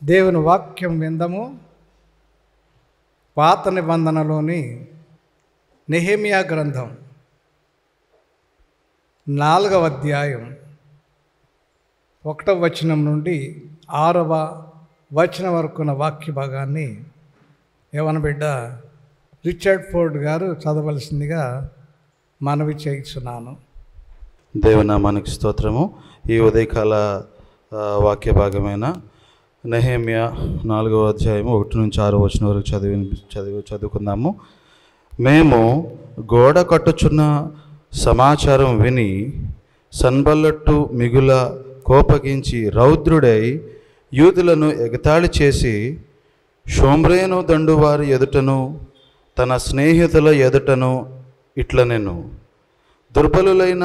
దేవుని వాక్యం విందము. పాత నిబంధనలోని నెహెమ్యా గ్రంథం 4వ అధ్యాయం 1వ వచనం నుండి 6వ వచనం వరకున్న వాక్య భాగాన్ని యవన బిడ్డ రిచర్డ్ ఫోర్డ్ గారు చదవలసిందిగా మనవి చేస్తున్నాను. దేవునామానికి స్తోత్రము. ఈ ఉదయకాల వాక్య భాగమైన నెహెమ్యా 4వ అధ్యాయం 1 నుంచి 6వ వచనం వరకు చదువుకుందాము. మేము గోడ కట్టుచున్న సమాచారం విని సన్బల్లట్టు మిగుల కోపగించి రౌద్రుడై యూదులను ఎగతాళి చేసి షోమ్రేను దండువారి ఎదుటను తన స్నేహితుల ఎదుటను ఇట్లనెను, దుర్బలులైన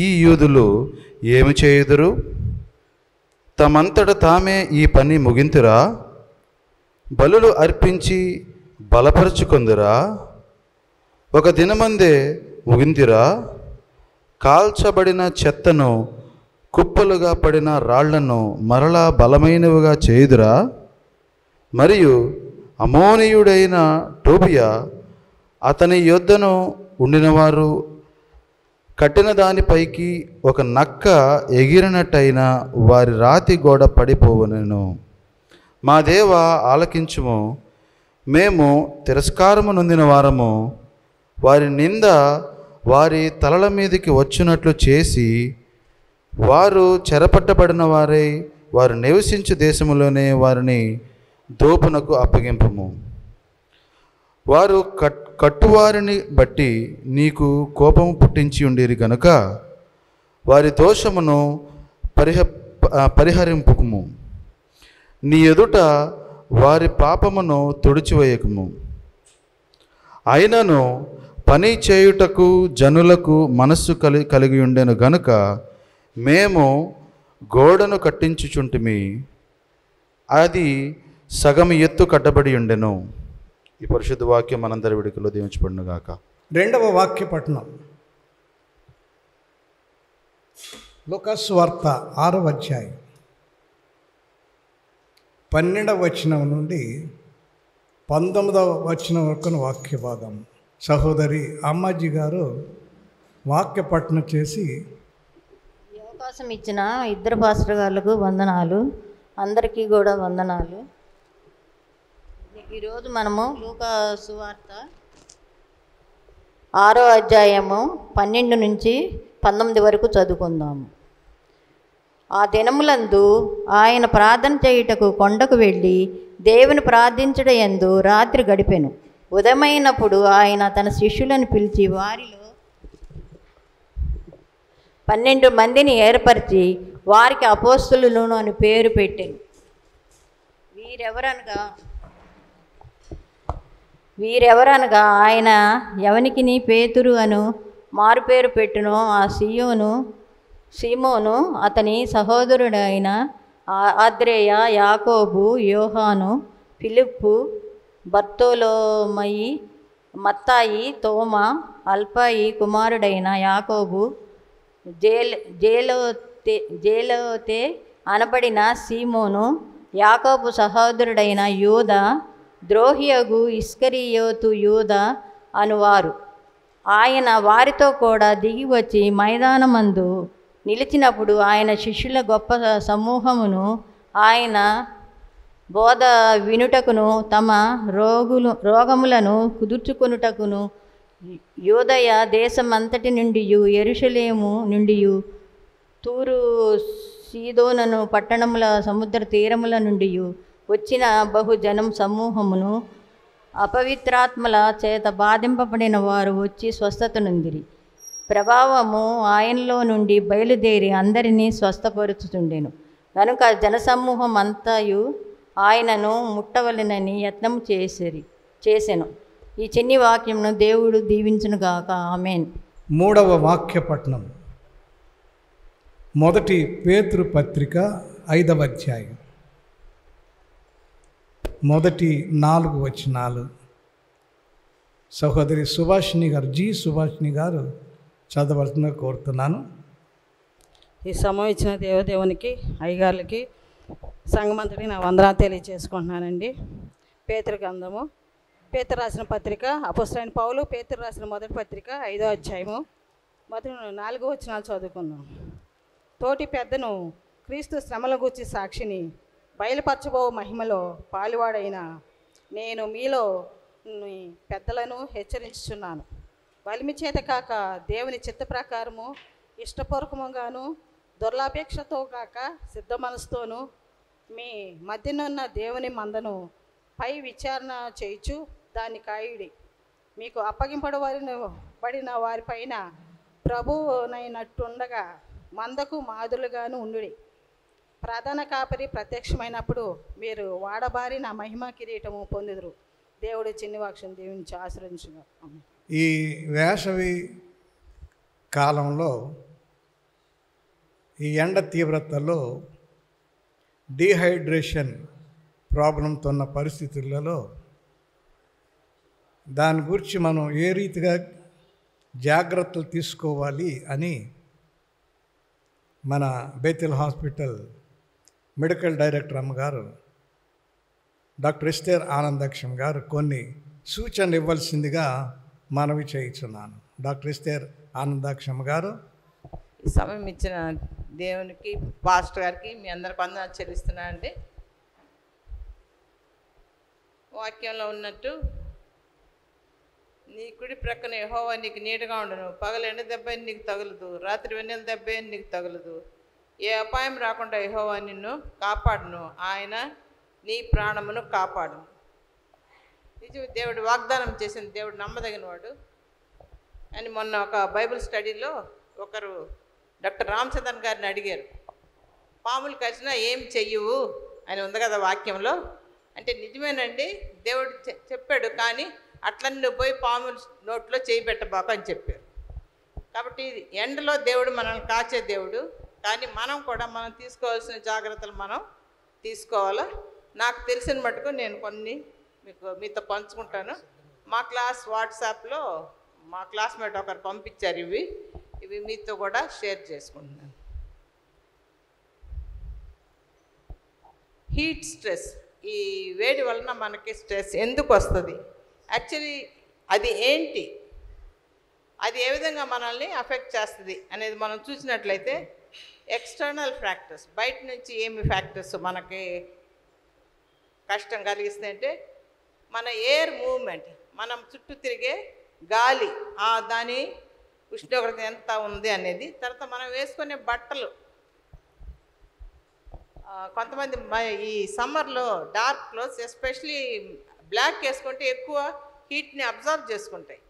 ఈ యూదులు ఏమి చేయుదురు? తమంతట తామే ఈ పని ముగింతురా? బలులు అర్పించి బలపరుచుకొందురా? ఒక దినమందే ముగింతురా? కాల్చబడిన చెత్తను, కుప్పలుగా పడిన రాళ్లను మరలా బలమైనవిగా చేయుదురా? మరియు అమోనీయుడైన టోబియా అతని యొద్దను ఉండినవారు కట్టిన దానిపైకి ఒక నక్క ఎగిరినట్టయిన వారి రాతి గోడ పడిపోవనెను. మా దేవ ఆలకించుము, మేము తిరస్కారము నొందిన వారము. వారి నింద వారి తలల మీదకి వచ్చినట్లు చేసి వారు చెరపట్టబడిన వారై వారు నివసించు దేశములోనే వారిని దోపునకు అప్పగింపము. వారు కట్టువారిని బట్టి నీకు కోపము పుట్టించి ఉండిరి గనుక వారి దోషమును పరిహరింపుకుము. నీ ఎదుట వారి పాపమును తుడిచివేయకుము. అయినను పని చేయుటకు జనులకు మనస్సు కలిగి ఉండెను గనుక మేము గోడను కట్టించుచుంటిమి, అది సగం ఎత్తు కట్టబడి ఉండెను. ఈ పరిశుద్ధ వాక్యం మనందరి విడుకలో దీవించబడును గాక. 2వ వాక్య పఠనం లూకాసు వార్త 6వ అధ్యాయం 12వ వచనం నుండి 19వ వచనం వరకు వాక్య భాగం. సహోదరి అమ్మాజీ గారు వాక్య పఠనం చేసి అవకాశం ఇచ్చిన ఇద్దరు పాస్టర్ గారులకు వందనాలు, అందరికీ కూడా వందనాలు. ఈరోజు మనము లూకాసు వార్త 6వ అధ్యాయము 12 నుంచి 19 వరకు చదువుకుందాము. ఆ దినములందు ఆయన ప్రార్థన చేయుటకు కొండకు వెళ్ళి దేవుని ప్రార్థించడం యందు రాత్రి గడిపెను. ఉదయమైనప్పుడు ఆయన తన శిష్యులను పిలిచి వారిలో 12 మందిని ఏర్పరిచి వారికి అపోస్తలులు అని పేరు పెట్టెను. వీరెవరనగా ఆయన ఎవనికి పేతురు అను మారుపేరు పెట్టునో ఆ సీమోను, అతని సహోదరుడైన ఆంద్రేయ, యాకోబు, యోహాను, ఫిలిప్పు, బర్తోలోమయి, మత్తాయి, తోమా, అల్ఫాయి కుమారుడైన యాకోబు, జేలోతే అనబడిన సీమోను, యాకోబు సహోదరుడైన యూదా, ద్రోహియగు ఇస్కరియోతు యూదా అనువారు. ఆయన వారితో కూడా దిగి వచ్చి మైదానమందు నిలిచినప్పుడు ఆయన శిష్యుల గొప్ప సమూహమును ఆయన బోధ వినుటకును తమ రోగములను కుదుర్చుకొనుటకును యూదయ దేశమంతటి నుండి, యెరూషలేము నుండి, తూరు సీదోను పట్టణముల సముద్ర తీరముల నుండి వచ్చిన బహుజనం సమూహమును అపవిత్రాత్మల చేత బాధింపబడిన వారు వచ్చి స్వస్థత నొందిరి. ప్రభావము ఆయనలో నుండి బయలుదేరి అందరినీ స్వస్థపరుచుతుండెను కనుక జనసమూహం అంతయు ఆయనను ముట్టవలెనని యత్నం చేసెను. ఈ చిన్ని వాక్యంను దేవుడు దీవించునుగాక. ఆమేన్. 3వ వాక్య పఠనం మొదటి పేతురు పత్రిక 5వ అధ్యాయం మొదటి 4 వచనాలు. సహోదరి సుభాషిణి గారు, సుభాషిణి గారు చదవలసిందిగా కోరుతున్నాను. ఈ సమయం ఇచ్చిన దేవదేవునికి, అయ్యగారులకి, సంఘమంతటికి నా వందనాలు తెలియజేసుకుంటున్నానండి. పేతురు గ్రంథము, పేతురు రాసిన పత్రిక, అపొస్తలుడైన పౌలు పేతురు రాసిన మొదటి పత్రిక 5వ అధ్యాయము మొదటి 4వ వచనాలు చదువుకుందాం. తోటి పెద్దను క్రీస్తు శ్రమల గూర్చి సాక్షిని బయలుపరచబో మహిమలో పాలువాడైన నేను మీలో పెద్దలను హెచ్చరించుచున్నాను. బలిమి చేత కాక దేవుని చిత్త ప్రకారము ఇష్టపూర్వకముగాను దుర్లాపేక్షతో కాక సిద్ధ మనసుతోనూ మీ మధ్యనున్న దేవుని మందను పై విచారణ చేయుచు దాన్ని కాయుడి. మీకు అప్పగింపబడిన వారిపైన ప్రభువునైనట్టుండగా మందకు మాదులుగాను ఉండుడి. ప్రధాన కాపరి ప్రత్యక్షమైనప్పుడు మీరు వాడబారిన మహిమ కిరీటము పొందుదురు. దేవుడు చిన్ని వాక్యం దీవించి ఆశ్రయించుగా. ఈ వేసవి కాలంలో ఈ ఎండ తీవ్రతలో డీహైడ్రేషన్ ప్రాబ్లంతో ఉన్న పరిస్థితులలో దాని గురించి మనం ఏ రీతిగా జాగ్రత్తలు తీసుకోవాలి అని మన బేతిల్ హాస్పిటల్ మెడికల్ డైరెక్టర్ అమ్మగారు డాక్టర్ ఎస్తేర్ ఆనందాక్షం గారు కొన్ని సూచనలు ఇవ్వాల్సిందిగా మనవి చేయించున్నాను. డాక్టర్ ఎస్తేర్ ఆనందాక్షం గారు. ఈ సమయం ఇచ్చిన దేవునికి, పాస్టర్ గారికి మీ అందరికి వందనాలు చెల్లిస్తున్నానండి. వాక్యంలో ఉన్నట్టు నీ కుడి ప్రక్కన యెహోవా నీకు నీడగా ఉండను, పగలు ఎండ దెబ్బ నీకు తగలదు, రాత్రి వెన్నెల దెబ్బ నీకు తగలదు. ఏ అపాయం రాకుండా యెహోవా నిన్ను కాపాడును, ఆయన నీ ప్రాణమును కాపాడును. నిజం, దేవుడు వాగ్దానం చేసిన దేవుడు నమ్మదగిన వాడు అని మొన్న ఒక బైబిల్ స్టడీలో ఒకరు డాక్టర్ రామచంద్రన్ గారిని అడిగారు, పాములు కరిచినా ఏం చెయ్యవు అని ఉంది కదా వాక్యంలో. అంటే నిజమేనండి, దేవుడు చెప్పాడు, కానీ అట్లని నువ్వు పోయి పాముల నోట్లో చేయి పెట్టబాకు అని చెప్పారు. కాబట్టి ఎండలో దేవుడు మనల్ని కాచే దేవుడు, కానీ మనం కూడా మనం తీసుకోవాల్సిన జాగ్రత్తలు మనం తీసుకోవాలా. నాకు తెలిసిన మటుకు నేను కొన్ని మీతో పంచుకుంటాను. మా క్లాస్ వాట్సాప్లో మా క్లాస్మేట్ ఒకరు పంపించారు, ఇవి మీతో కూడా షేర్ చేసుకుంటున్నాను. హీట్ స్ట్రెస్, ఈ వేడి వలన మనకి స్ట్రెస్ ఎందుకు వస్తుంది, యాక్చువల్లీ అది ఏంటి, అది ఏ విధంగా మనల్ని అఫెక్ట్ చేస్తుంది అనేది మనం చూసినట్లయితే ఎక్స్టర్నల్ ఫ్యాక్టర్స్, బయట నుంచి ఏమి ఫ్యాక్టర్స్ మనకి కష్టం కలిగిస్తాయంటే మన ఎయిర్ మూవ్మెంట్, మనం చుట్టూ తిరిగే గాలి, దాని ఉష్ణోగ్రత ఎంత ఉంది అనేది. తర్వాత మనం వేసుకునే బట్టలు, కొంతమంది ఈ సమ్మర్లో డార్క్ క్లోత్స్ ఎస్పెషలీ బ్లాక్ వేసుకుంటే ఎక్కువ హీట్ని అబ్జర్వ్ చేసుకుంటాయి.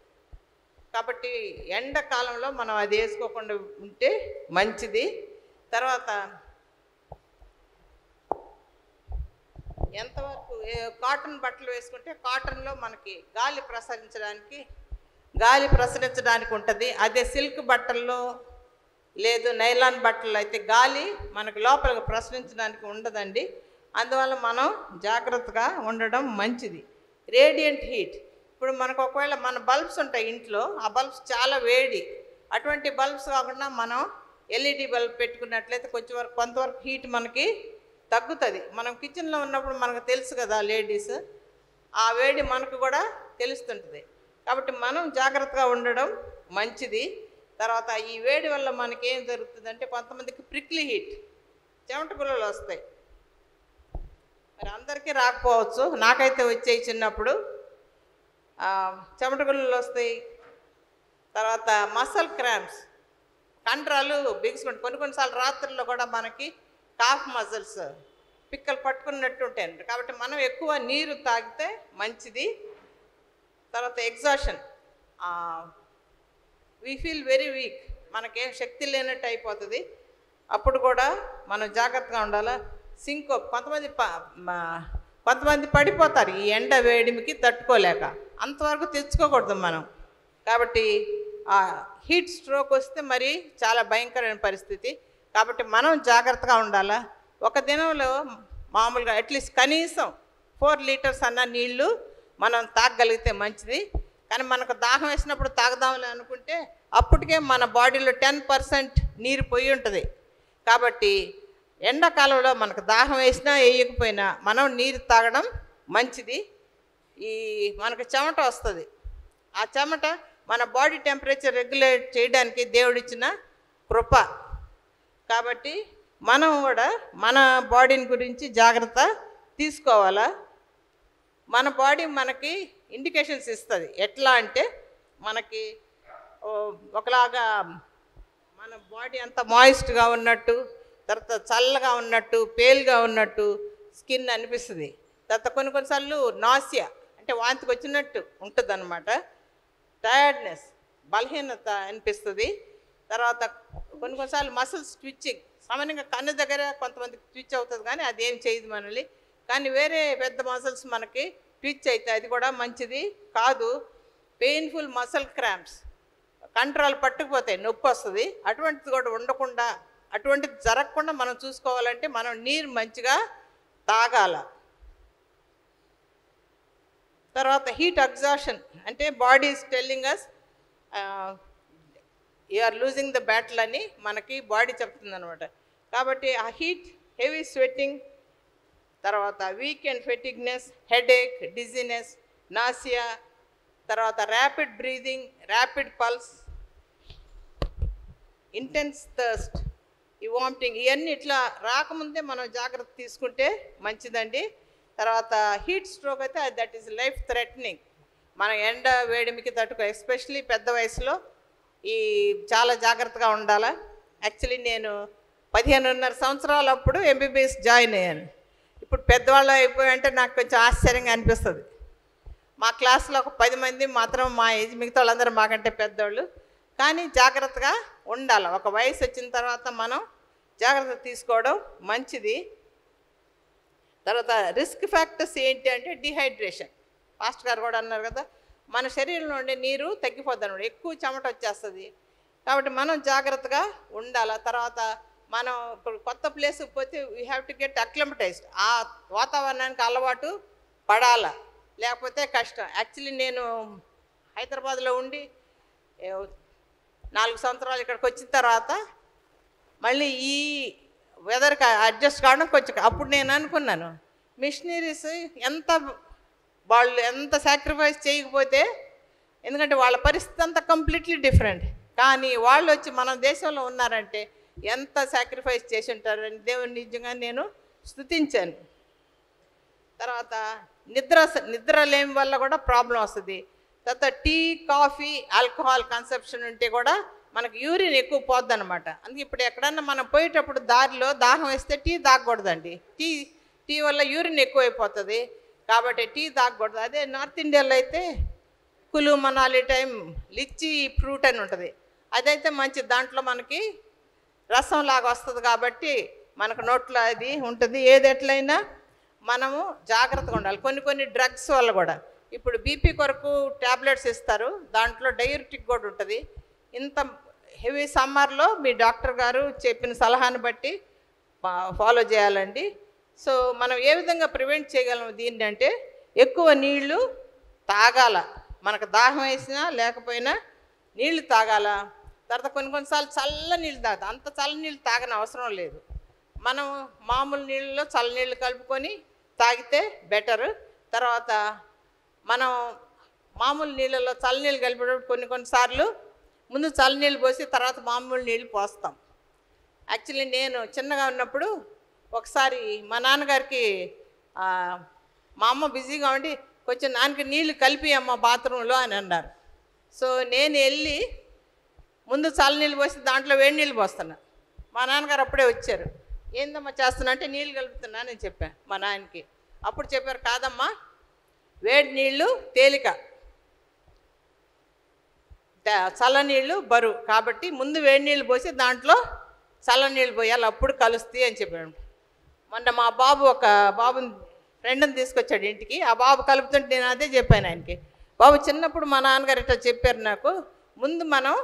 కాబట్టి ఎండాకాలంలో మనం అది వేసుకోకుండా ఉంటే మంచిది. తర్వాత ఎంతవరకు కాటన్ బట్టలు వేసుకుంటే కాటన్లో మనకి గాలి ప్రసరించడానికి ఉంటుంది. అదే సిల్క్ బట్టల్లో లేదు నైలాన్ బట్టలు అయితే గాలి మనకు లోపలికి ప్రసరించడానికి ఉండదండి. అందువల్ల మనం జాగ్రత్తగా ఉండడం మంచిది. రేడియంట్ హీట్, ఇప్పుడు మనకు ఒకవేళ మన బల్బ్స్ ఉంటాయి ఇంట్లో, ఆ బల్బ్స్ చాలా వేడి, అటువంటి బల్బ్స్ కాకుండా మనం ఎల్ఈడి బల్బ్ పెట్టుకున్నట్లయితే కొంతవరకు హీట్ మనకి తగ్గుతుంది. మనం కిచెన్లో ఉన్నప్పుడు మనకు తెలుసు కదా లేడీస్, ఆ వేడి మనకు కూడా తెలుస్తుంటుంది. కాబట్టి మనం జాగ్రత్తగా ఉండడం మంచిది. తర్వాత ఈ వేడి వల్ల మనకి ఏం జరుగుతుందంటే కొంతమందికి ప్రిక్లీ హీట్, చెమట గుల్లలు వస్తాయి. మరి అందరికీ రాకపోవచ్చు, నాకైతే వచ్చాయి చిన్నప్పుడు. చెమట గుల్లలు వస్తాయి. తర్వాత మసల్ క్రాంప్స్, కండరాలు బిగుసుకుంటాయి. కొన్నిసార్లు రాత్రుల్లో కూడా మనకి కాఫ్ మజిల్స్ పిక్కలు పట్టుకున్నట్టు ఉంటాయి. కాబట్టి మనం ఎక్కువ నీరు తాగితే మంచిది. తర్వాత exhaustion, we feel very weak, మనకేం శక్తి లేనట్టు అయిపోతుంది. అప్పుడు కూడా మనం జాగ్రత్తగా ఉండాలి. సింకోప్, కొంతమంది పడిపోతారు ఈ ఎండ వేడిమికి తట్టుకోలేక, అంతవరకు తెచ్చుకోకూడదు మనం. కాబట్టి హీట్ స్ట్రోక్ వస్తే మరి చాలా భయంకరమైన పరిస్థితి. కాబట్టి మనం జాగ్రత్తగా ఉండాలా. ఒక దినంలో మామూలుగా అట్లీస్ట్ కనీసం 4 లీటర్స్ అన్న నీళ్ళు మనం తాగగలిగితే మంచిది. కానీ మనకు దాహం వేసినప్పుడు తాగదామని అనుకుంటే అప్పటికే మన బాడీలో 10% నీరు పోయి ఉంటుంది. కాబట్టి ఎండాకాలంలో మనకు దాహం వేసినా వేయకపోయినా మనం నీరు తాగడం మంచిది. మనకు చెమట వస్తుంది, ఆ చెమట మన బాడీ టెంపరేచర్ రెగ్యులేట్ చేయడానికి దేవుడిచ్చిన కృప. కాబట్టి మనం కూడా మన బాడీని గురించి జాగ్రత్త తీసుకోవాలా. మన బాడీ మనకి ఇండికేషన్స్ ఇస్తుంది. ఎట్లా అంటే మనకి ఒకలాగా మన బాడీ అంతా మాయిస్ట్గా ఉన్నట్టు, తర్వాత చల్లగా ఉన్నట్టు, పేల్గా ఉన్నట్టు స్కిన్ అనిపిస్తుంది. తర్వాత కొన్నిసార్లు నాసియా అంటే వాంతికి వచ్చినట్టు ఉంటుంది అన్నమాట. టయర్డ్నెస్, బలహీనత అనిపిస్తుంది. తర్వాత కొన్నిసార్లు మసిల్స్ ట్విచ్చింగ్, సామాన్యంగా కన్ను దగ్గర కొంతమందికి ట్విచ్ అవుతుంది కానీ అదేం చేయదు మనల్ని. కానీ వేరే పెద్ద మసిల్స్ మనకి ట్విచ్ అయితే అది కూడా మంచిది కాదు. పెయిన్ఫుల్ మసిల్ క్రాంప్స్, కంట్రోల్ పట్టుకుపోతాయి, నొప్పి వస్తుంది. అటువంటిది కూడా ఉండకుండా, అటువంటిది జరగకుండా మనం చూసుకోవాలంటే మనం నీరు మంచిగా తాగాల. తర్వాత హీట్ ఎగ్జాషన్ అంటే body is telling us you are losing the battle అని మనకి బాడీ చెప్తుంది అనమాట. కాబట్టి ఆ హీట్, హెవీ స్వెట్టింగ్, తర్వాత weak and fatigueness, headache, dizziness, nausea, తర్వాత rapid breathing, rapid pulse, intense thirst, ఈ వామిటింగ్, ఇవన్నీ ఇట్లా రాకముందే మనం జాగ్రత్త తీసుకుంటే మంచిదండి. తర్వాత హీట్ స్ట్రోక్ అయితే దట్ ఈస్ లైఫ్ థ్రెటనింగ్. మన ఎండ వేడిమికి తట్టుకో, ఎస్పెషలీ పెద్ద వయసులో చాలా జాగ్రత్తగా ఉండాలి. యాక్చువల్లీ నేను 15.5 సంవత్సరాలు అప్పుడు ఎంబీబీఎస్ జాయిన్ అయ్యాను. ఇప్పుడు పెద్దవాళ్ళు అయిపోయాయంటే నాకు కొంచెం ఆశ్చర్యంగా అనిపిస్తుంది. మా క్లాస్లో ఒక 10 మంది మాత్రం మా ఏజ్, మిగతా వాళ్ళందరూ మాకంటే పెద్దవాళ్ళు. కానీ జాగ్రత్తగా ఉండాలి. ఒక వయసు వచ్చిన తర్వాత మనం జాగ్రత్త తీసుకోవడం మంచిది. తర్వాత రిస్క్ ఫ్యాక్టర్స్ ఏంటి అంటే డిహైడ్రేషన్. పాస్టర్ గారు కూడా అన్నారు కదా, మన శరీరంలో ఉండే నీరు తగ్గిపోద్ది అన్నమాట, ఎక్కువ చెమట వచ్చేస్తుంది. కాబట్టి మనం జాగ్రత్తగా ఉండాలి. తర్వాత మనం ఇప్పుడు కొత్త ప్లేస్కి పోతే వీ హ్యావ్ టు గెట్ అక్లమటైజ్డ్, ఆ వాతావరణానికి అలవాటు పడాల, లేకపోతే కష్టం. యాక్చువల్లీ నేను హైదరాబాద్లో ఉండి 4 సంవత్సరాలు ఇక్కడికి వచ్చిన తర్వాత మళ్ళీ ఈ వెదర్కి అడ్జస్ట్ కావడం కొంచెం, అప్పుడు నేను అనుకున్నాను మిషనరీస్ వాళ్ళు ఎంత సాక్రిఫైస్ చేయకపోతే, ఎందుకంటే వాళ్ళ పరిస్థితి అంతా కంప్లీట్లీ డిఫరెంట్, కానీ వాళ్ళు వచ్చి మన దేశంలో ఉన్నారంటే ఎంత సాక్రిఫైస్ చేసి ఉంటారని దేవుని నిజంగా నేను స్తుతించాను. తర్వాత నిద్ర లేని వల్ల కూడా ప్రాబ్లం వస్తుంది. తర్వాత టీ, కాఫీ, ఆల్కహాల్ కన్సంప్షన్ ఉంటే కూడా మనకు యూరిన్ ఎక్కువ పోద్ది అనమాట. అందుకే ఇప్పుడు ఎక్కడన్నా మనం పోయేటప్పుడు దారిలో దాహం వేస్తే టీ తాగకూడదండి. టీ వల్ల యూరిన్ ఎక్కువైపోతుంది, కాబట్టి టీ తాగకూడదు. అదే నార్త్ ఇండియాలో అయితే కులు మనాలి టైం లిచ్చి ఫ్రూట్ అని ఉంటుంది, అదైతే మంచి, దాంట్లో మనకి రసం లాగా వస్తుంది కాబట్టి మనకు నోట్లో అది ఉంటుంది. ఏది ఎట్లయినా మనము జాగ్రత్తగా ఉండాలి. కొన్ని డ్రగ్స్ వల్ల కూడా, ఇప్పుడు బీపీ కొరకు ట్యాబ్లెట్స్ ఇస్తారు, దాంట్లో డయూరిటిక్ కూడా ఉంటుంది. ఇంత హెవీ సమ్మర్లో మీ డాక్టర్ గారు చెప్పిన సలహాను బట్టి ఫాలో చేయాలండి. సో మనం ఏ విధంగా ప్రివెంట్ చేయగలం దీన్ని అంటే ఎక్కువ నీళ్లు తాగాల, మనకు దాహం వేసినా లేకపోయినా నీళ్లు తాగాల. తర్వాత కొన్నిసార్లు చల్ల నీళ్ళు తాగుతాం, అంత చల్ల నీళ్ళు తాగని అవసరం లేదు. మనం మామూలు నీళ్ళలో చల్ల నీళ్ళు కలుపుకొని తాగితే బెటర్. తర్వాత మనం మామూలు నీళ్ళలో చల్ల నీళ్ళు కలిపేటప్పుడు కొన్నిసార్లు ముందు చల్ల నీళ్ళు పోసి తర్వాత మామూలు నీళ్ళు పోస్తాం. యాక్చువల్లీ నేను చిన్నగా ఉన్నప్పుడు ఒకసారి మా నాన్నగారికి మా అమ్మ బిజీగా ఉండి కొంచెం నాన్నకి నీళ్ళు కలిపి అమ్మ బాత్రూంలో అని అన్నారు. సో నేను వెళ్ళి ముందు చల్ల నీళ్ళు పోసి దాంట్లో వేడి నీళ్ళు పోస్తున్నా. మా నాన్నగారు అప్పుడే వచ్చారు. ఏందమ్మా చేస్తున్నా అంటే నీళ్ళు కలుపుతున్నా అని చెప్పాను మా నాన్నకి. అప్పుడు చెప్పారు, కాదమ్మా వేడి నీళ్ళు తేలిక, చల్లనీళ్ళు బరువు, కాబట్టి ముందు వేడి నీళ్ళు పోసి దాంట్లో చల్లనీళ్ళు పోయాలి, అప్పుడు కలుస్తాయి అని చెప్పాడు. మొన్న మా బాబు ఒక ఫ్రెండ్ని తీసుకొచ్చాడు ఇంటికి, ఆ బాబు కలుపుతుంటే నేను అదే చెప్పాను ఆయనకి. బాబు చిన్నప్పుడు మా నాన్నగారు ఇట్లా చెప్పారు నాకు, ముందు మనం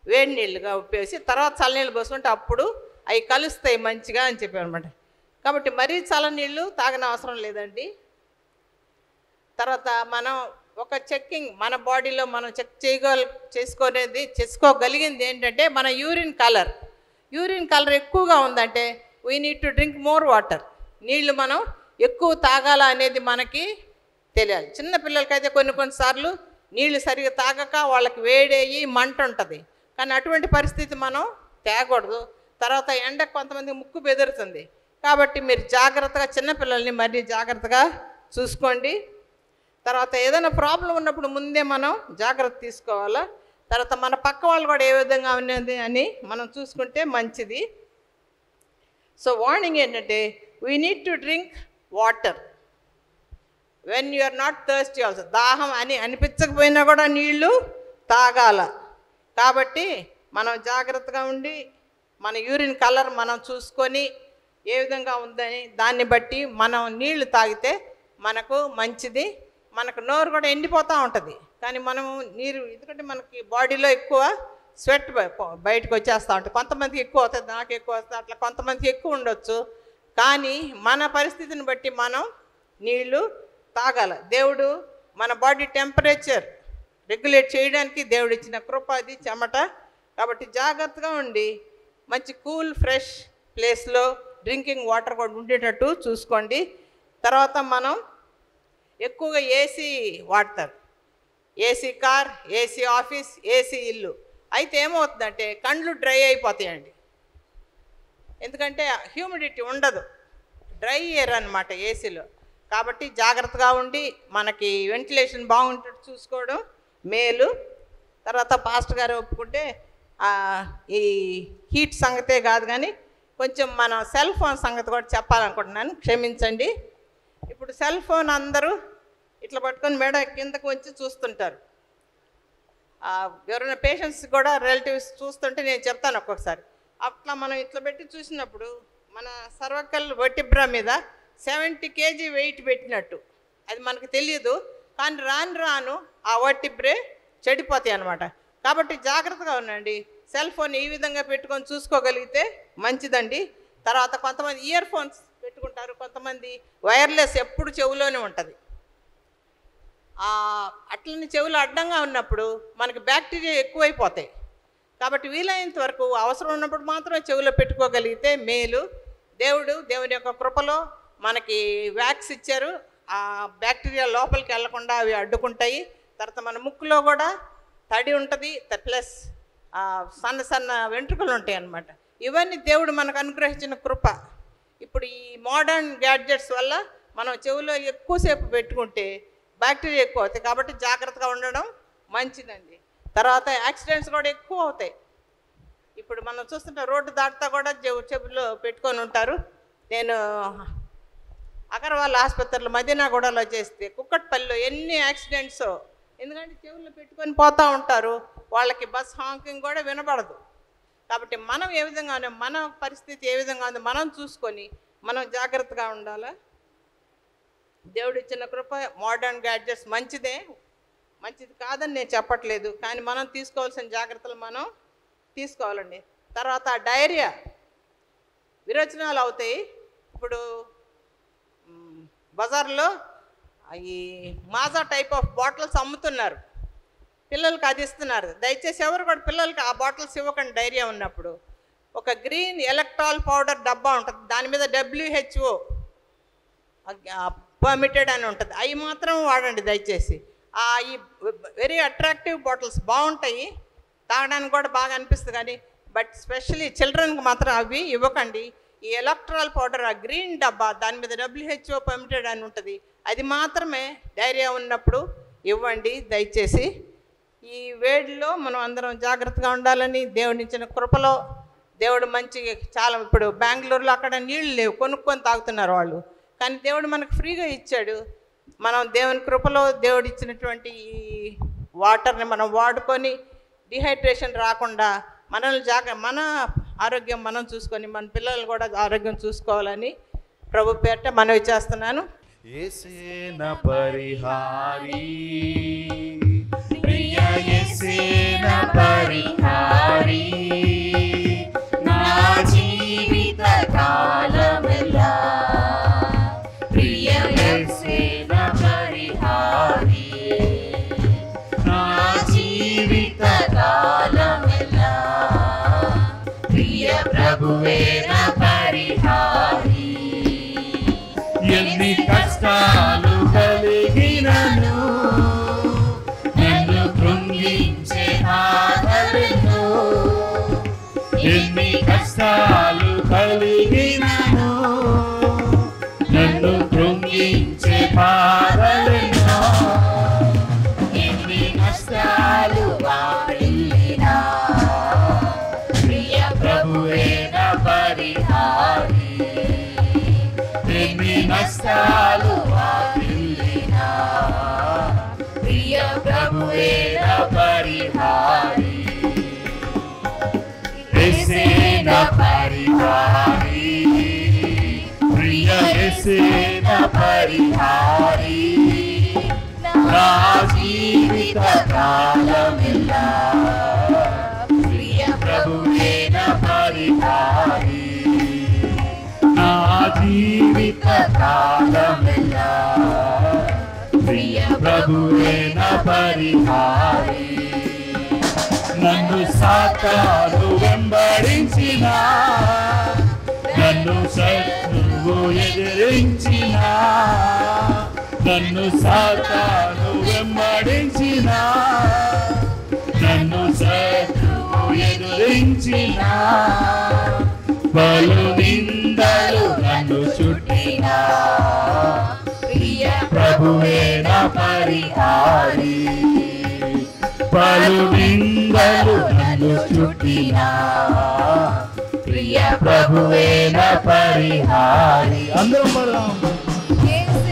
వేడి నీళ్ళుగా ఉప్పేసి తర్వాత చల్లనీళ్ళు పోసుకుంటే అప్పుడు అవి కలుస్తాయి మంచిగా అని చెప్పాను అనమాట. కాబట్టి మరీ చల్లనీళ్ళు తాగని అవసరం లేదండి. తర్వాత మనం ఒక చెక్కింగ్ మన బాడీలో మనం చెక్ చేసుకోగలిగింది ఏంటంటే మన యూరిన్ కలర్ ఎక్కువగా ఉందంటే we need to drink more water. నీళ్లు మనం ఎక్కువ తాగాల అనేది మనకి తెలియాలి. చిన్న పిల్లలకైతే కొన్నిసార్లు నీళ్లు సరిగా తాగక వాళ్ళకి వేడయ్యి మంట ఉంటుంది. కానీ అటువంటి పరిస్థితి మనం తేగకూడదు. తర్వాత ఎండకు కొంతమంది ముక్కు బెదురుతుంది. కాబట్టి మీరు జాగ్రత్తగా చిన్నపిల్లల్ని మరీ జాగ్రత్తగా చూసుకోండి. తర్వాత ఏదైనా ప్రాబ్లం ఉన్నప్పుడు ముందే మనం జాగ్రత్త తీసుకోవాలా. తర్వాత మన పక్క వాళ్ళు కూడా ఏ విధంగా ఉన్నది అని మనం చూసుకుంటే మంచిది. సో వార్నింగ్ ఏంటంటే we need to drink water when you are not thirsty also. దాహం అని అనిపించకపోయినా కూడా నీళ్లు తాగాల. కాబట్టి మనం జాగ్రత్తగా ఉండి మన యూరిన్ కలర్ మనం చూసుకొని ఏ విధంగా ఉందని దాన్ని బట్టి మనం నీళ్లు తాగితే మనకు మంచిది. మనకు నోరు కూడా ఎండిపోతూ ఉంటుంది. కానీ మనము నీరు, ఎందుకంటే మనకి బాడీలో ఎక్కువ స్వెట్ బయటకు వచ్చేస్తూ ఉంటుంది. కొంతమందికి ఎక్కువ అవుతుంది, నాకు ఎక్కువ వస్తుంది, అట్లా కొంతమందికి ఎక్కువ ఉండొచ్చు. కానీ మన పరిస్థితిని బట్టి మనం నీళ్లు తాగాల. దేవుడు మన బాడీ టెంపరేచర్ రెగ్యులేట్ చేయడానికి దేవుడు ఇచ్చిన కృప అది చెమట. కాబట్టి జాగ్రత్తగా ఉండి మంచి కూల్ ఫ్రెష్ ప్లేస్లో డ్రింకింగ్ వాటర్ కూడా ఉండేటట్టు చూసుకోండి. తర్వాత మనం ఎక్కువగా ఏసీ వాడతారు. AC car, AC office, AC ఇల్లు. అయితే ఏమవుతుందంటే కండ్లు డ్రై అయిపోతాయండి. ఎందుకంటే హ్యూమిడిటీ ఉండదు, డ్రై ఎయిర్ అన్నమాట ఏసీలో. కాబట్టి జాగ్రత్తగా ఉండి మనకి వెంటిలేషన్ బాగుంటుంది చూసుకోవడం మేలు. తర్వాత పాస్టర్ గారు ఒప్పుకుంటే ఈ హీట్ సంగతే కాదు కానీ కొంచెం మన సెల్ ఫోన్ సంగతి కూడా చెప్పాలనుకుంటున్నాను, క్షమించండి. ఇప్పుడు సెల్ ఫోన్ అందరూ ఇట్లా పట్టుకొని మెడ కిందకు వచ్చి చూస్తుంటారు. ఎవరైనా పేషెంట్స్ కూడా రిలేటివ్స్ చూస్తుంటే నేను చెప్తాను ఒక్కొక్కసారి. అట్లా మనం ఇట్లా పెట్టి చూసినప్పుడు మన సర్వకల్ వర్టిబ్రా మీద 70 kg వెయిట్ పెట్టినట్టు అది మనకు తెలియదు. కానీ రాను రాను ఆ వర్టిబ్రే చెడిపోతాయి అన్నమాట. కాబట్టి జాగ్రత్తగా ఉండండి. సెల్ ఫోన్ ఈ విధంగా పెట్టుకొని చూసుకోగలిగితే మంచిదండి. తర్వాత కొంతమంది ఇయర్ ఫోన్స్ పెట్టుకుంటారు, కొంతమంది వైర్లెస్ ఎప్పుడు చెవులోనే ఉంటుంది. అట్లని చెవులు అడ్డంగా ఉన్నప్పుడు మనకి బ్యాక్టీరియా ఎక్కువైపోతాయి. కాబట్టి వీలైనంత వరకు అవసరం ఉన్నప్పుడు మాత్రం చెవులో పెట్టుకోగలిగితే మేలు. దేవుని యొక్క కృపలో మనకి వ్యాక్స్ ఇచ్చారు, ఆ బ్యాక్టీరియా లోపలికి వెళ్లకుండా అవి అడ్డుకుంటాయి. తర్వాత మన ముక్కులో కూడా తడి ఉంటుంది, ప్లస్ సన్న సన్న వెంట్రుకలు ఉంటాయి అన్నమాట. ఇవన్నీ దేవుడు మనకు అనుగ్రహించిన కృప. ఇప్పుడు ఈ మోడర్న్ గ్యాడ్జెట్స్ వల్ల మనం చెవులో ఎక్కువసేపు పెట్టుకుంటే బ్యాక్టీరియా ఎక్కువ అవుతాయి. కాబట్టి జాగ్రత్తగా ఉండడం మంచిదండి. తర్వాత యాక్సిడెంట్స్ కూడా ఎక్కువ అవుతాయి. ఇప్పుడు మనం చూస్తుంటే రోడ్డు దాటుతా కూడా చెవులో పెట్టుకొని ఉంటారు. నేను అగర్వాల్ ఆసుపత్రిలో మదీనాగూడలో చేస్తే కుక్కట్పల్లిలో ఎన్ని యాక్సిడెంట్స్, ఎందుకంటే చెవుల్లో పెట్టుకొని పోతూ ఉంటారు, వాళ్ళకి బస్ హాంకింగ్ కూడా వినపడదు. కాబట్టి మనం ఏ విధంగా ఉన్నాం, మన పరిస్థితి ఏ విధంగా ఉందో మనం చూసుకొని మనం జాగ్రత్తగా ఉండాలి. దేవుడు ఇచ్చిన కృప, మోడర్న్ గ్యాడ్జెట్స్ మంచిది కాదని నేను చెప్పట్లేదు, కానీ మనం తీసుకోవాల్సిన జాగ్రత్తలు మనం తీసుకోవాలండి. తర్వాత డైరియా, విరోచనాలు అవుతాయి. ఇప్పుడు బజార్లో ఈ మాజా టైప్ ఆఫ్ బాటిల్స్ అమ్ముతున్నారు, పిల్లలకి అది ఇస్తున్నారు. దయచేసి ఎవరు కూడా పిల్లలకి ఆ బాటిల్స్ ఇవ్వకండి. డైరియా ఉన్నప్పుడు ఒక గ్రీన్ ఎలక్ట్రాల్ పౌడర్ డబ్బా ఉంటుంది, దాని మీద WHO పర్మిటెడ్ అని ఉంటుంది, అవి మాత్రం వాడండి దయచేసి. ఈ వెరీ అట్రాక్టివ్ బాటిల్స్ బాగుంటాయి, తాగడానికి కూడా బాగా అనిపిస్తుంది, కానీ బట్ స్పెషల్లీ చిల్డ్రన్కి మాత్రం అవి ఇవ్వకండి. ఈ ఎలక్ట్రాల్ పౌడర్, ఆ గ్రీన్ డబ్బా, దాని మీద WHO పర్మిటెడ్ అని ఉంటుంది, అది మాత్రమే డైరియా ఉన్నప్పుడు ఇవ్వండి దయచేసి. ఈ వేడిలో మనం అందరం జాగ్రత్తగా ఉండాలని దేవుని ఇచ్చిన కృపలో దేవుడు మంచి చాలా, ఇప్పుడు బెంగళూరులో అక్కడ నీళ్ళు లేవు, కొనుక్కొని తాగుతున్నారు వాళ్ళు, కానీ దేవుడు మనకు ఫ్రీగా ఇచ్చాడు. మనం దేవుని కృపలో దేవుడు ఇచ్చినటువంటి ఈ వాటర్ని మనం వాడుకొని డిహైడ్రేషన్ రాకుండా మన ఆరోగ్యం మనం చూసుకొని మన పిల్లలు కూడా ఆరోగ్యం చూసుకోవాలని ప్రభు పేరిట మనవి చేస్తున్నాను. యేసేన పరిహారి, ప్రియ యేసేన పరిహారి, నా జీవిత కాలమెల్లా ప్రియ యేసేన పరిహారి, నా జీవిత కాలమెల్లా ప్రియ ప్రభువే నా పరిహారి. ఎదిరించే బాధలెన్నో, ఎన్ని నష్టాలు వాటిల్లినా, ప్రియ ప్రభువే నా పరిహారి. ఎన్ని నష్టాలు వాటిల్లినా, ప్రియ ప్రభువే నా పరిహారి. యేసే నా పరిహారి, ప్రియ యేసే నా పరిహారి. నా జీవిత కాలమెల్లా ప్రియ ప్రభువే నా పరిహారి. నా జీవిత కాలమెల్లా ప్రియ ప్రభువే నా పరిహారి. నన్ను సాతాను వెంబడించిన, నన్ను శత్రువు ఎదిరించిన, నన్ను సాతాను వెంబడించిన, నన్ను శత్రువు ఎదిరించిన, పలు నిందలు నన్ను చుట్టిన, ప్రియ ప్రభువే నా పరిహారి. పలు నిందలు నన్ను చుట్టిన, ప్రియ ప్రభువే నా పరిహారి. అందరం పడదాం.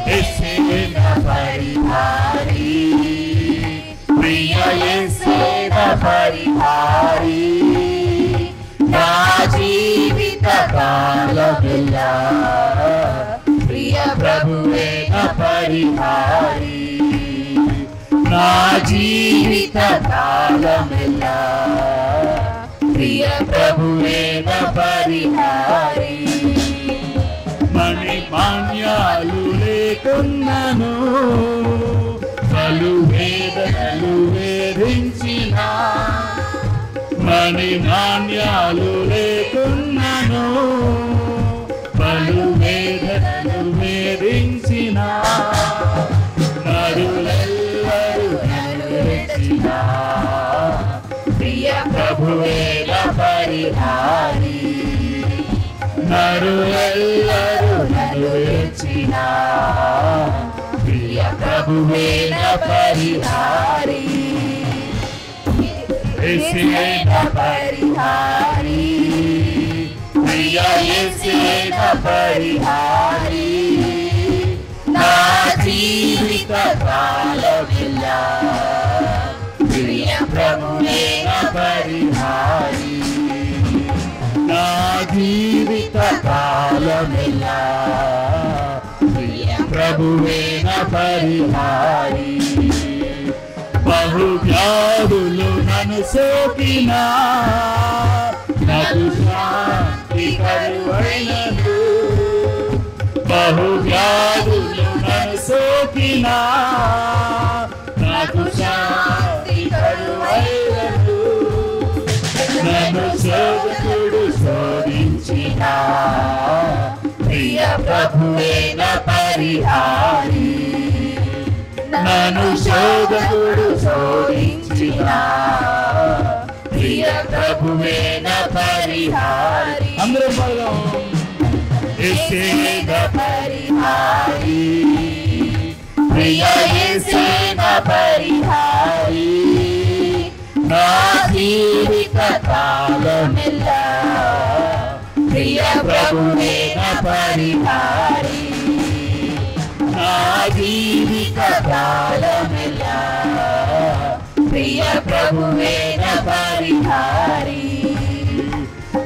యేసే నా పరిహారి, ప్రియ యేసే నా పరిహారి. నా జీవిత కాలమెల్లా ప్రియ ప్రభువే నా పరిహారి. నా జీవిత కాలమెల్లా ప్రియ ప్రభువే నా పరిహారి. మణిమాన్యాలు లేకున్నాను, పలు వేదనలు వేధించిన, మణిమాన్యాలు లేకున్నాను, పలు వేదనలు వేధించిన, నరులెల్లరూ నన్ను విడిచిన, ప్రియ ప్రభువే నా పరిహారి. నరులెల్లరూ నన్ను విడిచిన, ప్రియ ప్రభువే నా పరిహారి. యేసే నా పరిహారి, ప్రియ యేసే నా పరిహారి. నా జీవిత కాలమెల్లా ప్రియ ప్రభువే నా పరిహారి. నా జీవిత కాలమెల్లా ప్రియ ప్రభువే నా పరిహారి. బహు వ్యాధులు నన్ను సోకినా, నాకు శాంతి కరువైనను. బహు వ్యాధులు నన్ను సోకినా, నాకు శాంతి కరువైనను. నన్ను శోధకుడు శోధించిన, ప్రియ ప్రభువే నా పరిహారి. నన్ను శోధకుడు శోధించిన, ప్రియ ప్రభువే నా పరిహారి. అందరం పడదాం. యేసే నా పరిహారి, ప్రియ యేసే నా పరిహారి. నా జీవిత కాలమెల్లా ప్రియ ప్రభువే నా పరిహారి. నా జీవిత కాలమెల్లా ప్రియ ప్రభువే నా పరిహారి.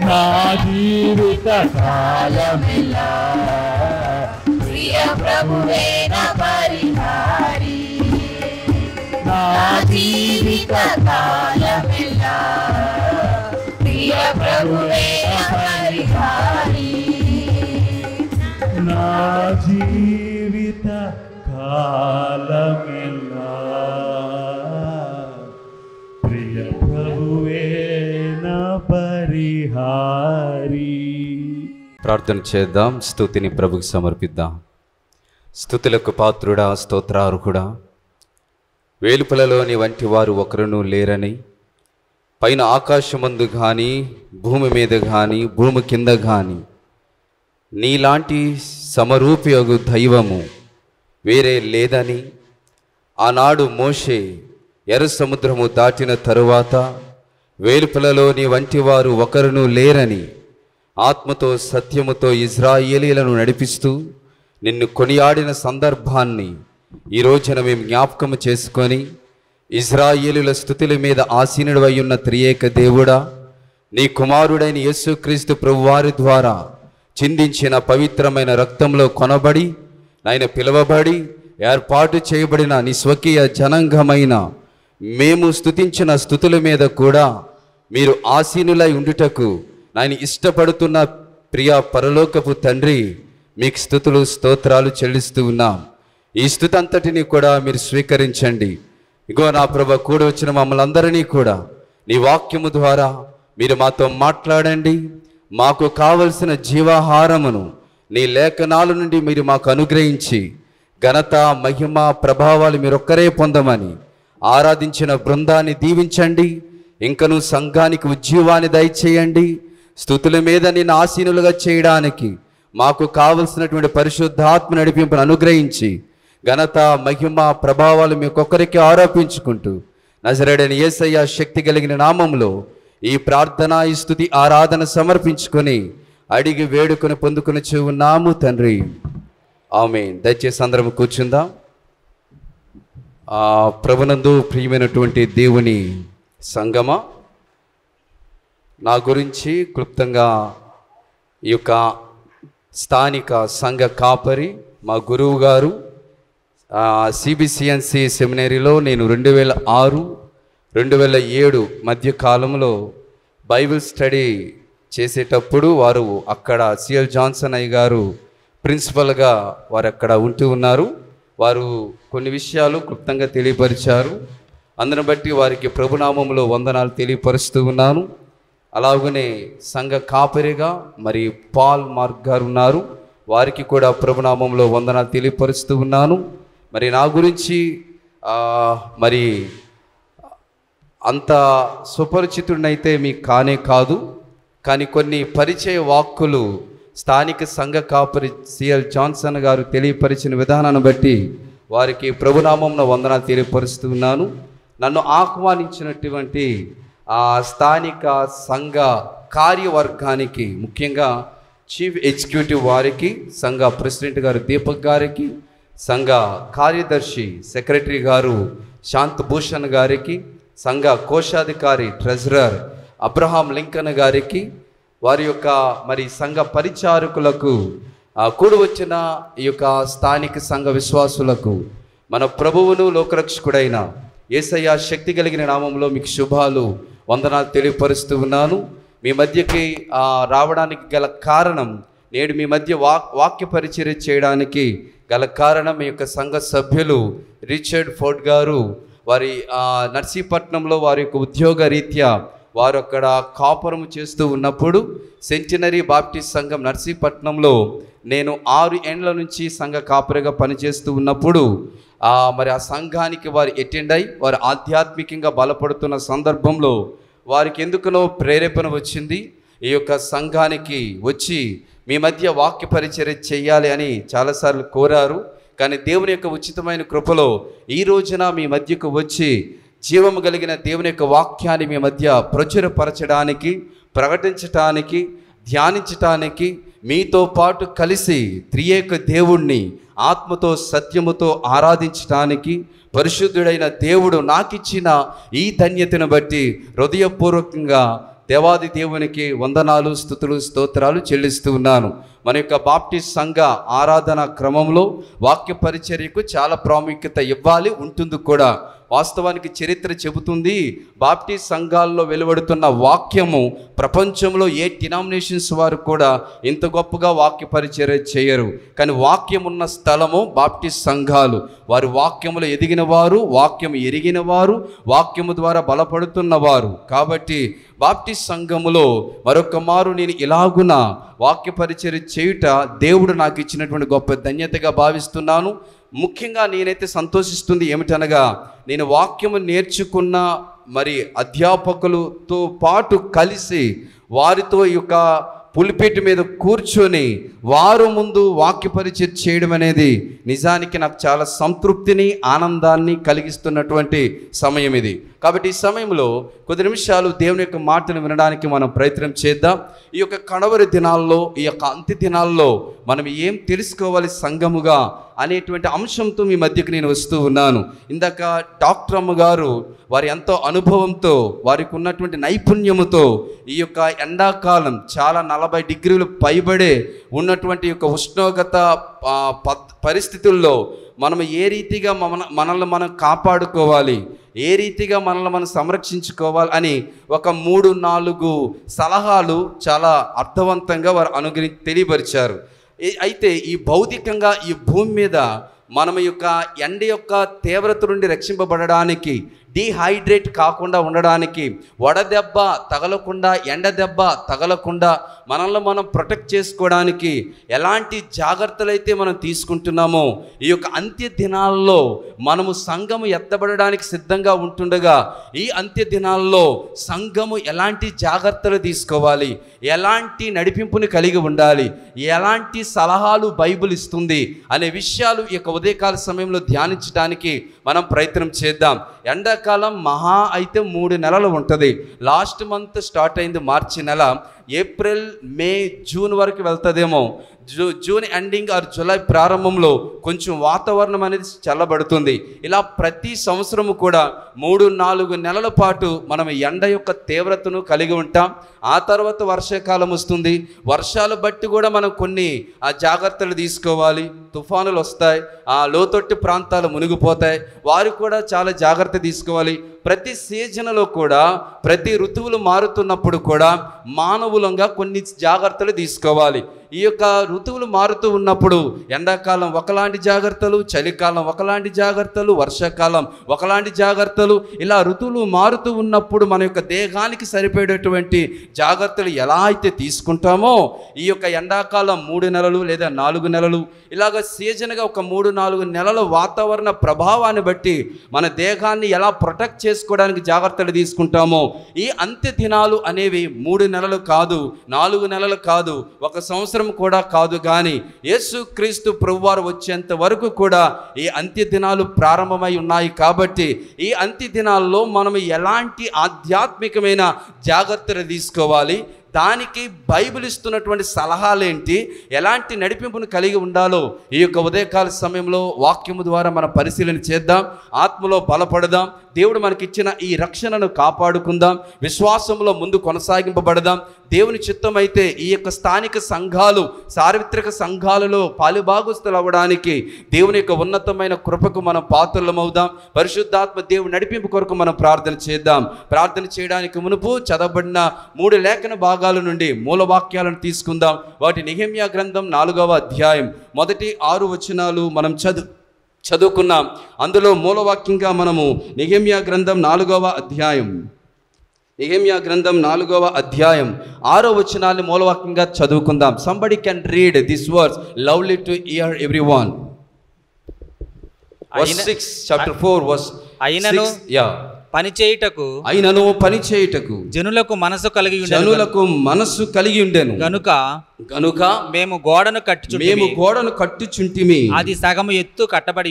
నా జీవిత కాలమెల్లా ప్రియ ప్రభువే నా పరిహారి. నా జీవిత కాలమెల్లా ప్రియ ప్రభువే నా పరిహారి. నా జీవిత కాలమెల్లా ప్రియ ప్రభువే నా పరిహారి. ప్రార్థన చేద్దాం. స్తుతిని ప్రభుకి సమర్పిద్దాం. స్తుతులకు పాత్రుడా, స్తోత్రార్హుడా, వేలుపలలోని వంటి వారు ఒకరును లేరని, పైన ఆకాశమందు కానీ భూమి మీద కానీ భూమి కింద కానీ నీలాంటి సమరూపియగు దైవము వేరే లేదని, ఆనాడు మోషే ఎర్ర సముద్రము దాటిన తరువాత వేలుపులలో నీ వంటి వారు ఒకరును లేరని, ఆత్మతో సత్యముతో ఇజ్రాయేలీలను నడిపిస్తూ నిన్ను కొనియాడిన సందర్భాన్ని ఈ రోజున మేము జ్ఞాపకము చేసుకొని, ఇజ్రాయేలుల స్తుతుల మీద ఆసీనుడవై ఉన్న త్రియేక దేవుడా, నీ కుమారుడైన యేసుక్రీస్తు ప్రభువారి ద్వారా చిందించిన పవిత్రమైన రక్తంలో కొనబడి ఆయన పిలువబడి ఏర్పాటు చేయబడిన నీ స్వకీయ జనాంగమైన మేము స్తుతించిన స్తుతుల మీద కూడా మీరు ఆసీనులై ఉండుటకు ఆయన ఇష్టపడుతున్న ప్రియ పరలోకపు తండ్రి, మీకు స్తుతులు స్తోత్రాలు చెల్లిస్తూ ఉన్నాం. ఈ స్తుతి అంతటిని కూడా మీరు స్వీకరించండి. ఇగో నా ప్రభు, కూడి వచ్చిన మమ్మల్ని అందరినీ కూడా నీ వాక్యము ద్వారా మీరు మాతో మాట్లాడండి. మాకు కావలసిన జీవాహారమును నీ లేఖనాల నుండి మీరు మాకు అనుగ్రహించి ఘనత మహిమ ప్రభావాలు మీరొక్కరే పొందమని ఆరాధించిన బృందాన్ని దీవించండి. ఇంకను సంఘానికి ఉజ్జీవాన్ని దయచేయండి. స్తుతుల మీద నిన్ను ఆసీనులుగా చేయడానికి మాకు కావలసినటువంటి పరిశుద్ధాత్మ నడిపింపును అనుగ్రహించి ఘనత మహిమ ప్రభావాలు మీకొక్కరికి ఆరోపించుకుంటూ నజరేయుడైన యేసయ్య శక్తి కలిగిన నామంలో ఈ ప్రార్థన, ఈ స్తుతి ఆరాధన సమర్పించుకొని అడిగి వేడుకొని పొందుకొని ఉన్నాము తండ్రి, ఆమేన్. దయచేసి అందరం కూర్చుందాం. ప్రభునందు ప్రియమైనటువంటి దేవుని సంగమా, నా గురించి క్లుప్తంగా ఈ యొక్క స్థానిక సంఘ కాపరి మా గురువు గారు సిబిసిఎన్సి సెమినరీలో నేను 2006-2007 మధ్య కాలంలో బైబిల్ స్టడీ చేసేటప్పుడు వారు అక్కడ సిఎల్ జాన్సన్ అయ్య గారు ప్రిన్సిపల్గా వారు అక్కడ ఉంటూ ఉన్నారు. వారు కొన్ని విషయాలు క్లుప్తంగా తెలియపరిచారు. అందును బట్టి వారికి ప్రభునామంలో వందనాలు తెలియపరుస్తూ ఉన్నాను. అలాగనే సంఘ కాపరిగా మరి పాల్ మార్క్ గారు ఉన్నారు, వారికి కూడా ప్రభునామంలో వందనాలు తెలియపరుస్తూ ఉన్నాను. మరి నా గురించి మరి అంత సుపరిచితుడినైతే మీకు కానే కాదు, కానీ కొన్ని పరిచయ వాక్కులు స్థానిక సంఘ కాపరి సిఎల్ జాన్సన్ గారు తెలియపరిచిన విధానాన్ని బట్టి వారికి ప్రభునామంలో వందనాలు తెలియపరుస్తూ ఉన్నాను. నన్ను ఆహ్వానించినటువంటి ఆ స్థానిక సంఘ కార్యవర్గానికి, ముఖ్యంగా చీఫ్ ఎగ్జిక్యూటివ్ వారికి, సంఘ ప్రెసిడెంట్ గారు దీపక్ గారికి, సంఘ కార్యదర్శి సెక్రటరీ గారు శాంత్ భూషణ్ గారికి, సంఘ కోశాధికారి ట్రెజరర్ అబ్రహాం లింకన్ గారికి, వారి యొక్క మరి సంఘ పరిచారకులకు, కూడి వచ్చిన ఈ యొక్క స్థానిక సంఘ విశ్వాసులకు మన ప్రభువును లోకరక్షకుడైన యేసయ్య శక్తి కలిగిన నామంలో మీకు శుభాలు వందనాలు తెలియపరుస్తూ ఉన్నాను. మీ మధ్యకి రావడానికి గల కారణం, నేడు మీ మధ్య వాక్య పరిచర్య చేయడానికి గల కారణం మీ యొక్క సంఘ సభ్యులు రిచర్డ్ ఫోర్డ్ గారు వారి నర్సీపట్నంలో వారి యొక్క ఉద్యోగ రీత్యా వారు అక్కడ కాపురం చేస్తూ ఉన్నప్పుడు సెంటినరీ బాప్టిస్ట్ సంఘం నర్సీపట్నంలో నేను 6 ఏండ్ల నుంచి సంఘ కాపరిగా పనిచేస్తూ ఉన్నప్పుడు మరి ఆ సంఘానికి వారు అటెండ్ అయి వారు ఆధ్యాత్మికంగా బలపడుతున్న సందర్భంలో వారికి ఎందుకనో ప్రేరేపణ వచ్చింది, ఈ యొక్క సంఘానికి వచ్చి మీ మధ్య వాక్య పరిచర్య చేయాలి అని చాలాసార్లు కోరారు. కానీ దేవుని యొక్క ఉచితమైన కృపలో ఈ రోజున మీ మధ్యకు వచ్చి జీవము కలిగిన దేవుని యొక్క వాక్యాన్ని మీ మధ్య ప్రచురపరచడానికి, ప్రకటించటానికి, ధ్యానించటానికి మీతో పాటు కలిసి త్రియేక దేవుణ్ణి ఆత్మతో సత్యముతో ఆరాధించటానికి పరిశుద్ధుడైన దేవుడు నాకిచ్చిన ఈ ధన్యతను బట్టి హృదయపూర్వకంగా దేవాది దేవునికి వందనాలు, స్తుతులు, స్తోత్రాలు చెల్లిస్తూ ఉన్నాను. మన యొక్క బాప్టిస్ట్ సంఘ ఆరాధన క్రమంలో వాక్య పరిచర్యకు చాలా ప్రాముఖ్యత ఇవ్వాలి, ఉంటుంది కూడా. వాస్తవానికి చరిత్ర చెబుతుంది, బాప్టిస్ట్ సంఘాల్లో వెలువడుతున్న వాక్యము ప్రపంచంలో ఏ డినామినేషన్స్ వారు కూడా ఇంత గొప్పగా వాక్య పరిచర్య చేయరు. కానీ వాక్యం ఉన్న స్థలము బాప్టిస్ట్ సంఘాలు. వారు వాక్యములో ఎదిగిన వారు, వాక్యం ఎరిగిన వారు, వాక్యము ద్వారా బలపడుతున్నవారు. కాబట్టి బాప్టిస్ట్ సంఘములో మరొక మారు నేను ఇలాగున వాక్య పరిచర్య చేయుట దేవుడు నాకు ఇచ్చినటువంటి గొప్ప ధన్యతగా భావిస్తున్నాను. ముఖ్యంగా నేనైతే సంతోషిస్తుంది ఏమిటనగా, నేను వాక్యము నేర్చుకున్న మరి అధ్యాపకులతో పాటు కలిసి వారితో ఈ యొక్క పులిపేటు మీద కూర్చొని వారు ముందు వాక్య పరిచయం చేయడం అనేది నిజానికి నాకు చాలా సంతృప్తిని ఆనందాన్ని కలిగిస్తున్నటువంటి సమయం ఇది. కాబట్టి ఈ సమయంలో కొద్ది నిమిషాలు దేవుని యొక్క మాటను వినడానికి మనం ప్రయత్నం చేద్దాం. ఈ యొక్క కడవరి దినాల్లో, ఈ యొక్క అంత్య దినాల్లో మనం ఏం తెలుసుకోవాలి సంఘముగా అనేటువంటి అంశంతో మీ మధ్యకు నేను వస్తూ ఉన్నాను. ఇందాక డాక్టర్ అమ్మగారు వారి ఎంతో అనుభవంతో, వారికి ఉన్నటువంటి నైపుణ్యముతో ఈ యొక్క ఎండాకాలం చాలా 40 డిగ్రీలు పైబడే ఉన్నటువంటి యొక్క ఉష్ణోగ్రత పరిస్థితుల్లో మనం ఏ రీతిగా మనల్ని మనం కాపాడుకోవాలి, ఏ రీతిగా మనల్ని మనం సంరక్షించుకోవాలి అని ఒక 3-4 సలహాలు చాలా అర్థవంతంగా వారు తెలియపరిచారు. అయితే ఈ భౌతికంగా ఈ భూమి మీద మనం యొక్క ఎండ యొక్క తీవ్రత నుండి రక్షింపబడడానికి, డీహైడ్రేట్ కాకుండా ఉండడానికి, వడదెబ్బ తగలకుండా, ఎండ దెబ్బ తగలకుండా మనల్ని మనం ప్రొటెక్ట్ చేసుకోవడానికి ఎలాంటి జాగ్రత్తలు అయితే మనం తీసుకుంటున్నామో, ఈ యొక్క అంత్య దినాల్లో మనము సంఘము ఎత్తబడడానికి సిద్ధంగా ఉంటుండగా ఈ అంత్య దినాల్లో సంఘము ఎలాంటి జాగ్రత్తలు తీసుకోవాలి, ఎలాంటి నడిపింపుని కలిగి ఉండాలి, ఎలాంటి సలహాలు బైబిల్ ఇస్తుంది అనే విషయాలు ఈ యొక్క ఉదయకాల సమయంలో ధ్యానించడానికి మనం ప్రయత్నం చేద్దాం. ఎండాకాలం మహా అయితే 3 నెలలు ఉంటుంది. లాస్ట్ మంత్ స్టార్ట్ అయింది మార్చి నెల, ఏప్రిల్, మే, జూన్ వరకు వెళ్తుందేమో. జూన్ ఎండింగ్ ఆర్ జూలై ప్రారంభంలో కొంచెం వాతావరణం అనేది చల్లబడుతుంది. ఇలా ప్రతి సంవత్సరము కూడా 3-4 నెలల పాటు మనం ఎండ యొక్క తీవ్రతను కలిగి ఉంటాం. ఆ తర్వాత వర్షాకాలం వస్తుంది. వర్షాలు బట్టి కూడా మనం కొన్ని జాగ్రత్తలు తీసుకోవాలి. తుఫానులు వస్తాయి, లోతట్టు ప్రాంతాలు మునిగిపోతాయి, వారు కూడా చాలా జాగ్రత్త తీసుకోవాలి. ప్రతి సీజన్లో కూడా, ప్రతి ఋతువులు మారుతున్నప్పుడు కూడా మానవులంగా కొన్ని జాగ్రత్తలు తీసుకోవాలి. ఈ యొక్క ఋతువులు మారుతూ ఉన్నప్పుడు ఎండాకాలం ఒకలాంటి జాగ్రత్తలు, చలికాలం ఒకలాంటి జాగ్రత్తలు, వర్షాకాలం ఒకలాంటి జాగ్రత్తలు, ఇలా ఋతువులు మారుతూ ఉన్నప్పుడు మన యొక్క దేహానికి సరిపడేటువంటి జాగ్రత్తలు ఎలా అయితే తీసుకుంటామో, ఈ యొక్క ఎండాకాలం 3 నెలలు లేదా 4 నెలలు ఇలాగ సీజన్గా ఒక 3-4 నెలల వాతావరణ ప్రభావాన్ని బట్టి మన దేహాన్ని ఎలా ప్రొటెక్ట్ చేసుకోవడానికి జాగ్రత్తలు తీసుకుంటామో, ఈ అంత్య దినాలు అనేవి 3 నెలలు కాదు, 4 నెలలు కాదు, 1 సంవత్సరం కూడా కాదు, కానీ యేసుక్రీస్తు ప్రభువారు వచ్చేంత వరకు కూడా ఈ అంత్య దినాలు ప్రారంభమై ఉన్నాయి. కాబట్టి ఈ అంత్య దినాల్లో మనం ఎలాంటి ఆధ్యాత్మికమైన జాగ్రత్తలు తీసుకోవాలి, దానికి బైబిల్ ఇస్తున్నటువంటి సలహాలేంటి, ఎలాంటి నడిపింపును కలిగి ఉండాలో ఈ యొక్క ఉదయకాల సమయంలో వాక్యము ద్వారా మనం పరిశీలన చేద్దాం. ఆత్మలో బలపడదాం. దేవుడు మనకిచ్చిన ఈ రక్షణను కాపాడుకుందాం. విశ్వాసంలో ముందు కొనసాగింపబడదాం. దేవుని చిత్తం అయితే ఈ యొక్క స్థానిక సంఘాలు, సార్వత్రిక సంఘాలలో పాలుభాగస్తులు అవ్వడానికి దేవుని యొక్క ఉన్నతమైన కృపకు మనం పాత్రలమవుదాం. పరిశుద్ధాత్మ దేవుని నడిపింపు కొరకు మనం ప్రార్థన చేద్దాం. ప్రార్థన చేయడానికి మునుపు చదవబడిన 3 లేఖన భాగాల నుండి మూలవాక్యాలను తీసుకుందాం. వాటి నెహెమ్యా గ్రంథం 4వ అధ్యాయం మొదటి 6 వచనాలు మనం చదువుకున్నాం. అందులో మూలవాక్యంగా మనము నెహెమ్యా గ్రంథం 4వ అధ్యాయం, నెహెమ్యా గ్రంథం 4వ అధ్యాయం 6వ వచనాన్ని మూలవాక్యంగా చదువుకుందాం. Somebody can read this words lovely to hear everyone. Verse 6 chapter 4 verse 6. అయినను పని చేయుటకు జనులకు మనసు కలిగి ఉండెను. గనుక మేము గోడను కట్టుచుంటిమి. అది సగము ఎత్తు కట్టబడి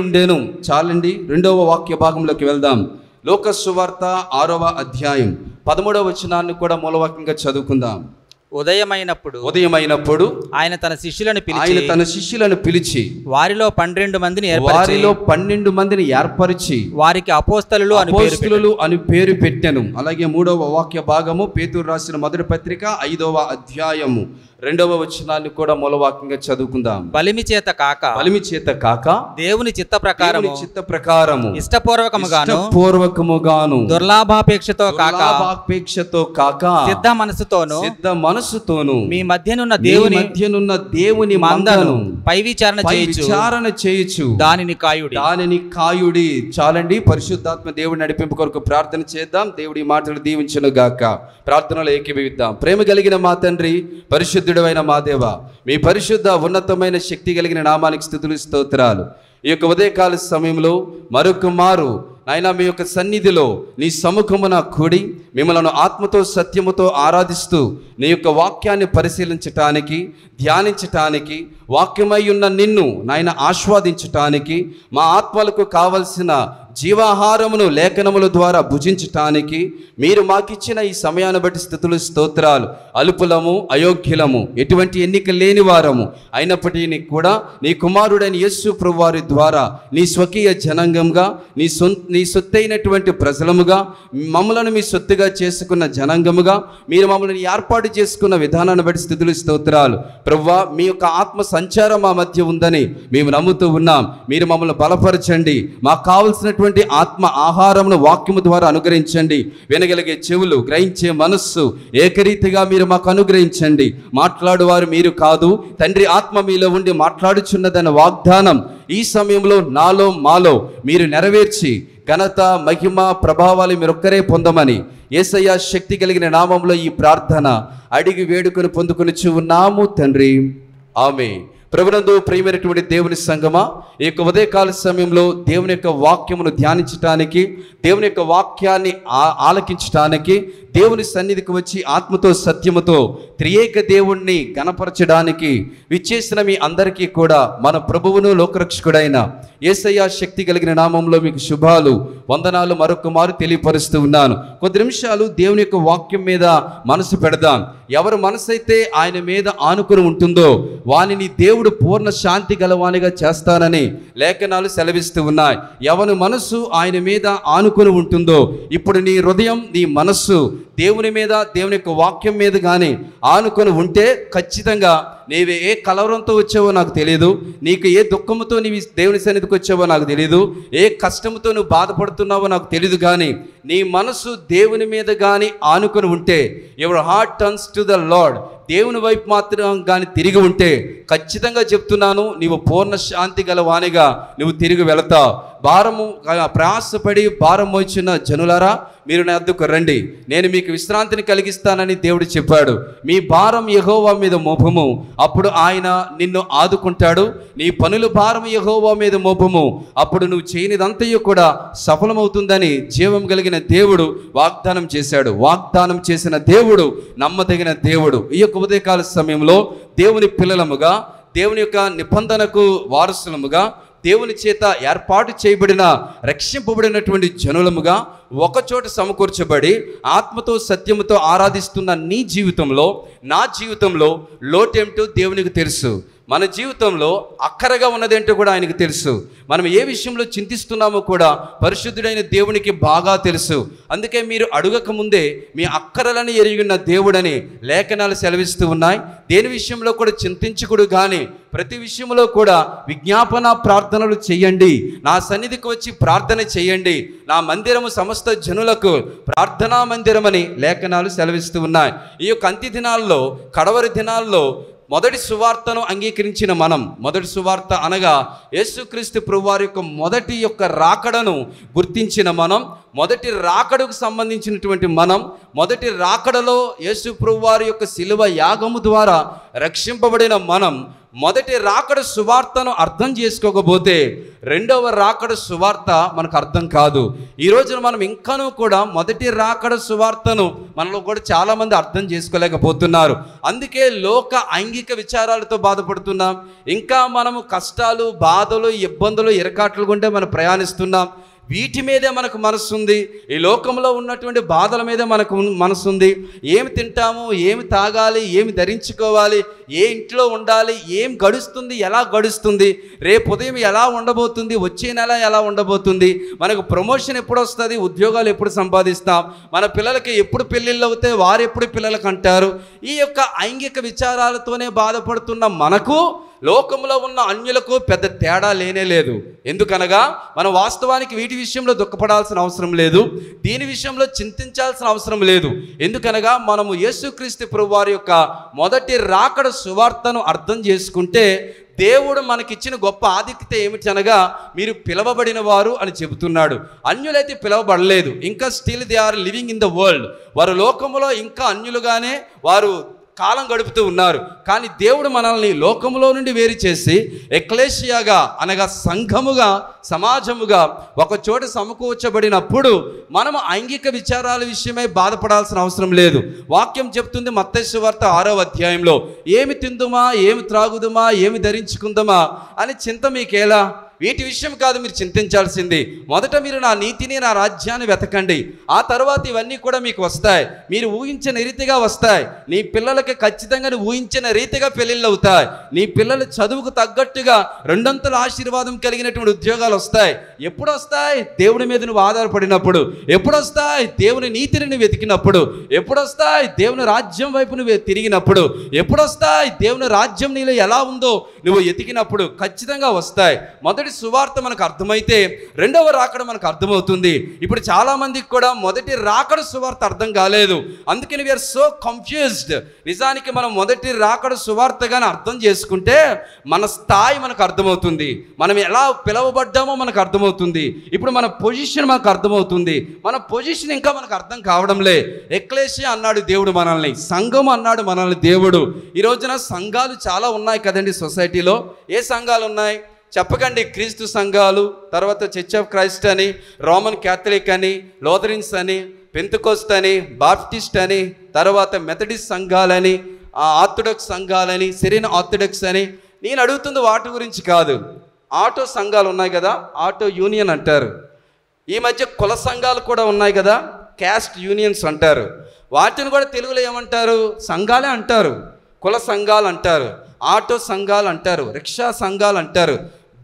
ఉండెను. చాలండి, 2వ వాక్య భాగంలోకి వెళ్దాం. లోక సువార్త 6వ అధ్యాయం 13వ వచనాన్ని కూడా మూలవాక్యంగా చదువుకుందాం. ఉదయమైనప్పుడు ఆయన తన శిష్యులను పిలిచి వారిలో 12 మందిని ఏర్పరిచి వారికి అపోస్తలులు అని పేరు పెట్టెను. అలాగే 3వ వాక్య భాగము పేతురు రాసిన మొదటి పత్రిక 5వ అధ్యాయము 2వ వచనాన్ని కూడా మూలవాక్యంగా చదువుకుందాం. బలిమి చేత కాక దేవుని చిత్త ప్రకారము ఇష్టపూర్వకముగాను దుర్లాభాపేక్షతో కాక సిద్ధ మనసుతోను మీ మధ్యనున్న దేవుని మందను పై విచారణ చేయుచు దానిని కాయుడి. చాలండి, పరిశుద్ధాత్మ దేవుడి నడిపింపు కొరకు ప్రార్థన చేద్దాం. దేవుడి మాటలు దీవించును గాక. ప్రార్థనలో ఏకీభవిద్దాం. ప్రేమ కలిగిన మా తండ్రి, పరిశుద్ధుడైన మా దేవ, మీ పరిశుద్ధ ఉన్నతమైన శక్తి కలిగిన నామానికి స్తుతులు స్తోత్రాలు. ఈ యొక్క ఉదయకాల సమయంలో మరొక మారు నాయన మీ యొక్క సన్నిధిలో నీ సముఖమున కూడి మిమ్మల్ని ఆత్మతో సత్యముతో ఆరాధిస్తూ నీ యొక్క వాక్యాన్ని పరిశీలించటానికి, ధ్యానించటానికి, వాక్యమై ఉన్న నిన్ను నాయన ఆస్వాదించటానికి, మా ఆత్మలకు కావలసిన జీవాహారమును లేఖనముల ద్వారా భుజించటానికి మీరు మాకిచ్చిన ఈ సమయాన్ని బట్టి స్తుతులు స్తోత్రాలు. అల్పులము, అయోగ్యులము, ఎటువంటి ఎన్నిక లేని వారము అయినప్పటికీ కూడా నీ కుమారుడైన యేసు ప్రభువారి ద్వారా నీ స్వకీయ జనాంగంగా, నీ సొత్తైనటువంటి ప్రజలముగా, మమ్మలను మీ సొత్తుగా చేసుకున్న జనాంగముగా మీరు మమ్మల్ని ఏర్పాటు చేసుకున్న విధానాన్ని బట్టి స్తుతులు స్తోత్రాలు. ప్రభువా, మీ యొక్క ఆత్మ సంచారం మా మధ్య ఉందని మేము నమ్ముతూ ఉన్నాం. మీరు మమ్మల్ని బలపరచండి. మాకు కావలసినటువంటి ఆత్మ ఆహారమును వాక్యము ద్వారా అనుగ్రహించండి. వినగలిగే చెవులు, గ్రహించే మనస్సు ఏకరీతిగా మీరు మాకు అనుగ్రహించండి. మాట్లాడువారు మీరు కాదు, తండ్రి ఆత్మ మీలో ఉండి మాట్లాడుచున్నదన్న వాగ్దానం ఈ సమయంలో నాలో మాలో మీరు నెరవేర్చి ఘనత, మహిమ, ప్రభావాలు మీరొక్కరే పొందమని యేసయ్య శక్తి కలిగిన నామంలో ఈ ప్రార్థన అడిగి వేడుకొని పొందుకొనిచు ఉన్నాము తండ్రి. ఆమేన్. ప్రభునందు ప్రియమైనటువంటి దేవుని సంగమా, ఈ యొక్క ఉదయకాల సమయంలో దేవుని యొక్క వాక్యమును ధ్యానించటానికి, దేవుని యొక్క వాక్యాన్ని ఆలకించటానికి, దేవుని సన్నిధికి వచ్చి ఆత్మతో సత్యముతో త్రియేక దేవుణ్ణి గణపరచడానికి విచ్చేసిన మీ అందరికీ కూడా మన ప్రభువును లోకరక్షకుడైన యేసయ్య శక్తి కలిగిన నామంలో మీకు శుభాలు, వందనాలు మరొక మారు తెలియపరుస్తూ ఉన్నాను. కొద్ది నిమిషాలు దేవుని యొక్క వాక్యం మీద మనసు పెడదాం. ఎవరి మనసు అయితే ఆయన మీద ఆనుకుని ఉంటుందో వానిని దేవుడు పూర్ణ శాంతి గలవానిగా చేస్తానని లేఖనాలు సెలవిస్తూ ఉన్నాయి. ఎవరి మనసు ఆయన మీద ఆనుకుని ఉంటుందో, ఇప్పుడు నీ హృదయం, నీ మనస్సు దేవుని మీద, దేవుని యొక్క వాక్యం మీద కానీ ఆనుకొని ఉంటే ఖచ్చితంగా నీవు ఏ కలవరంతో వచ్చావో నాకు తెలియదు, నీకు ఏ దుఃఖంతో నీవు దేవుని సన్నిధికి వచ్చావో నాకు తెలియదు, ఏ కష్టంతో నువ్వు బాధపడుతున్నావో నాకు తెలియదు, కానీ నీ మనసు దేవుని మీద కానీ ఆనుకొని ఉంటే, your heart turns to the lord, దేవుని వైపు మాత్రం కానీ తిరిగి ఉంటే ఖచ్చితంగా చెప్తున్నాను, నీవు పూర్ణ శాంతి గల వానిగా నువ్వు తిరిగి వెళతావు. భారము ప్రయాసపడి భారం మోచిన జనులారా, మీరు నా వద్దకు రండి, నేను మీకు విశ్రాంతిని కలిగిస్తానని దేవుడు చెప్పాడు. మీ భారం యెహోవా మీద మోపము, అప్పుడు ఆయన నిన్ను ఆదుకుంటాడు. నీ పనుల భారం యెహోవా మీద మోపము, అప్పుడు నువ్వు చేయనిదంతయు కూడా సఫలమవుతుందని జీవం కలిగిన దేవుడు వాగ్దానం చేశాడు. వాగ్దానం చేసిన దేవుడు నమ్మదగిన దేవుడు. ఈ యొక్క ఉదయకాల సమయంలో దేవుని పిల్లలముగా, దేవుని యొక్క నిబంధనకు వారసులముగా, దేవుని చేత ఏర్పాటు చేయబడిన రక్షింపబడినటువంటి జనులముగా ఒకచోట సమకూర్చబడి ఆత్మతో సత్యముతో ఆరాధిస్తున్న నీ జీవితంలో, నా జీవితంలో లోటేమిటో దేవునికి తెలుసు. మన జీవితంలో అక్కరగా ఉన్నదేంటో కూడా ఆయనకు తెలుసు. మనం ఏ విషయంలో చింతిస్తున్నామో కూడా పరిశుద్ధుడైన దేవునికి బాగా తెలుసు. అందుకే మీరు అడగక ముందే మీ అక్కరలను ఎరిగిన దేవుడని లేఖనాలు సెలవిస్తూ ఉన్నాయి. దేని విషయంలో కూడా చింతించకూడదు, కానీ ప్రతి విషయంలో కూడా విజ్ఞాపన ప్రార్థనలు చేయండి. నా సన్నిధికి వచ్చి ప్రార్థన చేయండి. నా మందిరము సమస్త జనులకు ప్రార్థనా మందిరమని లేఖనాలు సెలవిస్తూ ఉన్నాయి. ఈ యొక్క అంత్య దినాల్లో, కడవరి దినాల్లో మొదటి సువార్తను అంగీకరించిన మనం, మొదటి సువార్త అనగా యేసుక్రీస్తు ప్రభువారి యొక్క మొదటి యొక్క రాకడను గుర్తించిన మనం, మొదటి రాకడకు సంబంధించినటువంటి మనం, మొదటి రాకడలో యేసు ప్రభువారి యొక్క శిలువ యాగము ద్వారా రక్షింపబడిన మనం మొదటి రాకడ సువార్తను అర్థం చేసుకోకపోతే రెండవ రాకడ సువార్త మనకు అర్థం కాదు. ఈ రోజున మనం ఇంకానూ కూడా మొదటి రాకడ సువార్తను మనలో కూడా చాలామంది అర్థం చేసుకోలేకపోతున్నారు. అందుకే లోక ఐంగిక విచారాలతో బాధపడుతున్నాం. ఇంకా మనము కష్టాలు, బాధలు, ఇబ్బందులు, ఇరకాట్లు గుంటే మనం ప్రయాణిస్తున్నాం. వీటి మీదే మనకు మనసు ఉంది. ఈ లోకంలో ఉన్నటువంటి బాధల మీదే మనకు మనసు ఉంది. ఏమి తింటాము, ఏమి తాగాలి, ఏమి ధరించుకోవాలి, ఏ ఇంట్లో ఉండాలి, ఏం గడుస్తుంది, ఎలా గడుస్తుంది, రేపు ఉదయం ఎలా ఉండబోతుంది, వచ్చే నెల ఎలా ఉండబోతుంది, మనకు ప్రమోషన్ ఎప్పుడు వస్తుంది, ఉద్యోగాలు ఎప్పుడు సంపాదిస్తాం, మన పిల్లలకి ఎప్పుడు పెళ్ళిళ్ళు అవుతాయి, వారు ఎప్పుడు పిల్లలకు అంటారు. ఈ యొక్క ఐంగిక విచారాలతోనే బాధపడుతున్న మనకు లోకంలో ఉన్న అన్యులకు పెద్ద తేడా లేనే లేదు. ఎందుకనగా మనం వాస్తవానికి వీటి విషయంలో దుఃఖపడాల్సిన అవసరం లేదు, దీని విషయంలో చింతించాల్సిన అవసరం లేదు. ఎందుకనగా మనము యేసుక్రీస్తు ప్రభువారి యొక్క మొదటి రాకడ సువార్తను అర్థం చేసుకుంటే దేవుడు మనకిచ్చిన గొప్ప ఆధిక్యత ఏమిటనగా మీరు పిలవబడిన వారు అని చెబుతున్నాడు. అన్యులైతే పిలవబడలేదు, ఇంకా still they are living in the world. వారు లోకములో ఇంకా అన్యులుగానే వారు కాలం గడుపుతూ ఉన్నారు. కానీ దేవుడు మనల్ని లోకంలో నుండి వేరు చేసి ఎక్లేషియాగా అనగా సంఘముగా, సమాజముగా ఒక చోట సమకూర్చబడినప్పుడు మనము ఐంగిక విచారాల విషయమై బాధపడాల్సిన అవసరం లేదు. వాక్యం చెప్తుంది మత్తయి సువార్త 6వ అధ్యాయంలో, ఏమి తిందుమా, ఏమి త్రాగుదుమా, ఏమి ధరించుకుందామా అని చింత మీకేలా? వీటి విషయం కాదు మీరు చింతించాల్సింది. మొదట మీరు నా నీతిని, నా రాజ్యాన్ని వెతకండి. ఆ తర్వాత ఇవన్నీ కూడా మీకు వస్తాయి. మీరు ఊహించిన రీతిగా వస్తాయి. నీ పిల్లలకి ఖచ్చితంగా ఊహించిన రీతిగా పెళ్ళిళ్ళు అవుతాయి. నీ పిల్లల చదువుకు తగ్గట్టుగా 200 ఆశీర్వాదం కలిగినటువంటి ఉద్యోగాలు వస్తాయి. ఎప్పుడు వస్తాయి? దేవుడి మీద నువ్వు ఆధారపడినప్పుడు. ఎప్పుడు వస్తాయి? దేవుని నీతిని నువ్వు వెతికినప్పుడు. ఎప్పుడు వస్తాయి? దేవుని రాజ్యం వైపు నువ్వు తిరిగినప్పుడు. ఎప్పుడు వస్తాయి? దేవుని రాజ్యం నీలో ఎలా ఉందో నువ్వు ఎతికినప్పుడు ఖచ్చితంగా వస్తాయి. మొదటి సువార్త మనకు అర్థమైతే రెండవ రాకడ మనకు అర్థమవుతుంది. ఇప్పుడు చాలామందికి కూడా మొదటి రాకడ సువార్త అర్థం కాలేదు. అందుకని వీఆర్ సో కన్ఫ్యూజ్డ్. నిజానికి మనం మొదటి రాకడ సువార్తగానే అర్థం చేసుకుంటే మన స్థాయి మనకు అర్థమవుతుంది. మనం ఎలా పిలవబడ్డామో మనకు అర్థమవుతుంది. ఇప్పుడు మన పొజిషన్ మనకు అర్థమవుతుంది. మన పొజిషన్ ఇంకా మనకు అర్థం కావడంలే. ఎక్లేషియా అన్నాడు దేవుడు మనల్ని, సంఘం అన్నాడు మనల్ని దేవుడు. ఈ రోజున సంఘాలు చాలా ఉన్నాయి కదండి సొసైటీలో. ఏ సంఘాలు ఉన్నాయి చెప్పకండి? క్రీస్తు సంఘాలు, తర్వాత చర్చ్ ఆఫ్ క్రైస్ట్ అని, రోమన్ క్యాథలిక్ అని, లోథరిన్స్ అని, పెంతెకోస్ట్ అని, బాప్టిస్ట్ అని, తర్వాత మెథడిస్ట్ సంఘాలని, ఆర్థోడాక్స్ సంఘాలని, సిరియన్ ఆర్థోడాక్స్ అని. నేను అడుగుతుంది వాటి గురించి కాదు. ఆటో సంఘాలు ఉన్నాయి కదా, ఆటో యూనియన్ అంటారు. ఈ మధ్య కుల సంఘాలు కూడా ఉన్నాయి కదా, క్యాస్ట్ యూనియన్స్ అంటారు. వాటిని కూడా తెలుగులో ఏమంటారు? సంఘాలే అంటారు. కుల సంఘాలు అంటారు, ఆటో సంఘాలు అంటారు, రిక్షా సంఘాలు అంటారు,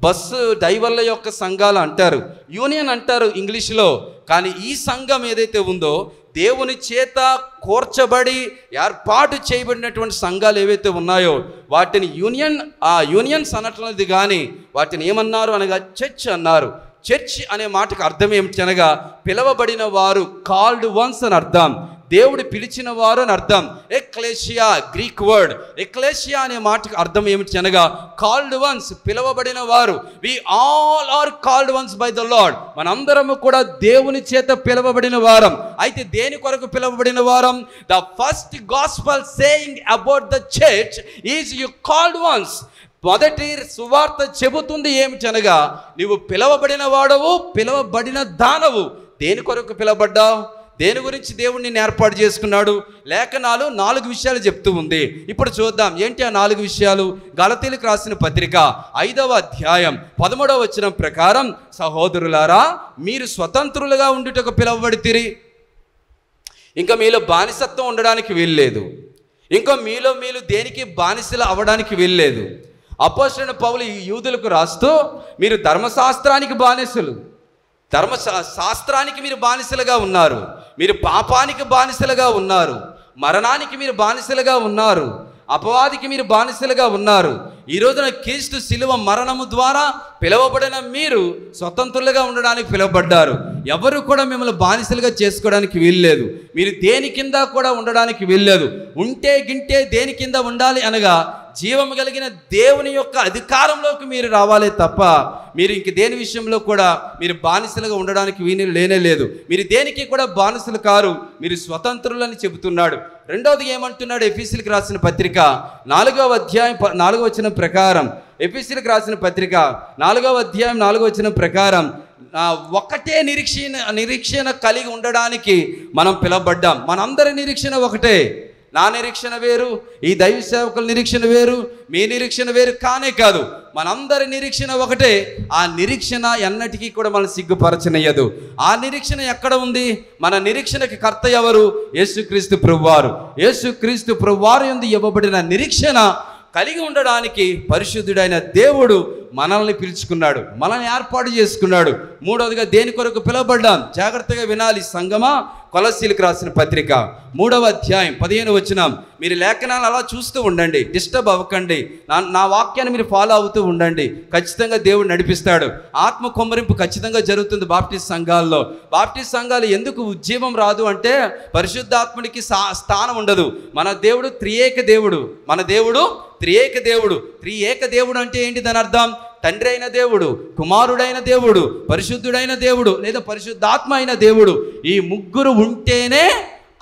బస్సు డ్రైవర్ల యొక్క సంఘాలు అంటారు, యూనియన్ అంటారు ఇంగ్లీష్లో. కానీ ఈ సంఘం ఏదైతే ఉందో దేవుని చేత కోర్చబడి ఏర్పాటు చేయబడినటువంటి సంఘాలు ఏవైతే ఉన్నాయో వాటిని యూనియన్స్ అనట్లది. కానీ వాటిని ఏమన్నారు అనగా చర్చ్ అన్నారు. చర్చ్ అనే మాటకు అర్థం ఏమిటనగా పిలవబడిన వారు, కాల్డ్ వన్స్ అని అర్థం. దేవుడు పిలిచిన వారు అని అర్థం. Ecclesia Greek word. ఎక్లేషియా అనే మాటకు అర్థం ఏమిటి అనగా కాల్డ్ వన్స్, పిలవబడిన వారు. We all are called ones by the lord. మనందరము కూడా దేవుని చేత పిలవబడిన వారం. అయితే దేని కొరకు పిలవబడిన వారం? The first gospel saying about the church is you called once. మొదటి సువార్త చెబుతుంది ఏమిటనగా నీవు పిలవబడిన వాడవు, పిలవబడిన దానవు. దేని కొరకు పిలవబడ్డావు? దేని గురించి దేవుడు నిన్ను ఏర్పాటు చేసుకున్నాడు? లేఖనాలు 4 విషయాలు చెప్తూ ఉంది. ఇప్పుడు చూద్దాం ఏంటి ఆ 4 విషయాలు. గలతీయులకు రాసిన పత్రిక 5వ అధ్యాయం 13వ వచనం ప్రకారం, సహోదరులారా మీరు స్వతంత్రులుగా ఉండుటకు పిలవబడితిరి. ఇంకా మీలో బానిసత్వం ఉండడానికి వీల్లేదు. ఇంకా మీలో దేనికి బానిసలు అవ్వడానికి వీల్లేదు. అపోస్తలుడైన పౌలు ఈ యూదులకు రాస్తూ మీరు ధర్మశాస్త్రానికి బానిసలు, ధర్మశాస్త్రానికి మీరు బానిసలుగా ఉన్నారు, మీరు పాపానికి బానిసలుగా ఉన్నారు, మరణానికి మీరు బానిసలుగా ఉన్నారు, అపవాదికి మీరు బానిసలుగా ఉన్నారు. ఈ రోజున క్రీస్తు శిలువ మరణము ద్వారా పిలవబడిన మీరు స్వతంత్రులుగా ఉండడానికి పిలువబడ్డారు. ఎవరు కూడా మిమ్మల్ని బానిసలుగా చేసుకోవడానికి వీల్లేదు. మీరు దేని కింద కూడా ఉండడానికి వీల్లేదు. ఉంటే గింటే దేని కింద ఉండాలి అనగా జీవము కలిగిన దేవుని యొక్క అధికారంలోకి మీరు రావాలే తప్ప మీరు ఇంక దేని విషయంలో కూడా మీరు బానిసలుగా ఉండడానికి వీలు లేనే లేదు. మీరు దేనికి కూడా బానిసలు కారు, మీరు స్వతంత్రులని చెబుతున్నాడు. రెండవది ఏమంటున్నాడు? ఎఫెసీయులకు రాసిన పత్రిక 4వ అధ్యాయం 4వ వచనం ప్రకారం, ఎఫెసీయులకు రాసిన పత్రిక 4వ అధ్యాయం 4వ వచనం ప్రకారం ఒకటే నిరీక్షణ కలిగి ఉండడానికి మనం పిలవబడ్డాం. మనందరి నిరీక్షణ ఒకటే. నా నిరీక్షణ వేరు, ఈ దైవ సేవకుల నిరీక్షణ వేరు, మీ నిరీక్షణ వేరు కానే కాదు. మనందరి నిరీక్షణ ఒకటే. ఆ నిరీక్షణ ఎన్నటికీ కూడా మనం సిగ్గుపరచనయ్యదు. ఆ నిరీక్షణ ఎక్కడ ఉంది? మన నిరీక్షణకి కర్త ఎవరు? యేసుక్రీస్తు ప్రభువారు. యేసుక్రీస్తు ప్రభువారు యందు ఇవ్వబడిన నిరీక్షణ కలిగి ఉండడానికి పరిశుద్ధుడైన దేవుడు మనల్ని పిలుచుకున్నాడు, మనల్ని ఏర్పాటు చేసుకున్నాడు. మూడవదిగా దేని కొరకు పిలవబడ్డాం? జాగ్రత్తగా వినాలి సంగమా. కొలస్సీలకు రాసిన పత్రిక 3వ అధ్యాయం 15వ వచనం. మీరు లేఖనాలు అలా చూస్తూ ఉండండి, డిస్టర్బ్ అవ్వకండి. నా వాక్యాన్ని మీరు ఫాలో అవుతూ ఉండండి. ఖచ్చితంగా దేవుడు నడిపిస్తాడు. ఆత్మ కొమ్మరింపు ఖచ్చితంగా జరుగుతుంది బాప్టిస్ట్ సంఘాల్లో. బాప్టిస్ట్ సంఘాలు ఎందుకు ఉజ్జీవం రాదు అంటే పరిశుద్ధాత్మునికి స్థానం ఉండదు. మన దేవుడు త్రియేక దేవుడు. మన దేవుడు త్రియేక దేవుడు. త్రియేక దేవుడు అంటే ఏంటి? దాని అర్థం తండ్రి అయిన దేవుడు, కుమారుడైన దేవుడు, పరిశుద్ధుడైన దేవుడు లేదా పరిశుద్ధాత్మ అయిన దేవుడు. ఈ ముగ్గురు ఉంటేనే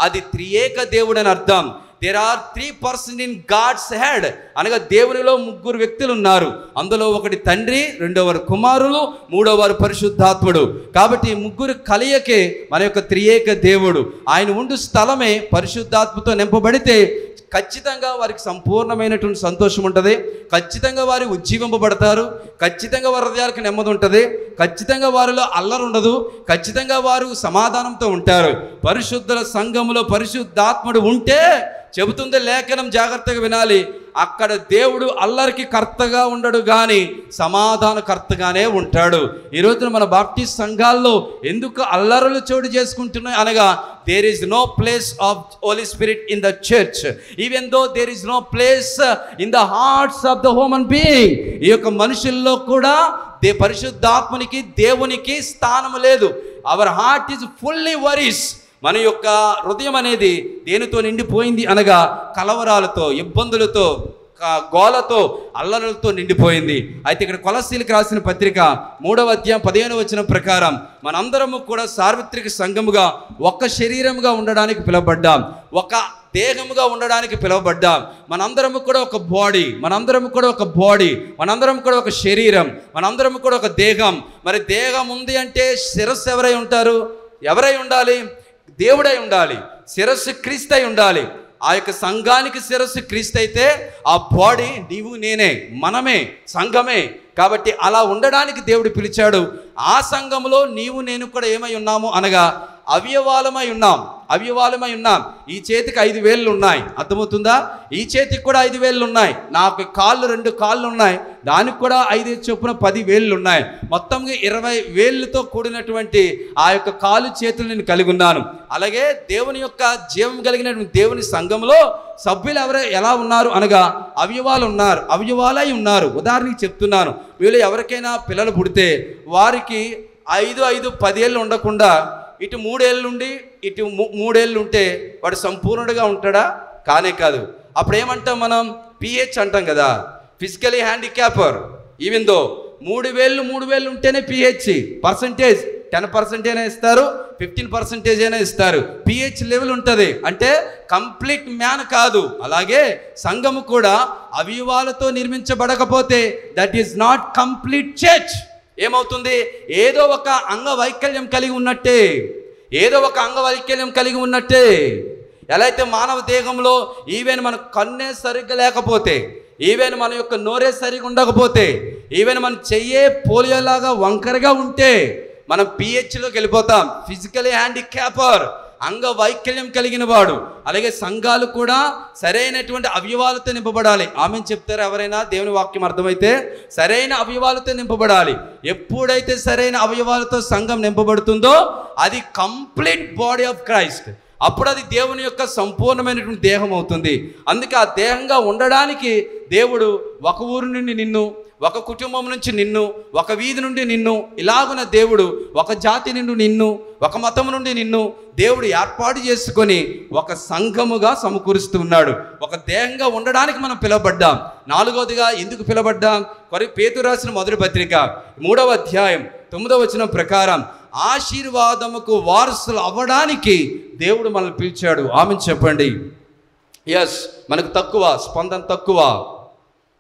అది త్రియేక దేవుడు అని అర్థం. There are 3 persons in God's head, అనగా దేవునిలో 3 వ్యక్తులు ఉన్నారు. అందులో ఒకటి తండ్రి, రెండోవారు కుమారులు, మూడోవారు పరిశుద్ధాత్ముడు. కాబట్టి ఈ 3 కలయికే మన యొక్క త్రియేక దేవుడు. ఆయన ఉండు స్థలమే పరిశుద్ధాత్మతో నింపబడితే ఖచ్చితంగా వారికి సంపూర్ణమైనటువంటి సంతోషం ఉంటుంది, ఖచ్చితంగా వారు ఉజ్జీవింపబడతారు, ఖచ్చితంగా వారి హృదయాలకు నెమ్మది ఉంటుంది, ఖచ్చితంగా వారిలో అల్లరి ఉండదు, ఖచ్చితంగా వారు సమాధానంతో ఉంటారు. పరిశుద్ధుల సంఘములో పరిశుద్ధాత్ముడు ఉంటే చెబుతుంది లేఖనం, జాగ్రత్తగా వినాలి, అక్కడ దేవుడు అల్లరికి కర్తగా ఉండడు కానీ సమాధానకర్తగానే ఉంటాడు. ఈ రోజున మన బాప్టిస్ట్ సంఘాల్లో ఎందుకు అల్లరులు చోటు చేసుకుంటున్నాయి అనగా, there is no place of Holy Spirit in the church, even though there is no place in the hearts of the human being. ఈ యొక్క మనుషుల్లో కూడా పరిశుద్ధాత్మనికి దేవునికి స్థానం లేదు. Our heart is fully worries. మన యొక్క హృదయం అనేది దేనితో నిండిపోయింది అనగా కలవరాలతో, ఇబ్బందులతో, గోలతో, అల్లరులతో నిండిపోయింది. అయితే ఇక్కడ కొలస్సీలకు రాసిన పత్రిక 3వ అధ్యాయం 15వ వచనం ప్రకారం మనందరము కూడా సార్వత్రిక సంఘముగా ఒక శరీరముగా ఉండడానికి పిలువబడ్డాం, ఒక దేహముగా ఉండడానికి పిలువబడ్డాం. మనందరము కూడా ఒక బాడీ, మనందరము కూడా ఒక బాడీ, మనందరం కూడా ఒక శరీరం, మనందరం కూడా ఒక దేహం. మరి దేహం ఉంది అంటే శిరస్సు ఎవరై ఉంటారు? ఎవరై ఉండాలి? దేవుడై ఉండాలి. శిరస్సు క్రీస్తై ఉండాలి. ఆ యొక్క సంఘానికి శిరస్సు క్రీస్తు అయితే ఆ బాడీ నీవు నేనే, మనమే, సంఘమే. కాబట్టి అలా ఉండడానికి దేవుడు పిలిచాడు. ఆ సంఘంలో నీవు నేను కూడా ఏమై ఉన్నాము అనగా అవయవాలమై ఉన్నాం, అవయవాలమై ఉన్నాం. ఈ చేతికి 5 వేళ్ళు ఉన్నాయి, అర్థమవుతుందా? ఈ చేతికి కూడా 5 వేళ్ళు ఉన్నాయి. నాకు కాళ్ళు 2 కాళ్ళు ఉన్నాయి, దానికి కూడా 5 చొప్పున 10 వేళ్ళు ఉన్నాయి. మొత్తంగా 20 వేళ్ళతో కూడినటువంటి ఆ యొక్క కాలు చేతులు నేను కలిగి ఉన్నాను. అలాగే దేవుని యొక్క జీవం కలిగినటువంటి దేవుని సంఘంలో సభ్యులు ఎలా ఉన్నారు అనగా అవయవాలు ఉన్నారు, అవయవాలై ఉన్నారు. ఉదాహరణకి చెప్తున్నాను, వీళ్ళు ఎవరికైనా పిల్లలు పుడితే వారికి 5-10 ఏళ్ళు ఉండకుండా ఇటు 3 ఏళ్ళు ఉండి ఇటు 3 ఏళ్ళు ఉంటే వాడు సంపూర్ణుడిగా ఉంటాడా? కానే కాదు. అప్పుడు ఏమంటాం మనం? పిహెచ్ అంటాం కదా, ఫిజికలీ హ్యాండిక్యాపర్. ఈవెన్ దో 3 వేళ్ళు ఉంటేనే పిహెచ్ పర్సంటేజ్ 10% అయినా ఇస్తారు, 15% అయినా ఇస్తారు. పిహెచ్ లెవెల్ ఉంటుంది, అంటే కంప్లీట్ మ్యాన్ కాదు. అలాగే సంఘము కూడా అవయవాలతో నిర్మించబడకపోతే that is not complete church. ఏమవుతుంది? ఏదో ఒక అంగవైకల్యం కలిగి ఉన్నట్టే, ఏదో ఒక అంగవైకల్యం కలిగి ఉన్నట్టే. ఎలా అయితే మానవ దేహంలో ఈవెన్ మన కన్నే సరిగ్గా లేకపోతే, ఈవెన్ మన యొక్క నోరే సరిగ్గా ఉండకపోతే, ఈవెన్ మన చెయ్యే పోలియోలాగా వంకరగా ఉంటే మనం పిహెచ్లోకి వెళ్ళిపోతాం, ఫిజికలీ హ్యాండిక్యాపర్, అంగవైకల్యం కలిగిన వాడు. అలాగే సంఘాలు కూడా సరైనటువంటి అవయవాలతో నింపబడాలి. ఆమె చెప్తారు ఎవరైనా? దేవుని వాక్యం అర్థమైతే సరైన అవయవాలతో నింపబడాలి. ఎప్పుడైతే సరైన అవయవాలతో సంఘం నింపబడుతుందో అది కంప్లీట్ బాడీ ఆఫ్ క్రైస్ట్. అప్పుడు అది దేవుని యొక్క సంపూర్ణమైనటువంటి దేహం అవుతుంది. అందుకే ఆ దేహంగా ఉండడానికి దేవుడు ఒక ఊరు నుండి నిన్ను, ఒక కుటుంబం నుంచి నిన్ను, ఒక వీధి నుండి నిన్ను, ఇలాగున దేవుడు ఒక జాతి నుండి నిన్ను, ఒక మతం నుండి నిన్ను దేవుడు ఏర్పాటు చేసుకొని ఒక సంఘముగా సమకూరుస్తూ ఉన్నాడు. ఒక దేహంగా ఉండడానికి మనం పిలువబడ్డాం. 4వదిగా ఎందుకు పిలువబడ్డాం? పేతురు రాసిన మొదటి పత్రిక 3వ అధ్యాయం 9వ వచనం ప్రకారం ఆశీర్వాదముకు వారసులు అవ్వడానికి దేవుడు మనల్ని పిలిచాడు. ఆమెను చెప్పండి. ఎస్, మనకు తక్కువ స్పందన, తక్కువ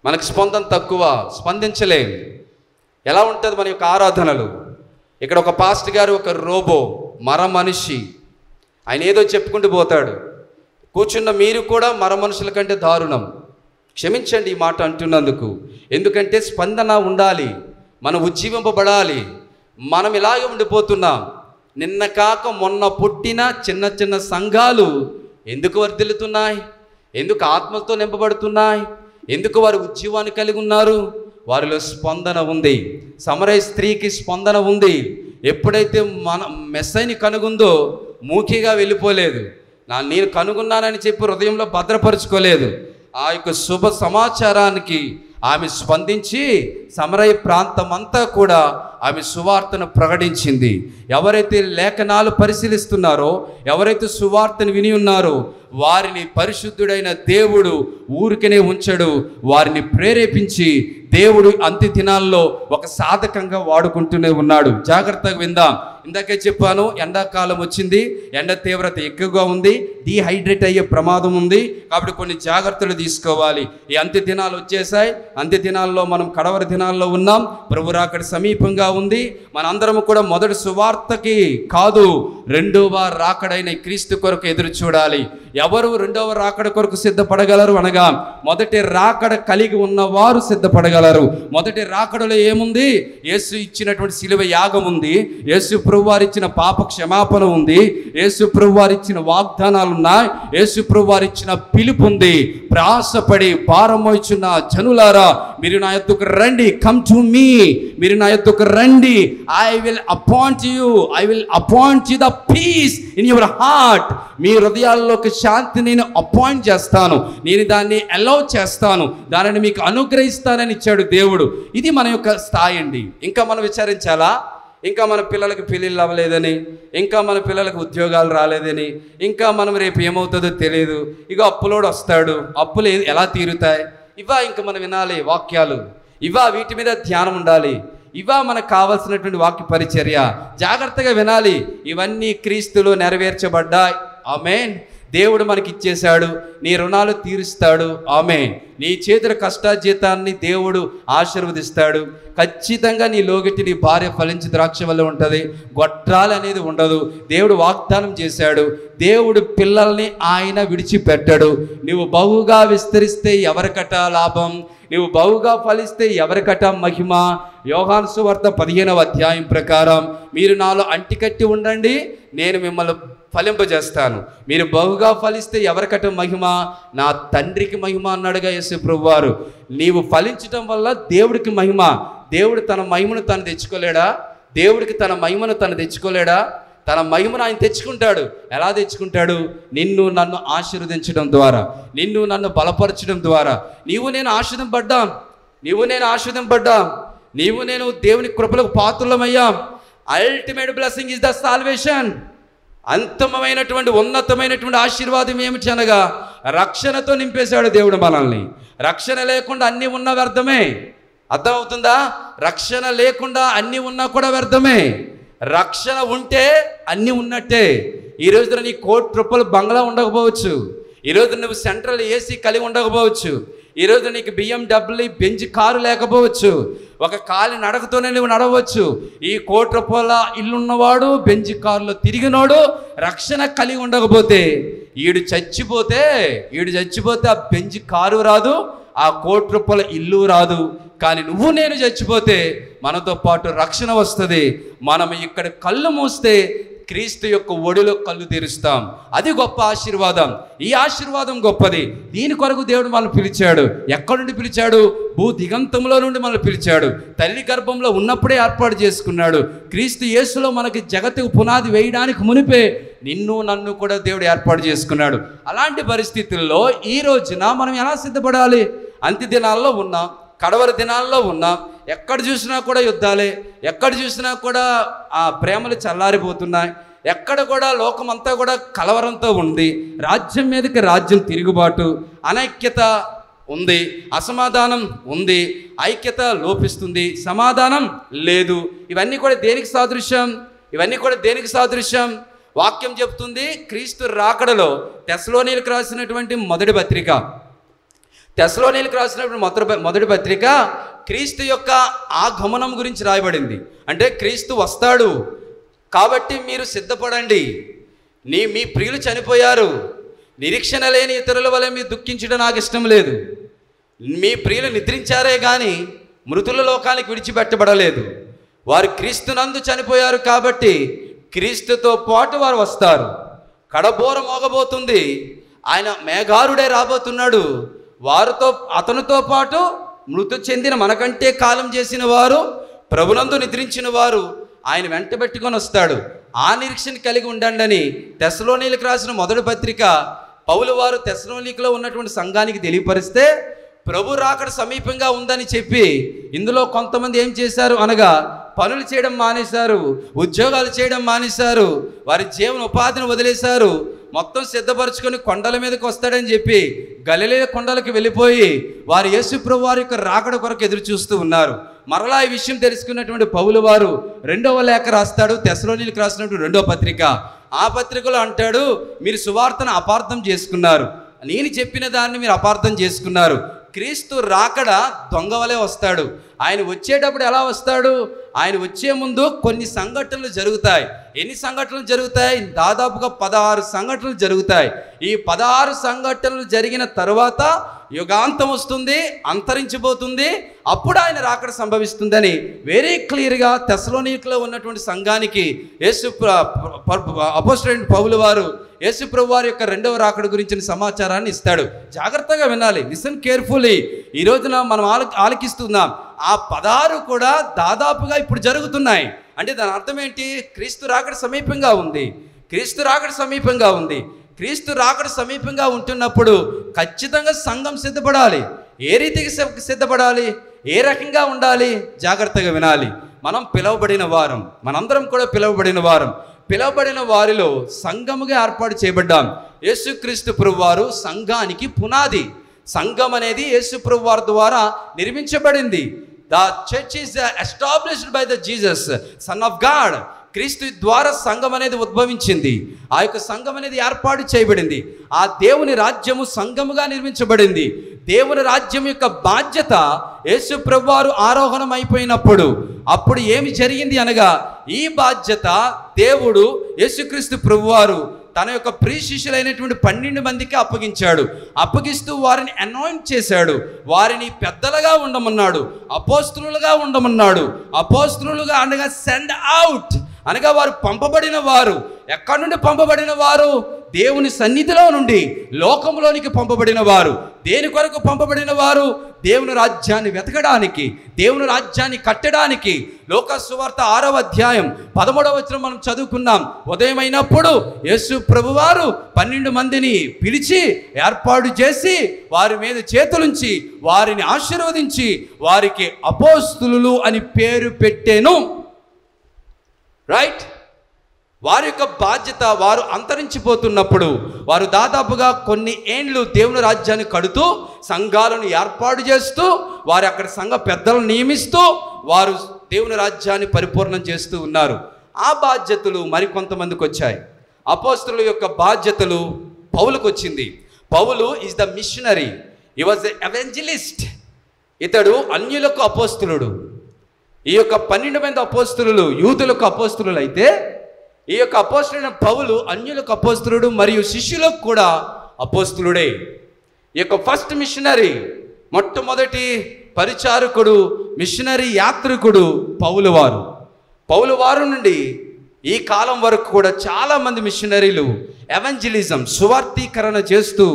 మనకు స్పందన తక్కువ, స్పందించలేం. ఎలా ఉంటుంది మన యొక్క ఆరాధనలు? ఇక్కడ ఒక పాస్టర్ గారు ఒక రోబో, మర మనిషి, ఆయన ఏదో చెప్పుకుంటూ పోతాడు. కూర్చున్న మీరు కూడా మర మనుషుల కంటే దారుణం. క్షమించండి ఈ మాట అంటున్నందుకు. ఎందుకంటే స్పందన ఉండాలి, మనం ఉజ్జీవింపబడాలి. మనం ఇలాగే ఉండిపోతున్నాం. నిన్న కాక మొన్న పుట్టిన చిన్న చిన్న సంఘాలు ఎందుకు వర్ధిల్లుతున్నాయి? ఎందుకు ఆత్మతో నింపబడుతున్నాయి? ఎందుకు వారు ఉజ్జీవాన్ని కలిగి ఉన్నారు? వారిలో స్పందన ఉంది. సమరయ స్త్రీకి స్పందన ఉంది. ఎప్పుడైతే మన మెస్సైని కనుగొందో మూకీగా వెళ్ళిపోలేదు. నేను కనుగొన్నానని చెప్పి హృదయంలో భద్రపరుచుకోలేదు. ఆ యొక్క శుభ సమాచారానికి ఆమె స్పందించి సమరయ ప్రాంతం అంతా కూడా ఆమె సువార్తను ప్రకటించింది. ఎవరైతే లేఖనాలు పరిశీలిస్తున్నారో, ఎవరైతే సువార్తను విని ఉన్నారో వారిని పరిశుద్ధుడైన దేవుడు ఊరికనే ఉంచడు. వారిని ప్రేరేపించి దేవుడు అంత్య దినాల్లో ఒక సాధకంగా వాడుకుంటూనే ఉన్నాడు. జాగ్రత్తగా విందాం. ఇందాకే చెప్పాను, ఎండాకాలం వచ్చింది, ఎండ తీవ్రత ఎక్కువగా ఉంది, డీహైడ్రేట్ అయ్యే ప్రమాదం ఉంది. కాబట్టి కొన్ని జాగ్రత్తలు తీసుకోవాలి. ఈ అంత్య దినాలు వచ్చేసాయి. అంత్య దినాల్లో మనం కడవరి దినాల్లో ఉన్నాం. ప్రభు రాకడ సమీపంగా ఉంది. మనందరం కూడా మొదటి సువార్తకి కాదు, రెండవ రాకడైన క్రీస్తు కొరకు ఎదురు చూడాలి. ఎవరు రెండవ రాకడ కొరకు సిద్ధపడగలరు అనగా, మొదటి రాకడ కలిగి ఉన్నవారు సిద్ధపడగలరు. మొదటి రాకడలో ఏముంది? యేసు ఇచ్చినటువంటి శిలువ యాగం ఉంది, యేసు ప్రభువారు ఇచ్చిన పాప క్షమాపణ ఉంది, యేసు ప్రభువారు ఇచ్చిన వాగ్దానాలు ఉన్నాయి, యేసు ప్రభువారు ఇచ్చిన పిలుపు ఉంది. ప్రయాసపడి భారం మోయుచున్న జనులారా, మీరు నా యొద్దకు రండి, కమ్ టు మీ, మీరు నా యొద్దకు రండి. I will appoint you, I will appoint you the peace in your heart. మీ హృదయాల్లోకి శాంతి నేను అపాయింట్ చేస్తాను, నేను దాన్ని అలౌ చేస్తాను, దానిని మీకు అనుగ్రహిస్తానని ఇచ్చాడు దేవుడు. ఇది మన యొక్క స్థాయి అండి. ఇంకా మనం విచారించాలా? ఇంకా మన పిల్లలకి పెళ్ళిళ్ళు అవ్వలేదని, ఇంకా మన పిల్లలకు ఉద్యోగాలు రాలేదని, ఇంకా మనం రేపు ఏమవుతుందో తెలియదు, ఇక అప్పులోడు వస్తాడు, అప్పులు ఎలా తీరుతాయి, ఇవా ఇంకా మనం వినాలి వాక్యాలు, ఇవా వీటి మీద ధ్యానం ఉండాలి, ఇవా మనకు కావాల్సినటువంటి వాక్య పరిచర్య. జాగ్రత్తగా వినాలి. ఇవన్నీ క్రీస్తులో నెరవేర్చబడ్డాయి. ఆమేన్. దేవుడు మనకి ఇచ్చేశాడు, నీ రుణాలు తీరుస్తాడు. ఆమేన్. నీ చేతుల కష్టార్జితాన్ని దేవుడు ఆశీర్వదిస్తాడు. ఖచ్చితంగా నీ లోగిటి నీ భార్య ఫలించి ద్రాక్ష వల్ల ఉంటుంది, గొట్రాలు అనేది ఉండదు. దేవుడు వాగ్దానం చేశాడు. దేవుడు పిల్లల్ని ఆయన విడిచిపెట్టాడు. నువ్వు బహుగా విస్తరిస్తే ఎవరికట లాభం, నువ్వు బహుగా ఫలిస్తే ఎవరికట మహిమ. యోహాను సువార్త 15వ అధ్యాయం ప్రకారం, మీరు నాలో అంటికట్టి ఉండండి, నేను మిమ్మల్ని ఫలింపజేస్తాను. మీరు బహుగా ఫలిస్తే ఎవరికట మహిమ? నా తండ్రికి మహిమ అన్నాడుగా యేసు ప్రభువారు. నీవు ఫలించటం వల్ల దేవుడికి మహిమ. దేవుడు తన మహిమను తను తెచ్చుకోలేడా? దేవుడికి తన మహిమను తను తెచ్చుకోలేడా? తన మహిమను ఆయన తెచ్చుకుంటాడు. ఎలా తెచ్చుకుంటాడు? నిన్ను నన్ను ఆశీర్వదించడం ద్వారా, నిన్ను నన్ను బలపరచడం ద్వారా. నీవు నేను ఆశీర్వదింపడ్డాం, నీవు నేను ఆశీర్వదింపడ్డాం, నీవు నేను దేవుని కృపలకు పాత్రులమయ్యాం. Ultimate blessing is the salvation. అంతమైనటువంటి ఉన్నతమైనటువంటి ఆశీర్వాదం ఏమిటి అనగా, రక్షణతో నింపేశాడు దేవుడు మనల్ని. రక్షణ లేకుండా అన్నీ ఉన్న వ్యర్థమే. అర్థమవుతుందా? రక్షణ లేకుండా అన్నీ ఉన్నా కూడా వ్యర్థమే. రక్షణ ఉంటే అన్నీ ఉన్నట్టే. ఈ రోజున నీ ₹1,00,00,000 బంగ్లా ఉండకపోవచ్చు, ఈరోజు నువ్వు సెంట్రల్ ఏసీ కలిగి ఉండకపోవచ్చు, ఈరోజు నీకు BMW బెంజ్ కారు లేకపోవచ్చు, ఒక కాలి నడకతోనే నువ్వు నడవచ్చు. ఈ ₹1,00,00,000 ఇల్లున్నవాడు, బెంజ్ కారులో తిరిగినోడు రక్షణ కలిగి ఉండకపోతే, ఈడు చచ్చిపోతే ఆ బెంజ్ కారు రాదు, ఆ ₹1,00,00,000 ఇల్లు రాదు. కానీ నువ్వు నేను చచ్చిపోతే మనతో పాటు రక్షణ వస్తుంది. మనం ఇక్కడ కళ్ళు మూస్తే క్రీస్తు యొక్క ఒడిలో కళ్ళు తెరుస్తాం. అది గొప్ప ఆశీర్వాదం. ఈ ఆశీర్వాదం గొప్పది. దీని కొరకు దేవుడు మనల్ని పిలిచాడు. ఎక్కడి నుండి పిలిచాడు? భూ దిగంతంలో నుండి మనల్ని పిలిచాడు. తల్లి గర్భంలో ఉన్నప్పుడే ఏర్పాటు చేసుకున్నాడు. క్రీస్తు యేసులో మనకి జగత్తుకు పునాది వేయడానికి మునిపే నిన్ను నన్ను కూడా దేవుడు ఏర్పాటు చేసుకున్నాడు. అలాంటి పరిస్థితుల్లో ఈ రోజున మనం ఎలా సిద్ధపడాలి? అంత్య దినాల్లో ఉన్నాం, కడవరి దినాల్లో ఉన్నాం. ఎక్కడ చూసినా కూడా యుద్ధాలే, ఎక్కడ చూసినా కూడా ఆ ప్రేమలు చల్లారిపోతున్నాయి, ఎక్కడ కూడా లోకమంతా కూడా కలవరంతో ఉంది. రాజ్యం మీదకి రాజ్యం తిరుగుబాటు, అనైక్యత ఉంది, అసమాధానం ఉంది, ఐక్యత లోపిస్తుంది, సమాధానం లేదు. ఇవన్నీ కూడా దేనికి సాదృశ్యం? దేనికి సాదృశ్యం? వాక్యం చెప్తుంది. క్రీస్తు రాకడలో తెస్సలోనీయులకు రాసినటువంటి మొదటి పత్రిక, మొదటి పత్రిక క్రీస్తు యొక్క ఆగమనం గురించి రాయబడింది. అంటే క్రీస్తు వస్తాడు కాబట్టి మీరు సిద్ధపడండి. మీ ప్రియులు చనిపోయారు, నిరీక్షణ లేని ఇతరుల వల్ల మీరు దుఃఖించడం నాకు ఇష్టం లేదు. మీ ప్రియులు నిద్రించారే కానీ మృతుల లోకానికి విడిచిపెట్టబడలేదు. వారు క్రీస్తునందు చనిపోయారు కాబట్టి క్రీస్తుతో పాటు వారు వస్తారు. కడబోర మోగబోతుంది, ఆయన మేఘారుడే రాబోతున్నాడు. అతనితో పాటు మృతి చెందిన మనకంటే కాలం చేసిన వారు, ప్రభునందు నిద్రించిన వారు ఆయన వెంట పెట్టుకొని వస్తాడు. ఆ నిరీక్షణ కలిగి ఉండండి అని తెస్సలోనీయులకు రాసిన మొదటి పత్రిక పౌలు వారు తెస్సలోనీకలో ఉన్నటువంటి సంఘానికి తెలియపరిస్తే, ప్రభు రాకడ సమీపంగా ఉందని చెప్పి ఇందులో కొంతమంది ఏం చేశారు అనగా, పనులు చేయడం మానేశారు, ఉద్యోగాలు చేయడం మానేశారు, వారి జీవన ఉపాధిని వదిలేశారు, మొత్తం సిద్ధపరచుకొని కొండల మీదకి వస్తాడని చెప్పి గలిలయ కొండలకు వెళ్ళిపోయి వారు యేసుప్రభు వారి యొక్క రాకడ కొరకు ఎదురు చూస్తూ ఉన్నారు. మరలా ఈ విషయం తెలుసుకున్నటువంటి పౌలు వారు 2వ లేఖ రాస్తాడు, తెస్సలోనికీయులకు రాసినటువంటి 2వ పత్రిక. ఆ పత్రికలో అంటాడు, మీరు సువార్తను అపార్థం చేసుకున్నారు, నేను చెప్పిన దాన్ని మీరు అపార్థం చేసుకున్నారు. క్రీస్తు రాకడ దొంగ వలె వస్తాడు. ఆయన వచ్చేటప్పుడు ఎలా వస్తాడు? ఆయన వచ్చే ముందు కొన్ని సంఘటనలు జరుగుతాయి. ఎన్ని సంఘటనలు జరుగుతాయి? దాదాపుగా 16 సంఘటనలు జరుగుతాయి. ఈ 16 సంఘటనలు జరిగిన తరువాత యుగాంతం వస్తుంది, అంతరించిపోతుంది, అప్పుడు ఆయన రాకడ సంభవిస్తుందని వెరీ క్లియర్గా తెస్సలోనికీలో ఉన్నటువంటి సంఘానికి అపోస్తలుడైన పౌలు వారు యేసుప్రభు వారి యొక్క 2వ రాకడ గురించిన సమాచారాన్ని ఇస్తాడు. జాగ్రత్తగా వినాలి, లిసన్ కేర్ఫుల్లీ. ఈ రోజున మనం ఆలకిస్తున్నాం. ఆ 16 కూడా దాదాపుగా ఇప్పుడు జరుగుతున్నాయి. అంటే దాని అర్థం ఏంటి? క్రీస్తు రాకడ సమీపంగా ఉంది. క్రీస్తు రాకడ సమీపంగా ఉంది. క్రీస్తు రాకడ సమీపంగా ఉంటున్నప్పుడు ఖచ్చితంగా సంఘం సిద్ధపడాలి. ఏ రీతికి సిద్ధపడాలి? ఏ రకంగా ఉండాలి? జాగ్రత్తగా వినాలి. మనం పిలువబడిన వారం, మనందరం కూడా పిలువబడిన వారం. పిలువబడిన వారిలో సంఘముగా ఏర్పాటు చేయబడ్డాం. యేసుక్రీస్తు ప్రభువారు సంఘానికి పునాది. సంఘం అనేది యేసు ప్రభువారి ద్వారా నిర్మించబడింది. The church is established by the Jesus son of God. క్రీస్తు ద్వారా సంఘం అనేది ఉద్భవించింది. ఆ యొక్క సంఘం అనేది ఏర్పాటు చేయబడింది. ఆ దేవుని రాజ్యము సంఘముగా నిర్మించబడింది. దేవుని రాజ్యం యొక్క బాధ్యత యేసు ప్రభువారు ఆరోహణం అయిపోయినప్పుడు అప్పుడు ఏమి జరిగింది అనగా, ఈ బాధ్యత దేవుడు యేసుక్రీస్తు ప్రభువారు తన యొక్క ప్రియ శిష్యులైనటువంటి 12 మందికి అప్పగించాడు. అప్పగిస్తూ వారిని అనాయింట్ చేశాడు. వారిని పెద్దలుగా ఉండమన్నాడు, అపోస్తలులుగా ఉండమన్నాడు. అపోస్తలులుగా అనగా సెండ్ అవుట్ అనగా వారు పంపబడిన వారు. ఎక్కడి నుండి పంపబడిన వారు? దేవుని సన్నిధిలో నుండి లోకంలోనికి పంపబడిన వారు. దేని కొరకు పంపబడిన వారు? దేవుని రాజ్యాన్ని వెతకడానికి, దేవుని రాజ్యాన్ని కట్టడానికి. లోకా సువార్త 6వ అధ్యాయం 13వ వచనం మనం చదువుకున్నాం. ఉదయమైనప్పుడు యేసు ప్రభువారు 12 మందిని పిలిచి ఏర్పాటు చేసి వారి మీద చేతులుంచి వారిని ఆశీర్వదించి వారికి అపోస్తలులు అని పేరు పెట్టెను. రైట్? వారి యొక్క బాధ్యత, వారు అంతరించిపోతున్నప్పుడు వారు దాదాపుగా కొన్ని ఏండ్లు దేవుని రాజ్యాన్ని కడుతూ సంఘాలను ఏర్పాటు చేస్తూ వారు అక్కడ సంఘ పెద్దలను నియమిస్తూ వారు దేవుని రాజ్యాన్ని పరిపూర్ణం చేస్తూ ఉన్నారు. ఆ బాధ్యతలు మరికొంతమందికి వచ్చాయి. అపోస్తలుల యొక్క బాధ్యతలు పౌలుకు వచ్చింది. Paul is the missionary, he was the evangelist. ఇతడు అన్యులకు అపోస్తలుడు. ఈ యొక్క 12 మంది అపోస్తలులు యూదులకు అపోస్తలులు అయితే, ఈ యొక్క అపోస్తలుడైన పౌలు అన్యులకు అపోస్తలుడు మరియు శిష్యులకు కూడా అపోస్తలుడే. ఈ యొక్క ఫస్ట్ మిషనరీ, మొట్టమొదటి పరిచారకుడు, మిషనరీ యాత్రికుడు పౌలు వారు. పౌలు వారు నుండి ఈ కాలం వరకు కూడా చాలామంది మిషనరీలు ఎవెంజలిజం, సువార్తీకరణ చేస్తూ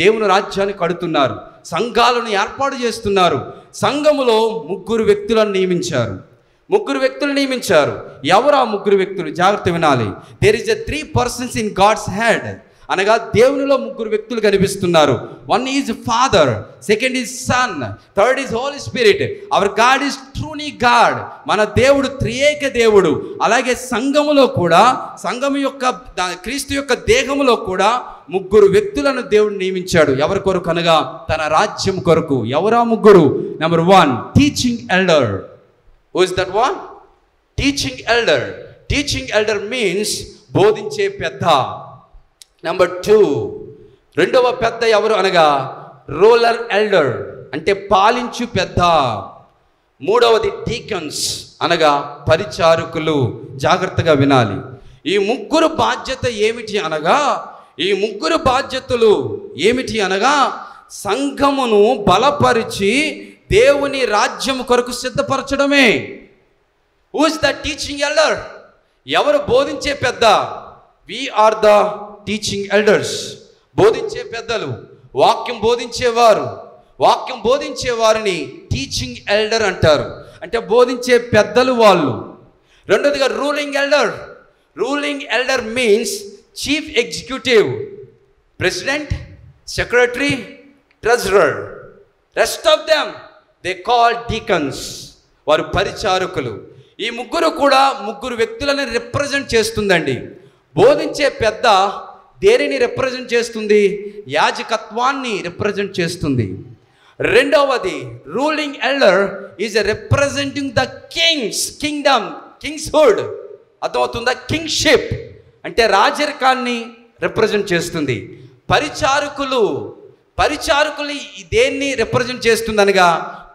దేవుని రాజ్యాన్ని కడుతున్నారు, సంఘాలను ఏర్పాటు చేస్తున్నారు. సంఘములో 3 వ్యక్తులను నియమించారు. 3 వ్యక్తులు నియమించారు. ఎవరు ఆ 3 వ్యక్తులు? జాగ్రత్త వినాలి. There is 3 persons in God's head అనగా దేవునిలో 3 వ్యక్తులు కనిపిస్తున్నారు. 1 is father, 2nd is son, 3rd is holy spirit. Our God is truly God. మన దేవుడు త్రియేక దేవుడు. అలాగే సంఘములో కూడా, సంఘము యొక్క క్రీస్తు యొక్క దేహములో కూడా 3 వ్యక్తులను దేవుడు నియమించాడు. ఎవరి కొరకు అనగా తన రాజ్యం కొరకు. ఎవరా 3? Number 1 teaching elder. Who is that one? Teaching elder. Teaching elder means బోధించే పెద్ద. నెంబర్ 2 రెండవ పెద్ద ఎవరు అనగా రూలర్ ఎల్డర్, అంటే పాలించు పెద్ద. 3వది డీకన్స్ అనగా పరిచారకులు. జాగ్రత్తగా వినాలి. ఈ 3 బాధ్యత ఏమిటి అనగా, ఈ 3 బాధ్యతలు ఏమిటి అనగా సంఘమును బలపరిచి దేవుని రాజ్యం కొరకు సిద్ధపరచడమే. Who is the teaching elder? ఎవరు బోధించే పెద్ద? We are the teaching elders. బోధించే పెద్దలు, వాక్యం బోధించేవారు. వాక్యం బోధించే వారిని టీచింగ్ ఎల్డర్ అంటారు. అంటే బోధించే పెద్దలు వాళ్ళు. రెండోదిగా ruling elder. Ruling elder means chief executive, president, secretary, treasurer. Rest of them they call deacons. వారు పరిచారకులు. ఈ 3 కూడా 3 వ్యక్తులను రిప్రజెంట్ చేస్తుందండి. బోధించే పెద్ద దేనిని రిప్రజెంట్ చేస్తుంది? యాజకత్వాన్ని రిప్రజెంట్ చేస్తుంది. రెండవది ruling elder is representing the kingdom, kingshood. అర్థమవుతుందా? కింగ్షిప్ అంటే రాజరికాన్ని రిప్రజెంట్ చేస్తుంది. పరిచారకులు దేన్ని రిప్రజెంట్ చేస్తుంది అనగా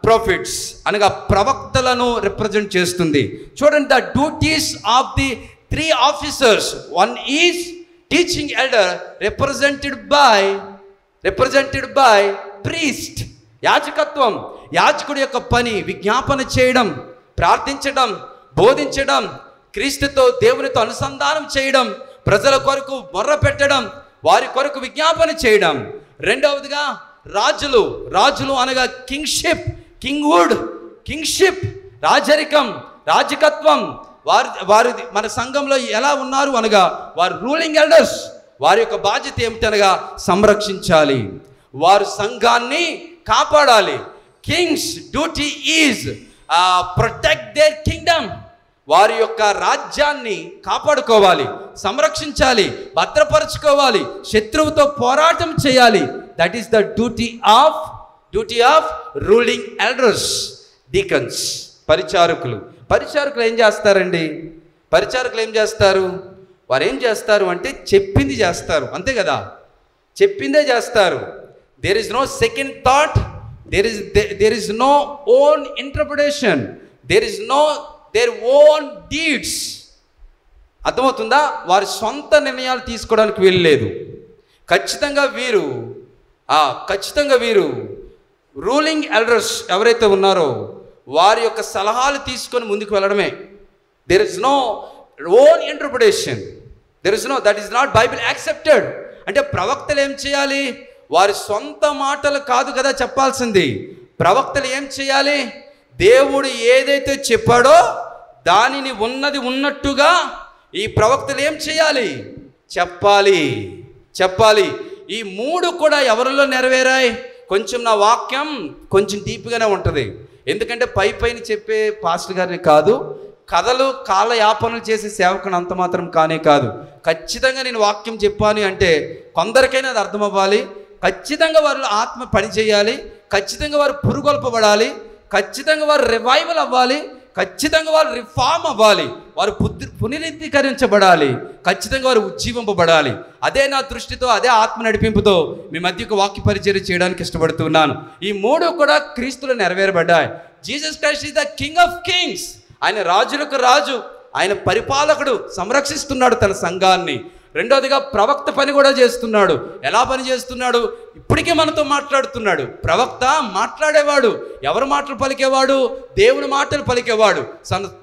ప్రాఫిట్స్ అనగా ప్రవక్తలను రిప్రజెంట్ చేస్తుంది. చూడండి, the duties of the 3 officers. One is teaching elder represented by priest. యాజకత్వం, యాజకుడి యొక్క పని విజ్ఞాపన చేయడం, ప్రార్థించడం, బోధించడం, క్రీస్తుతో దేవునితో అనుసంధానం చేయడం, ప్రజల కొరకు మొర్ర పెట్టడం, వారి కొరకు విజ్ఞాపన చేయడం. రెండవదిగా రాజులు అనగా కింగ్షిప్, రాజరికం, రాజకత్వం. వారు మన సంఘంలో ఎలా ఉన్నారు అనగా వారు రూలింగ్ ఎల్డర్స్. వారి యొక్క బాధ్యత ఏమిటనగా సంరక్షించాలి, వారు సంఘాన్ని కాపాడాలి. Kings duty is protect their kingdom. వారి యొక్క రాజ్యాన్ని కాపాడుకోవాలి, సంరక్షించాలి, భద్రపరచుకోవాలి, శత్రువుతో పోరాటం చేయాలి. That is the duty of ruling elders. Deacons, పరిచారకులు ఏం చేస్తారండి? పరిచారకులు ఏం చేస్తారు? వారు ఏం చేస్తారు అంటే చెప్పింది చేస్తారు, అంతే కదా, చెప్పిందే చేస్తారు. There is no second thought, there is no own interpretation, there is no their own deeds. అర్థమవుతుందా? వారి సొంత నిర్ణయాలు తీసుకోవడానికి వీల్లేదు. ఖచ్చితంగా వీరు రూలింగ్ ఎల్డర్స్ ఎవరైతే ఉన్నారో వారి యొక్క సలహాలు తీసుకొని ముందుకు వెళ్ళడమే. There is no own interpretation, that is not Bible accepted. అంటే ప్రవక్తలు ఏం చేయాలి? వారి సొంత మాటలు కాదు కదా చెప్పాల్సింది. ప్రవక్తలు ఏం చేయాలి? దేవుడు ఏదైతే చెప్పాడో దానిని ఉన్నది ఉన్నట్టుగా ఈ ప్రవక్తలు ఏం చేయాలి? చెప్పాలి. ఈ 3 కూడా ఎవరిలో నెరవేరాయి? కొంచెం నా వాక్యం కొంచెం డీప్గానే ఉంటుంది. ఎందుకంటే పైన చెప్పే పాస్టర్ గారిని కాదు, కథలు కాలయాపనలు చేసే సేవకుని అంత మాత్రం కానే కాదు. ఖచ్చితంగా నేను వాక్యం చెప్పాను అంటే కొందరికైనా అది అర్థం అవ్వాలి. ఖచ్చితంగా వారు ఆత్మ పని చేయాలి, ఖచ్చితంగా వారు పురుగొల్పబడాలి, ఖచ్చితంగా వారు రివైవల్ అవ్వాలి, ఖచ్చితంగా వారు రిఫార్మ్ అవ్వాలి, వారు పునరుద్ధీకరించబడాలి, ఖచ్చితంగా వారు ఉజ్జీవింపబడాలి. అదే నా దృష్టితో, అదే ఆత్మ నడిపింపుతో మీ మధ్యకు వాక్య పరిచర్య చేయడానికి ఇష్టపడుతున్నాను. ఈ 3 కూడా క్రీస్తులో నెరవేరబడ్డాయి. Jesus Christ is the king of kings. ఆయన రాజులకు రాజు, ఆయన పరిపాలకుడు, సంరక్షిస్తున్నాడు తన సంఘాన్ని. రెండోదిగా ప్రవక్త పని కూడా చేస్తున్నాడు. ఎలా పని చేస్తున్నాడు? ఇప్పటికే మనతో మాట్లాడుతున్నాడు. ప్రవక్త మాట్లాడేవాడు. ఎవరు మాటలు పలికేవాడు? దేవుని మాటలు పలికేవాడు.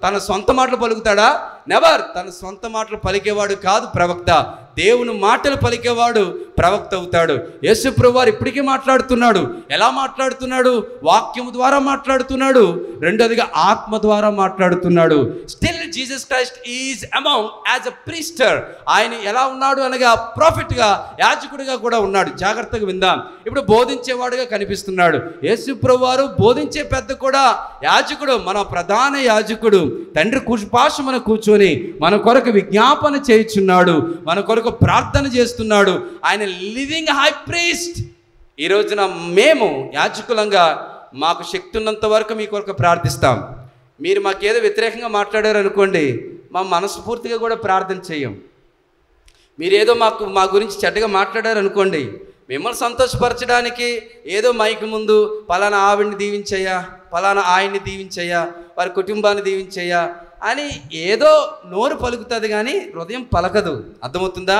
తన సొంత మాటలు పలుకుతాడా? నెవర్. తన సొంత మాటలు పలికేవాడు కాదు ప్రవక్త. దేవుని మాటలు పలికేవాడు ప్రవక్త అవుతాడు. యేసు ప్రభువు వారు ఇప్పటికీ మాట్లాడుతున్నాడు. ఎలా మాట్లాడుతున్నాడు? వాక్యము ద్వారా మాట్లాడుతున్నాడు. రెండోదిగా ఆత్మ ద్వారా మాట్లాడుతున్నాడు. Still Jesus Christ is among as a priest. ఆయన ఎలా ఉన్నాడు అనగా ప్రాఫిట్గా, యాజకుడిగా కూడా ఉన్నాడు. జాగ్రత్తగా విందాం. ఇప్పుడు బోధించేవాడుగా కనిపిస్తున్నాడు. యేసు ప్రభువు వారు బోధించే పెద్ద కూడా యాజకుడు, మన ప్రధాన యాజకుడు. తండ్రి కుష్పాశమున కూర్చొని మన కొరకు విజ్ఞాపన చేయుచున్నాడు, మన కొరకు ప్రార్థన చేస్తున్నాడు. ఆయన లివింగ్ హై ప్రీస్ట్. ఈ రోజున మేము యాజకులంగా మాకు శక్తి ఉన్నంత వరకు మీ కొరకు ప్రార్థిస్తాం. మీరు మాకేదో వ్యతిరేకంగా మాట్లాడారు అనుకోండి, మా మనస్ఫూర్తిగా కూడా ప్రార్థన చేయం. మీరేదో మా గురించి చెడ్డగా మాట్లాడారు అనుకోండి, మిమ్మల్ని సంతోషపరచడానికి ఏదో మైకి ముందు పలానా ఆవిడ్ని దీవించయ్యా, పలానా ఆయన్ని దీవించయ్యా, వారి కుటుంబాన్ని దీవించయ్యా అని ఏదో నోరు పలుకుతుంది కానీ హృదయం పలకదు. అర్థమవుతుందా?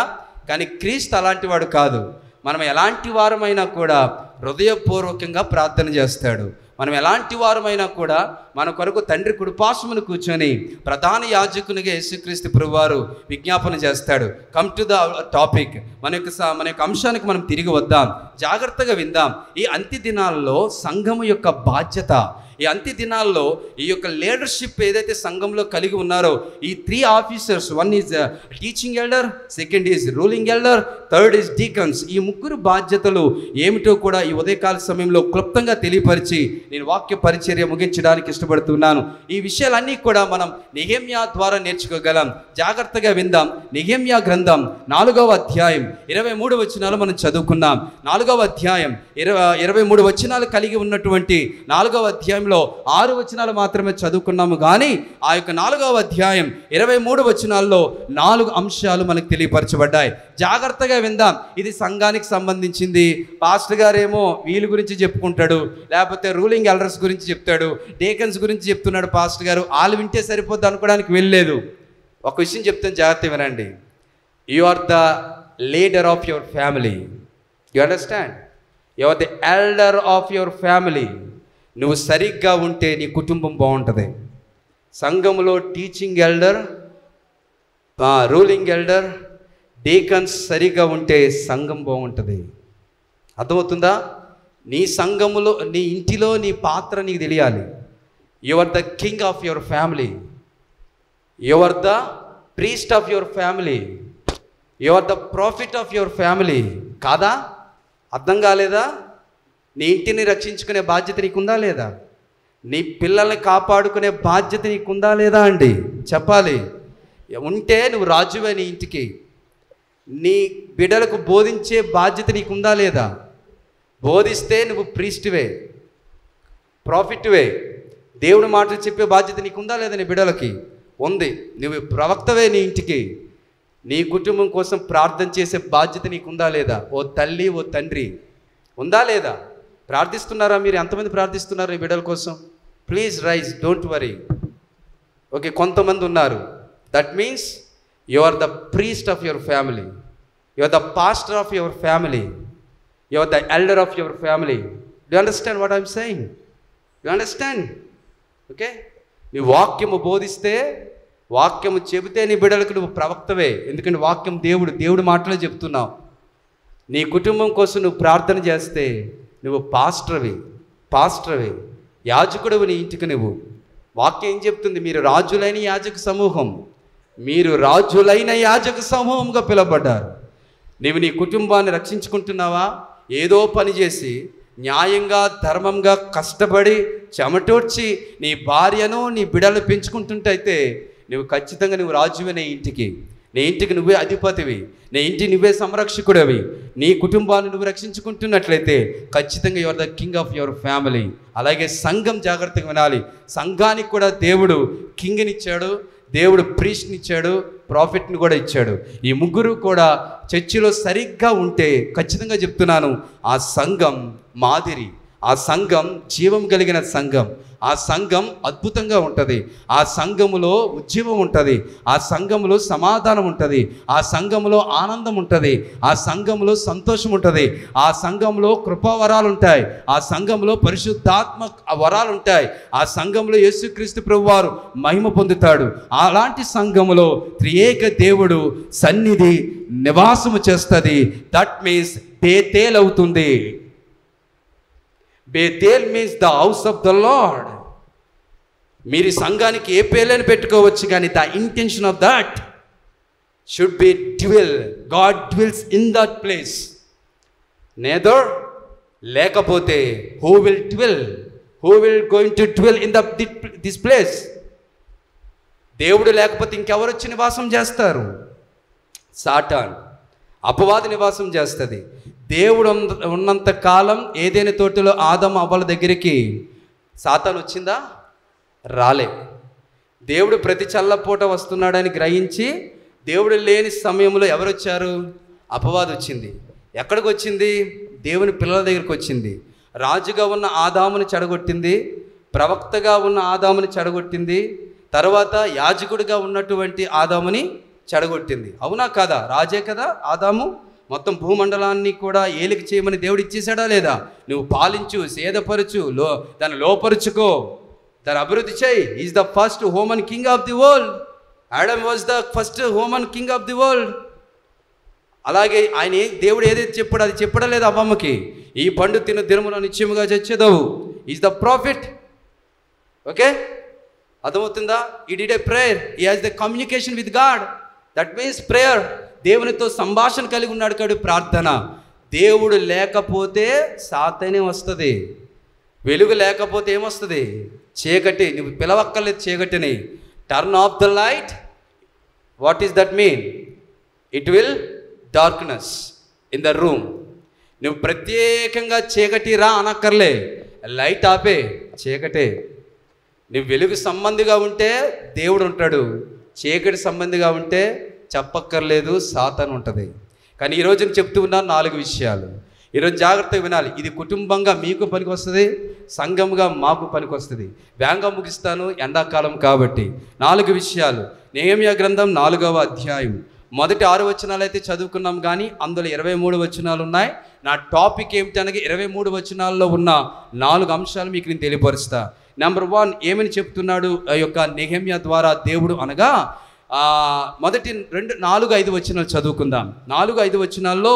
కానీ క్రీస్తు అలాంటి వాడు కాదు. మనం ఎలాంటి వారమైనా కూడా హృదయపూర్వకంగా ప్రార్థన చేస్తాడు. మనం ఎలాంటి వారమైనా కూడా మన కొరకు తండ్రి కుడిపార్శ్వమున కూర్చొని ప్రధాన యాజకునిగా యేసుక్రీస్తు ప్రభువారు విజ్ఞాపన చేస్తాడు. Come to the topic. మన యొక్క అంశానికి మనం తిరిగి వద్దాం. జాగ్రత్తగా విందాం. ఈ అంత్య దినాల్లో సంఘము యొక్క బాధ్యత, ఈ అంత్య దినాల్లో ఈ యొక్క లీడర్షిప్ ఏదైతే సంఘంలో కలిగి ఉన్నారో ఈ 3 officers, 1 is teaching elder, 2nd is ruling elder, 3rd is deacons. ఈ 3 బాధ్యతలు ఏమిటో కూడా ఈ ఉదయకాల సమయంలో క్లుప్తంగా తెలియపరిచి నేను వాక్య పరిచర్య ముగించడానికి ఇష్టపడుతున్నాను. ఈ విషయాలన్నీ కూడా మనం నెహెమ్యా ద్వారా నేర్చుకోగలం. జాగ్రత్తగా విందాం. నెహెమ్యా గ్రంథం 4వ అధ్యాయం 23 వచనాలు మనం చదువుకున్నాం. 4వ అధ్యాయం 23 వచనాలు కలిగి ఉన్నటువంటి 4వ అధ్యాయంలో 6 వచనాలు మాత్రమే చదువుకున్నాము. కానీ ఆ యొక్క 4వ అధ్యాయం 23 వచనాల్లో 4 అంశాలు మనకు తెలియపరచబడ్డాయి. జాగ్రత్తగా విందాం. ఇది సంఘానికి సంబంధించింది. పాస్టర్ గారేమో వీళ్ళ గురించి చెప్పుకుంటాడు, లేకపోతే రూలింగ్ ఎల్డర్స్ గురించి చెప్తాడు, డేకన్స్ గురించి చెప్తున్నాడు పాస్టర్ గారు. వాళ్ళు వింటే సరిపోద్ది అనుకోవడానికి వెళ్ళలేదు. ఒక విషయం చెప్తాను, జాగ్రత్త వినండి. You are the leader of your family. You understand? You are the elder of your family. నువ్వు సరిగ్గా ఉంటే నీ కుటుంబం బాగుంటుంది. సంఘంలో teaching elder, ruling elder, deacons సరిగ్గా ఉంటే సంఘం బాగుంటుంది. అర్థమవుతుందా? నీ సంఘములో, నీ ఇంటిలో నీ పాత్ర నీకు తెలియాలి. You are the king of your family. You are the priest of your family. You are the prophet of your family. కాదా? అర్థం కాలేదా? నీ ఇంటిని రక్షించుకునే బాధ్యత నీకుందా లేదా? నీ పిల్లల్ని కాపాడుకునే బాధ్యత నీకుందా లేదా అండి? చెప్పాలి. ఉంటే నువ్వు రాజువే నీ ఇంటికి. నీ బిడ్డలకు బోధించే బాధ్యత నీకుందా లేదా? బోధిస్తే నువ్వు ప్రీస్ట్వే, ప్రాఫిట్వే. దేవుడి మాటలు చెప్పే బాధ్యత నీకుందా లేదా? నీ బిడ్డలకి ఉంది. నువ్వు ప్రవక్తవే నీ ఇంటికి. నీ కుటుంబం కోసం ప్రార్థన చేసే బాధ్యత నీకుందా లేదా? ఓ తల్లి, ఓ తండ్రి, ఉందా లేదా? ప్రార్థిస్తున్నారా మీరు? ఎంతమంది ప్రార్థిస్తున్నారు ఈ బిడ్డల కోసం? Please rise, don't worry. Okay, కొంతమంది ఉన్నారు. That means you are the priest of your family. You are the pastor of your family. You are the elder of your family. Do you understand what I'm saying? You understand? Okay, నీ వాక్యము బోధిస్తే, వాక్యము చెబితే నీ బిడ్డలకు నువ్వు ప్రవక్తవే. ఎందుకంటే వాక్యం దేవుడి మాటలే చెప్తున్నావు. నీ కుటుంబం కోసం నువ్వు ప్రార్థన చేస్తే నువ్వు పాస్టర్వి, యాజకుడువు నీ ఇంటికి నువ్వు. వాక్యం ఏం చెప్తుంది? మీరు రాజులైన యాజక సమూహం, మీరు రాజులైన యాజక సమూహంగా పిలువబడ్డారు. నీవు నీ కుటుంబాన్ని రక్షించుకుంటున్నావా? ఏదో పని చేసి న్యాయంగా, ధర్మంగా కష్టపడి చెమటోడ్చి నీ భార్యను, నీ బిడ్డలు పెంచుకుంటుంటైతే నువ్వు ఖచ్చితంగా నువ్వు రాజువే నీ ఇంటికి. నీ ఇంటికి నువ్వే అధిపతివి. నీ ఇంటి నువ్వే సంరక్షకుడివి. నీ కుటుంబాన్ని నువ్వు రక్షించుకుంటున్నట్లయితే ఖచ్చితంగా you are the king of your family. అలాగే సంఘం జాగ్రత్తగా వినాలి. సంఘానికి కూడా దేవుడు కింగ్నిచ్చాడు, దేవుడు ప్రీస్ట్ని ఇచ్చాడు, ప్రాఫిట్ని కూడా ఇచ్చాడు. ఈ ముగ్గురు కూడా చర్చిలో సరిగ్గా ఉంటే ఖచ్చితంగా చెప్తున్నాను, ఆ సంఘం మాదిరి, ఆ సంఘం జీవం కలిగిన సంఘం, ఆ సంఘం అద్భుతంగా ఉంటుంది. ఆ సంఘములో ఉజ్జీవం ఉంటుంది. ఆ సంఘములో సమాధానం ఉంటుంది. ఆ సంఘములో ఆనందం ఉంటుంది. ఆ సంఘములో సంతోషం ఉంటుంది. ఆ సంఘంలో కృపావరాలు ఉంటాయి. ఆ సంఘంలో పరిశుద్ధాత్మ వరాలు ఉంటాయి. ఆ సంఘంలో యేసుక్రీస్తు ప్రభువారు మహిమ పొందుతాడు. అలాంటి సంఘములో త్రియేక దేవుడు సన్నిధి నివాసము చేస్తుంది. దట్ మీన్స్ బేతేల్ అవుతుంది. Bethel means the house of the lord. మీరు సంఘానికి ఏ పేర్లను పెట్టుకోవచ్చు, కానీ the intention of that should be dwell. God dwells in that place. Neither లేకపోతే who will going to dwell in this place? దేవుడు లేకపోతే ఇంకెవరు వచ్చి నివాసం చేస్తారు? సాతాన్, అపవాది నివాసం చేస్తుంది. దేవుడు ఉన్నంత కాలం ఏదైనా తోటలో ఆదాము అవ్వల దగ్గరికి సాతాను వచ్చిందా? రాలే. దేవుడు ప్రతి చల్లపూట వస్తున్నాడని గ్రహించి దేవుడు లేని సమయంలో ఎవరు వచ్చారు? అపవాది వచ్చింది. ఎక్కడికి వచ్చింది? దేవుని పిల్లల దగ్గరికి వచ్చింది. రాజుగా ఉన్న ఆదాముని చెడగొట్టింది, ప్రవక్తగా ఉన్న ఆదాముని చెడగొట్టింది, తర్వాత యాజకుడిగా ఉన్నటువంటి ఆదాముని చెడగొట్టింది. అవునా కాదా? రాజే కదా ఆదాము. మొత్తం భూమండలాన్ని కూడా ఏలిక చేయమని దేవుడు ఇచ్చేసాడా లేదా? నువ్వు పాలించు, సేదపరచు, దాన్ని లోపరుచుకో, దాన్ని అభివృద్ధి చేయి. Is the first human king of the world. Adam was the first human king of the world. అలాగే ఆయన దేవుడు ఏదైతే చెప్పాడో అది చెప్పడం లేదు అవ్వమ్మకి. ఈ పండు తిన్న దినమున నిశ్చయముగా చచ్చేదవు. Is the prophet. ఓకే, అర్థమవుతుందా? He did a prayer. He has the communication with God. That means prayer. దేవునితో సంభాషణ కలిగి ఉన్నాడు కాడు ప్రార్థన. దేవుడు లేకపోతే సాతానే వస్తుంది. వెలుగు లేకపోతే ఏమొస్తుంది? చీకటి. నువ్వు పిలవక్కర్లేదు చీకటిని. Turn off the light, what is that mean? It will darkness in the room. నువ్వు ప్రత్యేకంగా చీకటి రా అనక్కర్లే, లైట్ ఆపే, చీకటే. నువ్వు వెలుగు సంబంధిగా ఉంటే దేవుడు ఉంటాడు, చీకటి సంబంధిగా ఉంటే చెప్పక్కర్లేదు, సాతాను ఉంటుంది. కానీ ఈరోజు నేను చెప్తూ ఉన్నాను 4 విషయాలు. ఈరోజు జాగ్రత్తగా వినాలి. ఇది కుటుంబంగా మీకు పనికి వస్తుంది, సంఘంగా మాకు పనికి వస్తుంది. వేగంగా ముగిస్తాను, ఎండాకాలం కాబట్టి. 4 విషయాలు. నెహెమ్యా గ్రంథం 4వ అధ్యాయం మొదటి 6 వచనాలు అయితే చదువుకున్నాం, కానీ అందులో 23 వచనాలు ఉన్నాయి. నా టాపిక్ ఏమిటనగా 23 వచనాల్లో ఉన్న 4 అంశాలు మీకు నేను తెలియపరుస్తా. నెంబర్ 1 ఏమని చెప్తున్నాడు ఆ యొక్క నెహెమ్యా ద్వారా దేవుడు అనగా, మొదటి 2, 4, 5 వచనాలు చదువుకుందాం. 4, 5 వచనాల్లో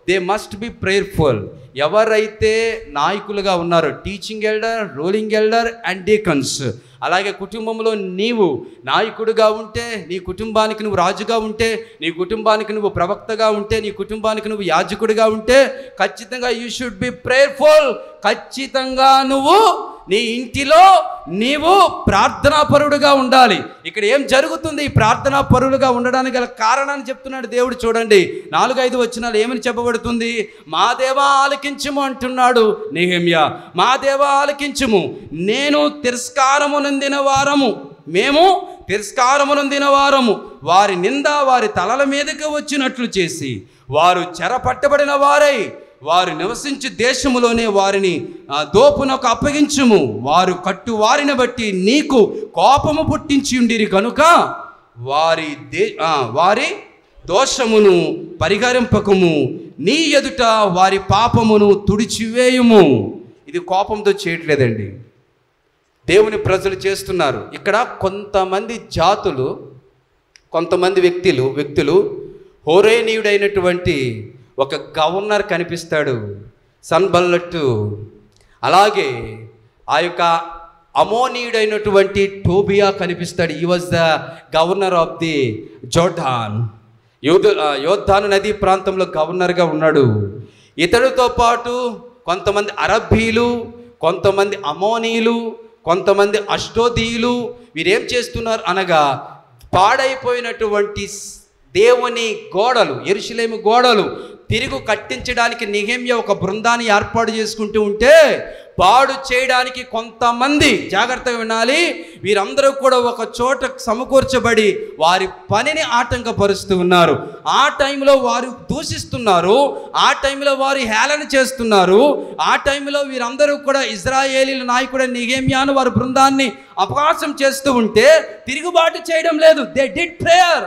దే మస్ట్ బి ప్రేయర్ఫుల్. ఎవరైతే నాయకులుగా ఉన్నారో, teaching elder, ruling elder and deacons, అలాగే కుటుంబంలో నీవు నాయకుడిగా ఉంటే, నీ కుటుంబానికి నువ్వు రాజుగా ఉంటే, నీ కుటుంబానికి నువ్వు ప్రవక్తగా ఉంటే, నీ కుటుంబానికి నువ్వు యాజకుడిగా ఉంటే ఖచ్చితంగా యూ షుడ్ బి ప్రేయర్ఫుల్. ఖచ్చితంగా నువ్వు నీ ఇంటిలో నీవు ప్రార్థనాపరుడుగా ఉండాలి. ఇక్కడ ఏం జరుగుతుంది? ఈ ప్రార్థనాపరుడుగా ఉండడానికి గల కారణాన్ని చెప్తున్నాడు దేవుడు. చూడండి 4, 5 వచనాలు ఏమని చెప్పబడుతుంది? మా దేవా ఆలకించుము అంటున్నాడు నెహెమ్యా. మా దేవా ఆలకించుము, నేను తిరస్కారము నొందిన వారము, మేము తిరస్కారము నొందిన వారము, వారి నింద వారి తలల మీదకి వచ్చినట్లు చేసి, వారు చెరపట్టబడిన వారై వారు నివసించు దేశములోనే వారిని దోపునకు అప్పగించుము. వారు కట్టు వారిని బట్టి నీకు కోపము పుట్టించి ఉండిరి కనుక వారి దోషమును పరిహరింపకము, నీ ఎదుట వారి పాపమును తుడిచివేయుము. ఇది కోపంతో చేయట్లేదండి, దేవుని ప్రజలు చేస్తున్నారు. ఇక్కడ కొంతమంది జాతులు, కొంతమంది వ్యక్తులు హోరేనీయుడైనటువంటి ఒక గవర్నర్ కనిపిస్తాడు, సన్బల్లట్టు. అలాగే ఆ యొక్క అమోనీయుడైనటువంటి టోబియా కనిపిస్తాడు. He was the governor of the Jordan. యోర్దాను నదీ ప్రాంతంలో గవర్నర్గా ఉన్నాడు. ఇతడితో పాటు కొంతమంది అరబ్బీలు, కొంతమంది అమోనీయులు, కొంతమంది అష్టోదీయులు వీరేం చేస్తున్నారు అనగా, పాడైపోయినటువంటి దేవుని గోడలు, యెరూషలేము గోడలు తిరిగి కట్టించడానికి నెహెమ్యా ఒక బృందాన్ని ఏర్పాటు చేసుకుంటూ ఉంటే, పాడు చేయడానికి కొంతమంది, జాగ్రత్తగా వినాలి, వీరందరూ కూడా ఒక చోట సమకూర్చబడి వారి పనిని ఆటంకపరుస్తూ ఉన్నారు. ఆ టైంలో వారు దూషిస్తున్నారు, ఆ టైంలో వారు హేళన చేస్తున్నారు. ఆ టైంలో వీరందరూ కూడా ఇజ్రాయేలీల నాయకుడు నెహెమ్యాను వారి బృందాన్ని అపహాస్యం చేస్తూ ఉంటే తిరుగుబాటు చేయడం లేదు. They did prayer.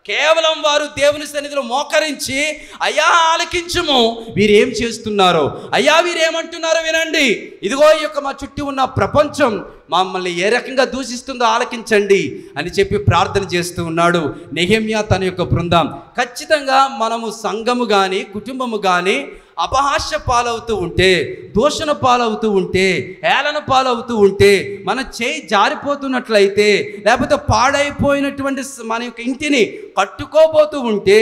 కేవలం వారు దేవుని సన్నిధిలో మోకరించి, అయ్యా ఆలకించుము, వీరేం చేస్తున్నారో, అయ్యా వీరేమంటున్నారో వినండి, ఇదిగో ఈ యొక్క మా చుట్టూ ఉన్న ప్రపంచం మమ్మల్ని ఏ రకంగా దూషిస్తుందో ఆలకించండి అని చెప్పి ప్రార్థన చేస్తూ ఉన్నాడు నెహెమ్యా తన యొక్క బృందం. ఖచ్చితంగా మనము సంఘము కానీ కుటుంబము కానీ అపహాస్య పాలవుతూ ఉంటే, దూషణ పాలవుతూ ఉంటే, హేళన పాలవుతూ ఉంటే, మన చేయి జారిపోతున్నట్లయితే, లేకపోతే పాడైపోయినటువంటి మన యొక్క ఇంటిని కట్టుకోబోతూ ఉంటే,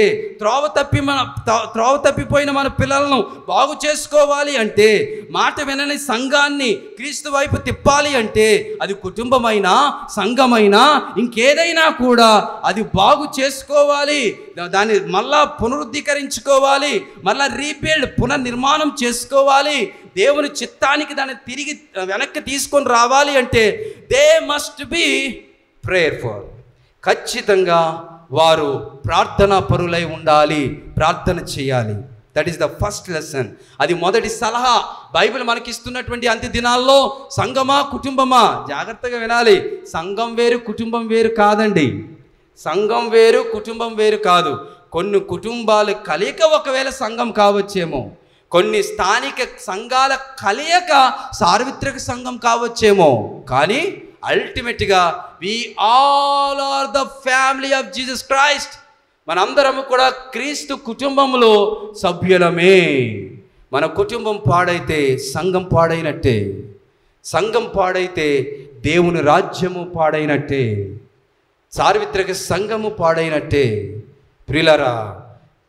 త్రోవ తప్పిపోయిన మన పిల్లలను బాగు చేసుకోవాలి అంటే, మాట వినని సంఘాన్ని క్రీస్తు వైపు తిప్పాలి అంటే, అది కుటుంబమైనా సంఘమైనా ఇంకేదైనా కూడా అది బాగు చేసుకోవాలి, దాన్ని మళ్ళా పునరుద్ధీకరించుకోవాలి, మళ్ళా రీబిల్డ్ పునర్నిర్మాణం చేసుకోవాలి, దేవుని చిత్తానికి దాన్ని తిరిగి వెనక్కి తీసుకొని రావాలి అంటే దే మస్ట్ బి ప్రేయర్ఫుల్. ఖచ్చితంగా వారు ప్రార్థనా పరులై ఉండాలి, ప్రార్థన చేయాలి. That is the first lesson. అది మొదటి సలహా బైబిల్ మనకిస్తున్నటువంటి అంత్య దినాల్లో. సంఘమా కుటుంబమా, జాగ్రత్తగా వినాలి. సంఘం వేరు కుటుంబం వేరు కాదండి. సంఘం వేరు కుటుంబం వేరు కాదు. కొన్ని కుటుంబాలు కలియక ఒకవేళ సంఘం కావచ్చేమో, కొన్ని స్థానిక సంఘాల కలియక సార్వత్రిక సంఘం కావచ్చేమో, కానీ అల్టిమేట్గా we all are the family of Jesus Christ. మనందరము కూడా క్రీస్తు కుటుంబంలో సభ్యులమే. మన కుటుంబం పాడైతే సంఘం పాడైనట్టే, సంఘం పాడైతే దేవుని రాజ్యము పాడైనట్టే, సార్వత్రిక సంఘము పాడైనట్టే. ప్రియులారా,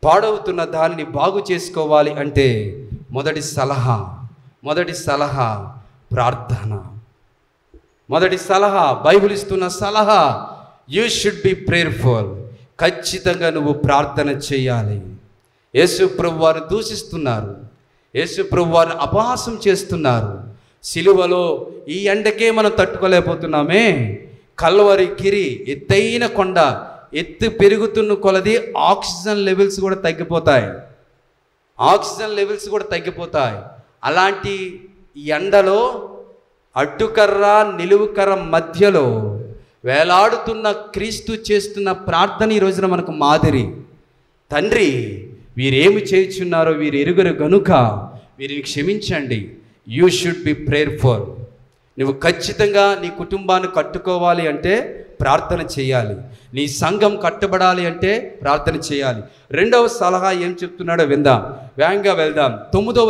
పాడవుతున్న దానిని బాగు చేసుకోవాలి అంటే మొదటి సలహా ప్రార్థన. మొదటి సలహా, బైబిల్ ఇస్తున్న సలహా, యూ షుడ్ బి ప్రేయర్ఫుల్. ఖచ్చితంగా నువ్వు ప్రార్థన చేయాలి. యేసు ప్రభు వారు దూషిస్తున్నారు, యేసు ప్రభు వారిని అపహాసం చేస్తున్నారు. సిలువలో ఈ ఎండకే మనం తట్టుకోలేకపోతున్నామే. కల్వరి గిరి ఎత్తైన కొండ, ఎత్తు పెరుగుతున్న కొలది ఆక్సిజన్ లెవెల్స్ కూడా తగ్గిపోతాయి, ఆక్సిజన్ లెవెల్స్ కూడా తగ్గిపోతాయి. అలాంటి ఎండలో అడ్డుకర్ర నిలువుకర్ర మధ్యలో వేలాడుతున్న క్రీస్తు చేస్తున్న ప్రార్థన ఈ రోజున మనకు మాదిరి. తండ్రి, వీరేమి చేయుచున్నారో వీరు ఎరుగరు గనుక వీరిని క్షమించండి. You should B prayerful. నువ్వు ఖచ్చితంగా నీ కుటుంబాన్ని కట్టుకోవాలి అంటే ప్రార్థన చేయాలి. నీ సంఘం కట్టబడాలి అంటే ప్రార్థన చేయాలి. రెండవ సలహా ఏం చెప్తున్నాడో విందాం, వేగంగా వెళ్దాం. 9వ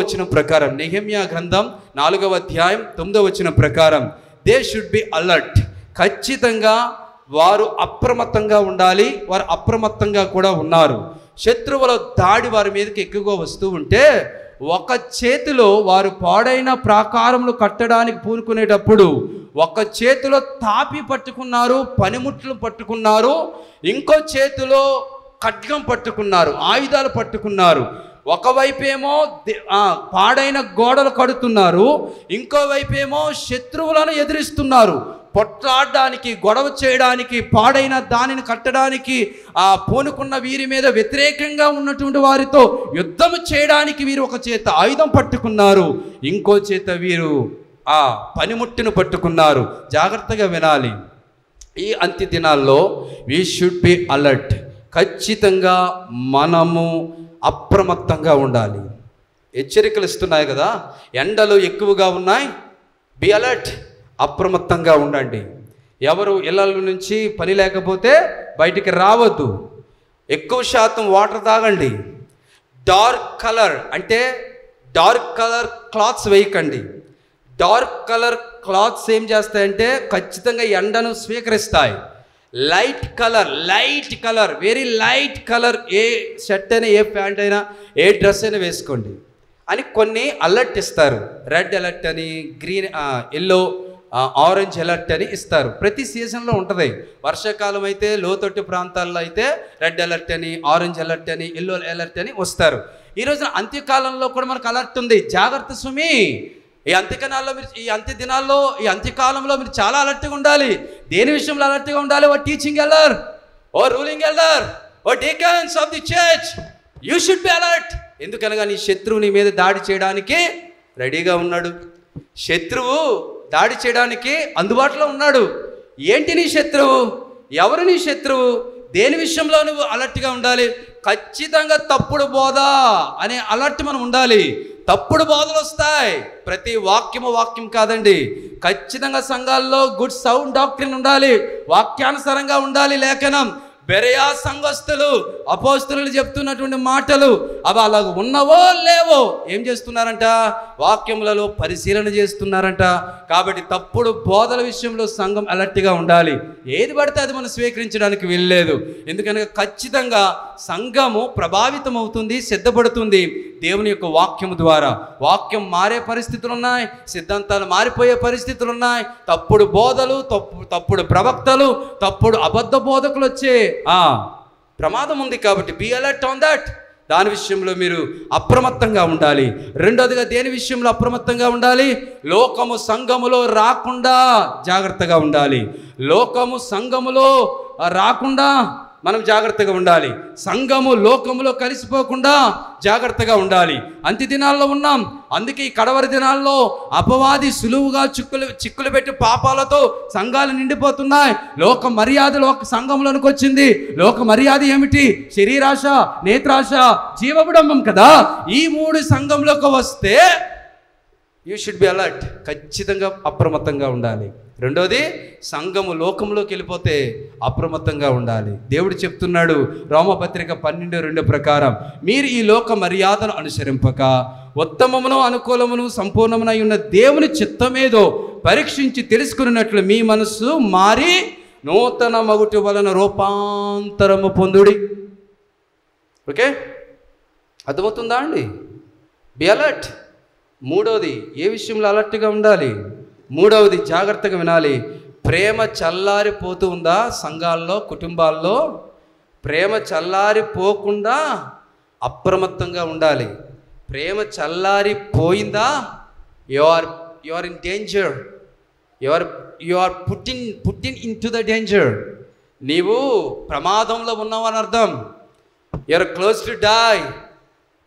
వచనం ప్రకారం నెహెమ్యా గ్రంథం 4వ అధ్యాయం 9వ వచనం ప్రకారం దే షుడ్ బి అలర్ట్. ఖచ్చితంగా వారు అప్రమత్తంగా ఉండాలి. వారు అప్రమత్తంగా కూడా ఉన్నారు. శత్రువుల దాడి వారి మీదకి ఎక్కువగా వస్తూ ఉంటే ఒక చేతిలో వారు పాడైన ప్రాకారములు కట్టడానికి పూనుకునేటప్పుడు ఒక చేతిలో తాపి పట్టుకున్నారు, పనిముట్లు పట్టుకున్నారు, ఇంకో చేతిలో ఖడ్గం పట్టుకున్నారు, ఆయుధాలు పట్టుకున్నారు. ఒకవైపేమో పాడైన గోడలు కడుతున్నారు, ఇంకోవైపేమో శత్రువులను ఎదిరిస్తున్నారు. పొట్లాడడానికి, గొడవ చేయడానికి, పాడైన దానిని కట్టడానికి పూనుకున్న వీరి మీద వ్యతిరేకంగా ఉన్నటువంటి వారితో యుద్ధము చేయడానికి వీరు ఒక చేత ఆయుధం పట్టుకున్నారు, ఇంకో చేత వీరు పనిముట్టును పట్టుకున్నారు. జాగ్రత్తగా వినాలి. ఈ అంత్య దినాల్లో వీ షుడ్ బి అలర్ట్. ఖచ్చితంగా మనము అప్రమత్తంగా ఉండాలి. హెచ్చరికలు ఇస్తున్నాయి కదా, ఎండలు ఎక్కువగా ఉన్నాయి, బి అలర్ట్, అప్రమత్తంగా ఉండండి. ఎవరు ఇళ్ళ నుంచి పని లేకపోతే బయటికి రావద్దు. ఎక్కువ శాతం వాటర్ తాగండి. డార్క్ కలర్ అంటే డార్క్ కలర్ క్లాత్స్ వేయకండి. డార్క్ కలర్ క్లాత్స్ ఏం చేస్తాయంటే ఖచ్చితంగా ఎండను స్వీకరిస్తాయి. Light colour very light colour, ఏ షర్ట్ అయినా, ఏ ప్యాంట్ అయినా, ఏ డ్రెస్ అయినా వేసుకోండి అని కొన్ని అలర్ట్ ఇస్తారు. రెడ్ అలర్ట్ అని, గ్రీన్, ఎల్లో, ఆరెంజ్ అలర్ట్ అని ఇస్తారు. ప్రతి సీజన్లో ఉంటుంది. వర్షాకాలం అయితే లోతట్టు ప్రాంతాల్లో అయితే రెడ్ అలర్ట్ అని, ఆరెంజ్ అలర్ట్ అని, ఎల్లో అలర్ట్ అని వస్తారు. ఈరోజు అంత్యకాలంలో కూడా మనకు అలర్ట్ ఉంది. జాగ్రత్త సుమి. ఈ అంత్య దినాల్లో ఈ అంత్యకాలంలో మీరు చాలా అలర్ట్గా ఉండాలి. దేని విషయంలో అలర్ట్గా ఉండాలి? O teaching elder, O ruling elder, O deacons of the church, you should be alert. ఎందుకనగా నీ శత్రువు నీ మీద దాడి చేయడానికి రెడీగా ఉన్నాడు. శత్రువు దాడి చేయడానికి అందుబాటులో ఉన్నాడు. ఏంటి నీ శత్రువు? ఎవరు నీ శత్రువు? దేని విషయంలో నువ్వు అలర్ట్గా ఉండాలి? ఖచ్చితంగా తప్పుడు బోధ అనే అలర్ట్ మనం ఉండాలి. తప్పుడు బోధలు వస్తాయి. ప్రతి వాక్యం కాదండి. ఖచ్చితంగా సంఘాల్లో గుడ్ సౌండ్ డాక్ట్రిన్ ఉండాలి, వాక్యానుసారంగా ఉండాలి లేఖనం. బెరయా సంఘస్థులు అపోస్తలులు చెప్తున్నటువంటి మాటలు అవి అలాగ ఉన్నవో లేవో ఏం చేస్తున్నారంట? వాక్యములలో పరిశీలన చేస్తున్నారంట. కాబట్టి తప్పుడు బోధల విషయంలో సంఘం అలర్ట్గా ఉండాలి. ఏది పడితే అది మనం స్వీకరించడానికి వీల్లేదు. ఎందుకనగా ఖచ్చితంగా సంఘము ప్రభావితం అవుతుంది, సిద్ధపడుతుంది దేవుని యొక్క వాక్యము ద్వారా. వాక్యం మారే పరిస్థితులు ఉన్నాయి, సిద్ధాంతాలు మారిపోయే పరిస్థితులు ఉన్నాయి. తప్పుడు బోధలు, తప్పుడు ప్రవక్తలు, తప్పుడు అబద్ధ బోధకులు వచ్చే ప్రమాదం ఉంది. కాబట్టి బి అలర్ట్ ఆన్ దట్. దాని విషయంలో మీరు అప్రమత్తంగా ఉండాలి. రెండోదిగా దేని విషయంలో అప్రమత్తంగా ఉండాలి? లోకము సంఘములో రాకుండా జాగ్రత్తగా ఉండాలి. లోకము సంఘములో రాకుండా మనం జాగ్రత్తగా ఉండాలి. సంఘము లోకములో కలిసిపోకుండా జాగ్రత్తగా ఉండాలి. అంత్య దినాల్లో ఉన్నాం. అందుకే ఈ కడవరి దినాల్లో అపవాది సులువుగా చిక్కులు పెట్టి పాపాలతో సంఘాలు నిండిపోతున్నాయి. లోక మర్యాద సంఘంలోనికి వచ్చింది. లోక మర్యాద ఏమిటి? శరీరాశ, నేత్రాశ, జీవబుడంబం కదా. ఈ మూడు సంఘంలోకి వస్తే యూ షుడ్ బి అలర్ట్. ఖచ్చితంగా అప్రమత్తంగా ఉండాలి. రెండోది, సంఘము లోకంలోకి వెళ్ళిపోతే అప్రమత్తంగా ఉండాలి. దేవుడు చెప్తున్నాడు రోమపత్రిక 12:2 ప్రకారం, మీరు ఈ లోక మర్యాదను అనుసరింపక ఉత్తమమును అనుకూలమును సంపూర్ణమునై ఉన్న దేవుని చిత్తమేదో పరీక్షించి తెలుసుకున్నట్లు మీ మనస్సు మారి నూతన మగుటు వలన రూపాంతరము పొందుడి. ఓకే, అర్థమవుతుందా అండి? Be alert. మూడవది ఏ విషయంలో అలర్ట్గా ఉండాలి? మూడవది జాగ్రత్తగా వినాలి. ప్రేమ చల్లారిపోతూ ఉందా సంఘాల్లో, కుటుంబాల్లో? ప్రేమ చల్లారిపోకుండా అప్రమత్తంగా ఉండాలి. ప్రేమ చల్లారిపోయిందా? You are in danger. You are putting in to the danger. నీవు ప్రమాదంలో ఉన్నావు అని అర్థం. You are close to die.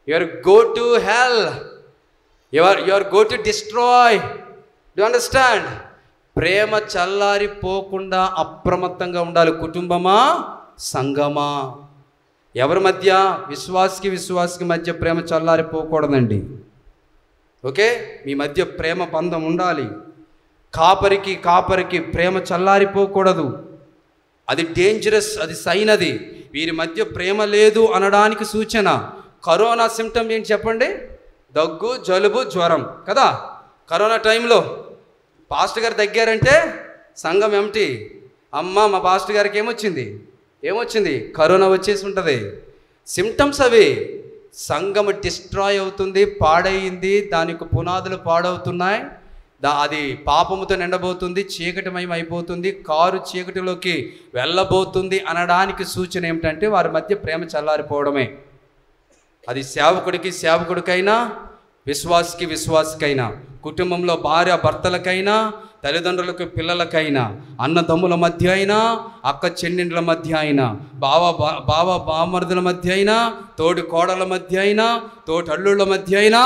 You are go to hell. You are go to destroy. Do understand? ప్రేమ చల్లారిపోకుండా అప్రమత్తంగా ఉండాలి. కుటుంబమా, సంఘమా? ఎవరి మధ్య? విశ్వాసికి మధ్య ప్రేమ చల్లారిపోకూడదండి. ఓకే, మీ మధ్య ప్రేమ బంధం ఉండాలి. కాపరికి ప్రేమ చల్లారిపోకూడదు. అది డేంజరస్, అది సైన్. అది వీరి మధ్య ప్రేమ లేదు అనడానికి సూచన. కరోనా సిమ్టమ్ ఏంటి చెప్పండి? దగ్గు, జలుబు, జ్వరం కదా. కరోనా టైంలో పాస్టర్ గారు తగ్గారంటే సంఘం ఏమిటి? అమ్మ మా పాస్టర్ గారికి ఏమొచ్చింది? కరోనా వచ్చేసి ఉంటుంది. సిమ్టమ్స్ అవి. సంఘం డిస్ట్రాయ్ అవుతుంది, పాడయింది, దానికి పునాదులు పాడవుతున్నాయి. అది పాపముతో నిండబోతుంది, చీకటిమయం అయిపోతుంది, కారు చీకటిలోకి వెళ్ళబోతుంది అనడానికి సూచన ఏమిటంటే వారి మధ్య ప్రేమ చల్లారిపోవడమే. అది సేవకుడికైనా, విశ్వాసికైనా, కుటుంబంలో భార్య భర్తలకైనా, తల్లిదండ్రులకు పిల్లలకైనా, అన్నదమ్ముల మధ్య అయినా, అక్క చెల్లెండ్ల మధ్య అయినా, బావమరుదుల మధ్య అయినా, తోటి కోడల మధ్య అయినా, తోటి అల్లుళ్ళ మధ్య అయినా,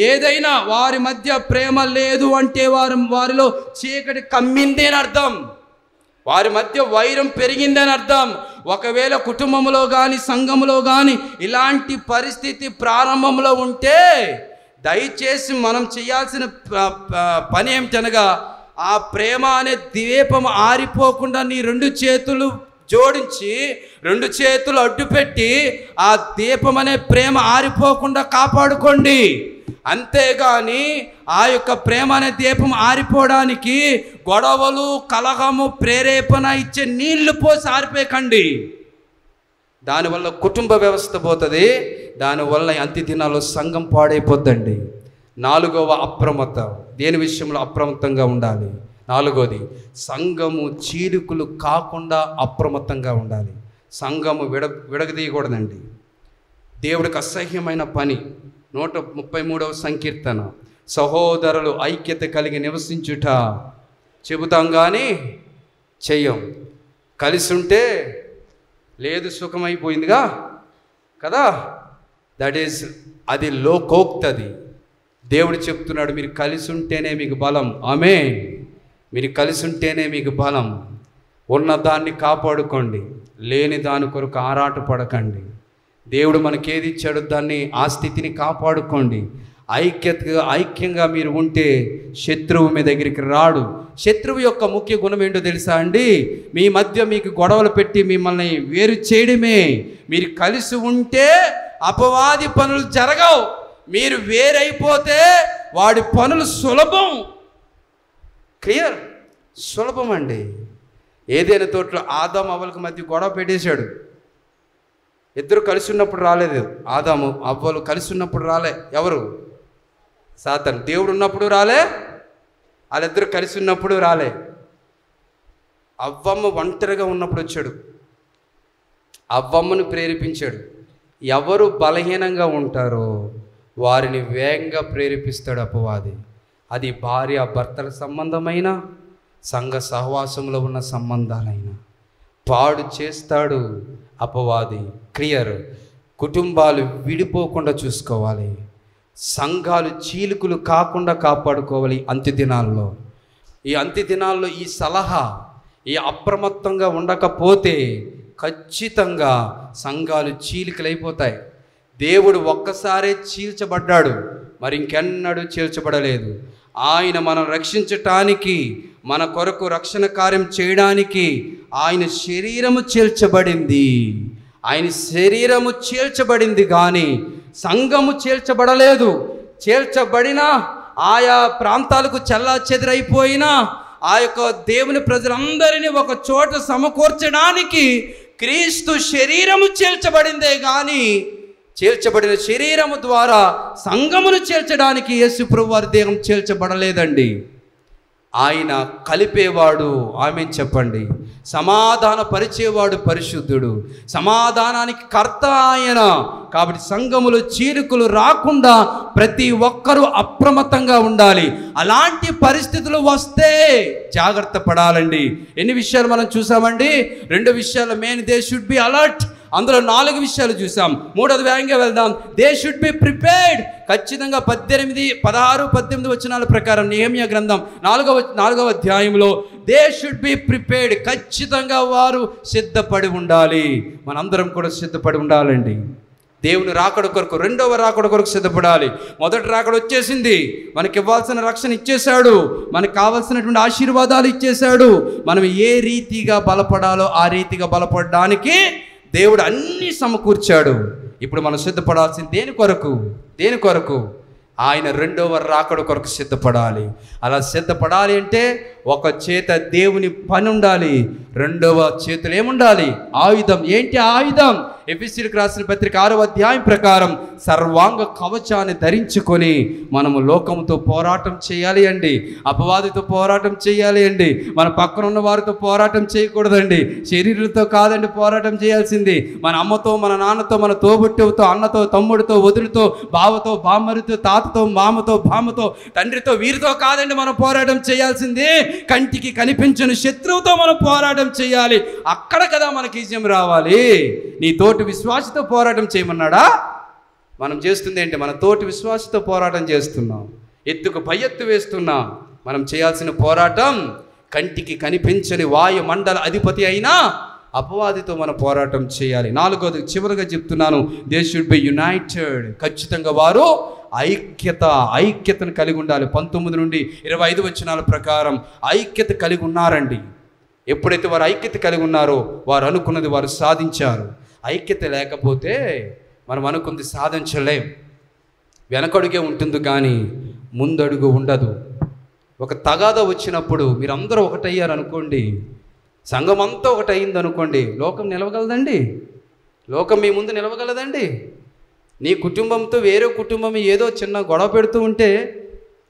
ఏదైనా వారి మధ్య ప్రేమ లేదు అంటే వారిలో చీకటి కమ్మింది అని అర్థం. వారి మధ్య వైరం పెరిగిందని అర్థం. ఒకవేళ కుటుంబంలో కానీ సంఘంలో కానీ ఇలాంటి పరిస్థితి ప్రారంభంలో ఉంటే దయచేసి మనం చేయాల్సిన పని ఏమిటనగా, ఆ ప్రేమ అనే దీపం ఆరిపోకుండా నీ 2 చేతులు జోడించి 2 చేతులు అడ్డుపెట్టి ఆ దీపం అనే ప్రేమ ఆరిపోకుండా కాపాడుకోండి. అంతేగాని ఆ యొక్క ప్రేమ అనే దీపం ఆరిపోవడానికి గొడవలు, కలహము, ప్రేరేపణ ఇచ్చే నీళ్లు పోసి ఆరిపోకండి. దానివల్ల కుటుంబ వ్యవస్థ పోతుంది. దానివల్ల అంత్య దినాల్లో సంఘం పాడైపోద్దండి. 4వ అప్రమత్త. దేని విషయంలో అప్రమత్తంగా ఉండాలి? 4వది సంఘము చీలికలు కాకుండా అప్రమత్తంగా ఉండాలి. సంఘము విడగదీయకూడదండి. దేవుడికి అసహ్యమైన పని. 133వ సంకీర్తన. సహోదరులు ఐక్యత కలిగి నివసించుట చెబుతాం కానీ చెయ్యం. కలిసి ఉంటే లేదు, సుఖమైపోయిందిగా కదా. అది లోకోక్తది. దేవుడు చెప్తున్నాడు, మీరు కలిసి ఉంటేనే మీకు బలం. ఆమేన్. మీరు కలిసి ఉంటేనే మీకు బలం. ఉన్నదాన్ని కాపాడుకోండి, లేని దాని కొరకు ఆరాటపడకండి. దేవుడు మనకేది ఇచ్చాడో దాన్ని, ఆ స్థితిని కాపాడుకోండి. ఐక్యంగా మీరు ఉంటే శత్రువు మీ దగ్గరికి రాడు. శత్రువు యొక్క ముఖ్య గుణం ఏంటో తెలుసా అండి? మీ మధ్య మీకు గొడవలు పెట్టి మిమ్మల్ని వేరు చేయడమే. మీరు కలిసి ఉంటే అపవాది పనులు జరగవు. మీరు వేరైపోతే వాడి పనులు సులభం. క్లియర్? సులభం అండి. ఏదైనా తోటలో ఆదాము అవ్వలకు మధ్య గొడవ పెట్టేశాడు. ఇద్దరు కలిసి ఉన్నప్పుడు రాలేదు. ఆదాము అవ్వలు కలిసి ఉన్నప్పుడు రాలే. ఎవరు? సాతాను. దేవుడు ఉన్నప్పుడు రాలే, వాళ్ళిద్దరు కలిసి ఉన్నప్పుడు రాలే. అవ్వమ్మ ఒంటరిగా ఉన్నప్పుడు వచ్చాడు, అవ్వమ్మను ప్రేరేపించాడు. ఎవరు బలహీనంగా ఉంటారో వారిని వేగంగా ప్రేరేపిస్తాడు అపవాది. అది భార్య భర్తల సంబంధమైన, సంఘ సహవాసంలో ఉన్న సంబంధాలైనా పాడు చేస్తాడు అపవాది. క్లియర్? కుటుంబాలు విడిపోకుండా చూసుకోవాలి, సంఘాలు చీలికలు కాకుండా కాపాడుకోవాలి. అంత్యదినాల్లో, ఈ అంత్యదినాల్లో ఈ సలహా, ఈ అప్రమత్తంగా ఉండకపోతే ఖచ్చితంగా సంఘాలు చీలికలైపోతాయి. దేవుడు ఒక్కసారే చీల్చబడ్డాడు, మరి ఇంకెన్నడూ చీల్చబడలేదు. ఆయన మనం రక్షించటానికి, మన కొరకు రక్షణ కార్యం చేయడానికి ఆయన శరీరము చీల్చబడింది. ఆయన శరీరము చీల్చబడింది కానీ సంఘము చీల్చబడలేదు. చీల్చబడినా ఆయా ప్రాంతాలకు చెల్లాచెదరైపోయినా ఆ యొక్క దేవుని ప్రజలందరినీ ఒక చోట సమకూర్చడానికి క్రీస్తు శరీరము చీల్చబడిందే కానీ చేర్చబడిన శరీరము ద్వారా సంఘమును చేర్చడానికి యేసు ప్రభువు వారి దేహం చేర్చబడలేదండి. ఆయన కలిపేవాడు, ఆమేన్ చెప్పండి. సమాధాన పరిచేవాడు పరిశుద్ధుడు, సమాధానానికి కర్త ఆయన. కాబట్టి సంఘములు చీలికలు రాకుండా ప్రతి ఒక్కరూ అప్రమత్తంగా ఉండాలి. అలాంటి పరిస్థితులు వస్తే జాగ్రత్త పడాలండి. ఎన్ని విషయాలు మనం చూసామండి? 2 విషయాలు main. They should be alert. అందులో 4 విషయాలు చూసాం. 3వది వేగంగా వెళ్దాం. They should be prepared. ఖచ్చితంగా 18, 16, 18 వచనాల ప్రకారం నెహెమ్యా గ్రంథం 4వ అధ్యాయంలో దే షుడ్ బి ప్రిపేర్డ్. ఖచ్చితంగా వారు సిద్ధపడి ఉండాలి. మనందరం కూడా సిద్ధపడి ఉండాలండి. దేవుని రాకడ కొరకు, 2వ రాకడ కొరకు సిద్ధపడాలి. మొదటి రాకడ వచ్చేసింది, మనకి ఇవ్వాల్సిన రక్షణ ఇచ్చేశాడు, మనకు కావాల్సినటువంటి ఆశీర్వాదాలు ఇచ్చేశాడు. మనం ఏ రీతిగా బలపడాలో ఆ రీతిగా బలపడడానికి దేవుడు అన్నీ సమకూర్చాడు. ఇప్పుడు మనం సిద్ధపడాల్సింది దేని కొరకు? ఆయన 2వ రాకడ కొరకు సిద్ధపడాలి. అలా సిద్ధపడాలి అంటే ఒక చేత దేవుని పని ఉండాలి, 2వ చేతులు ఏముండాలి? ఆయుధం. ఏంటి ఆయుధం? ఎఫెసీయులకు రాసిన పత్రిక 6వ అధ్యాయం ప్రకారం సర్వాంగ కవచాన్ని ధరించుకొని మనము లోకముతో పోరాటం చేయాలి అండి. అపవాదితో పోరాటం చేయాలి అండి. మన పక్కన ఉన్న వారితో పోరాటం చేయకూడదండి. శరీరంతో కాదండి పోరాటం చేయాల్సింది. మన అమ్మతో, మన నాన్నతో, మన తోబుట్టుతో, అన్నతో, తమ్ముడితో, వదులుతో, బావతో, బామ్మరితో, తాతతో, మామతో, బామ్మతో, తండ్రితో, వీరితో కాదండి మనం పోరాటం చేయాల్సింది. కంటికి కనిపించని శత్రువుతో మనం పోరాటం చేయాలి. అక్కడ కదా మనకి విజయం రావాలి. నీ తోటి విశ్వాసతో పోరాటం చేయమన్నాడా? మనం చేస్తుంది ఏంటి? మన తోటి విశ్వాసతో పోరాటం చేస్తున్నాం, ఎత్తుకు పై ఎత్తు వేస్తున్నాం. మనం చేయాల్సిన పోరాటం కంటికి కనిపించని వాయుమండల అధిపతి అయినా అపవాదితో మనం పోరాటం చేయాలి. 4వది చివరిగా చెప్తున్నాను, దే షుడ్ బి యునైటెడ్. ఖచ్చితంగా వారు ఐక్యతను కలిగి ఉండాలి. 19 నుండి 25 వచనాల ప్రకారం ఐక్యత కలిగి ఉన్నారండి. ఎప్పుడైతే వారు ఐక్యత కలిగి ఉన్నారో వారు అనుకున్నది వారు సాధించారు. ఐక్యత లేకపోతే మనం అనుకుంది సాధించలేం. వెనకడుగే ఉంటుంది కానీ ముందడుగు ఉండదు. ఒక తగాద వచ్చినప్పుడు మీరందరూ ఒకటయ్యారు అనుకోండి, సంఘం అంతా ఒకటయింది అనుకోండి, లోకం నిలవగలదండి? లోకం మీ ముందు నిలవగలదండి? నీ కుటుంబంతో వేరే కుటుంబం ఏదో చిన్న గొడవ పెడుతూ ఉంటే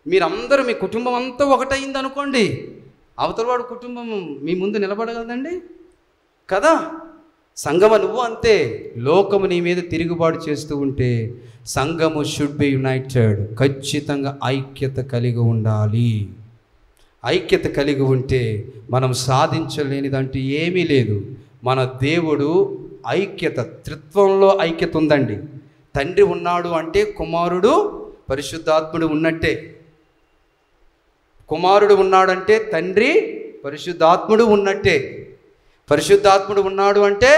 మీరందరూ, మీ కుటుంబం అంతా ఒకటయింది అనుకోండి, అవతలవాడు కుటుంబం మీ ముందు నిలబడగలదండి? కదా? సంఘము నువ్వు అంతే. లోకము నీ మీద తిరుగుబాటు చేస్తూ ఉంటే సంఘము షుడ్ బి యునైటెడ్. ఖచ్చితంగా ఐక్యత కలిగి ఉండాలి. ఐక్యత కలిగి ఉంటే మనం సాధించలేనిదంటూ ఏమీ లేదు. మన దేవుడు ఐక్యత, త్రిత్వంలో ఐక్యత ఉందండి. తండ్రి ఉన్నాడు అంటే కుమారుడు పరిశుద్ధాత్ముడు ఉన్నట్టే. కుమారుడు ఉన్నాడంటే తండ్రి పరిశుద్ధాత్ముడు ఉన్నట్టే. పరిశుద్ధాత్ముడు ఉన్నాడు అంటే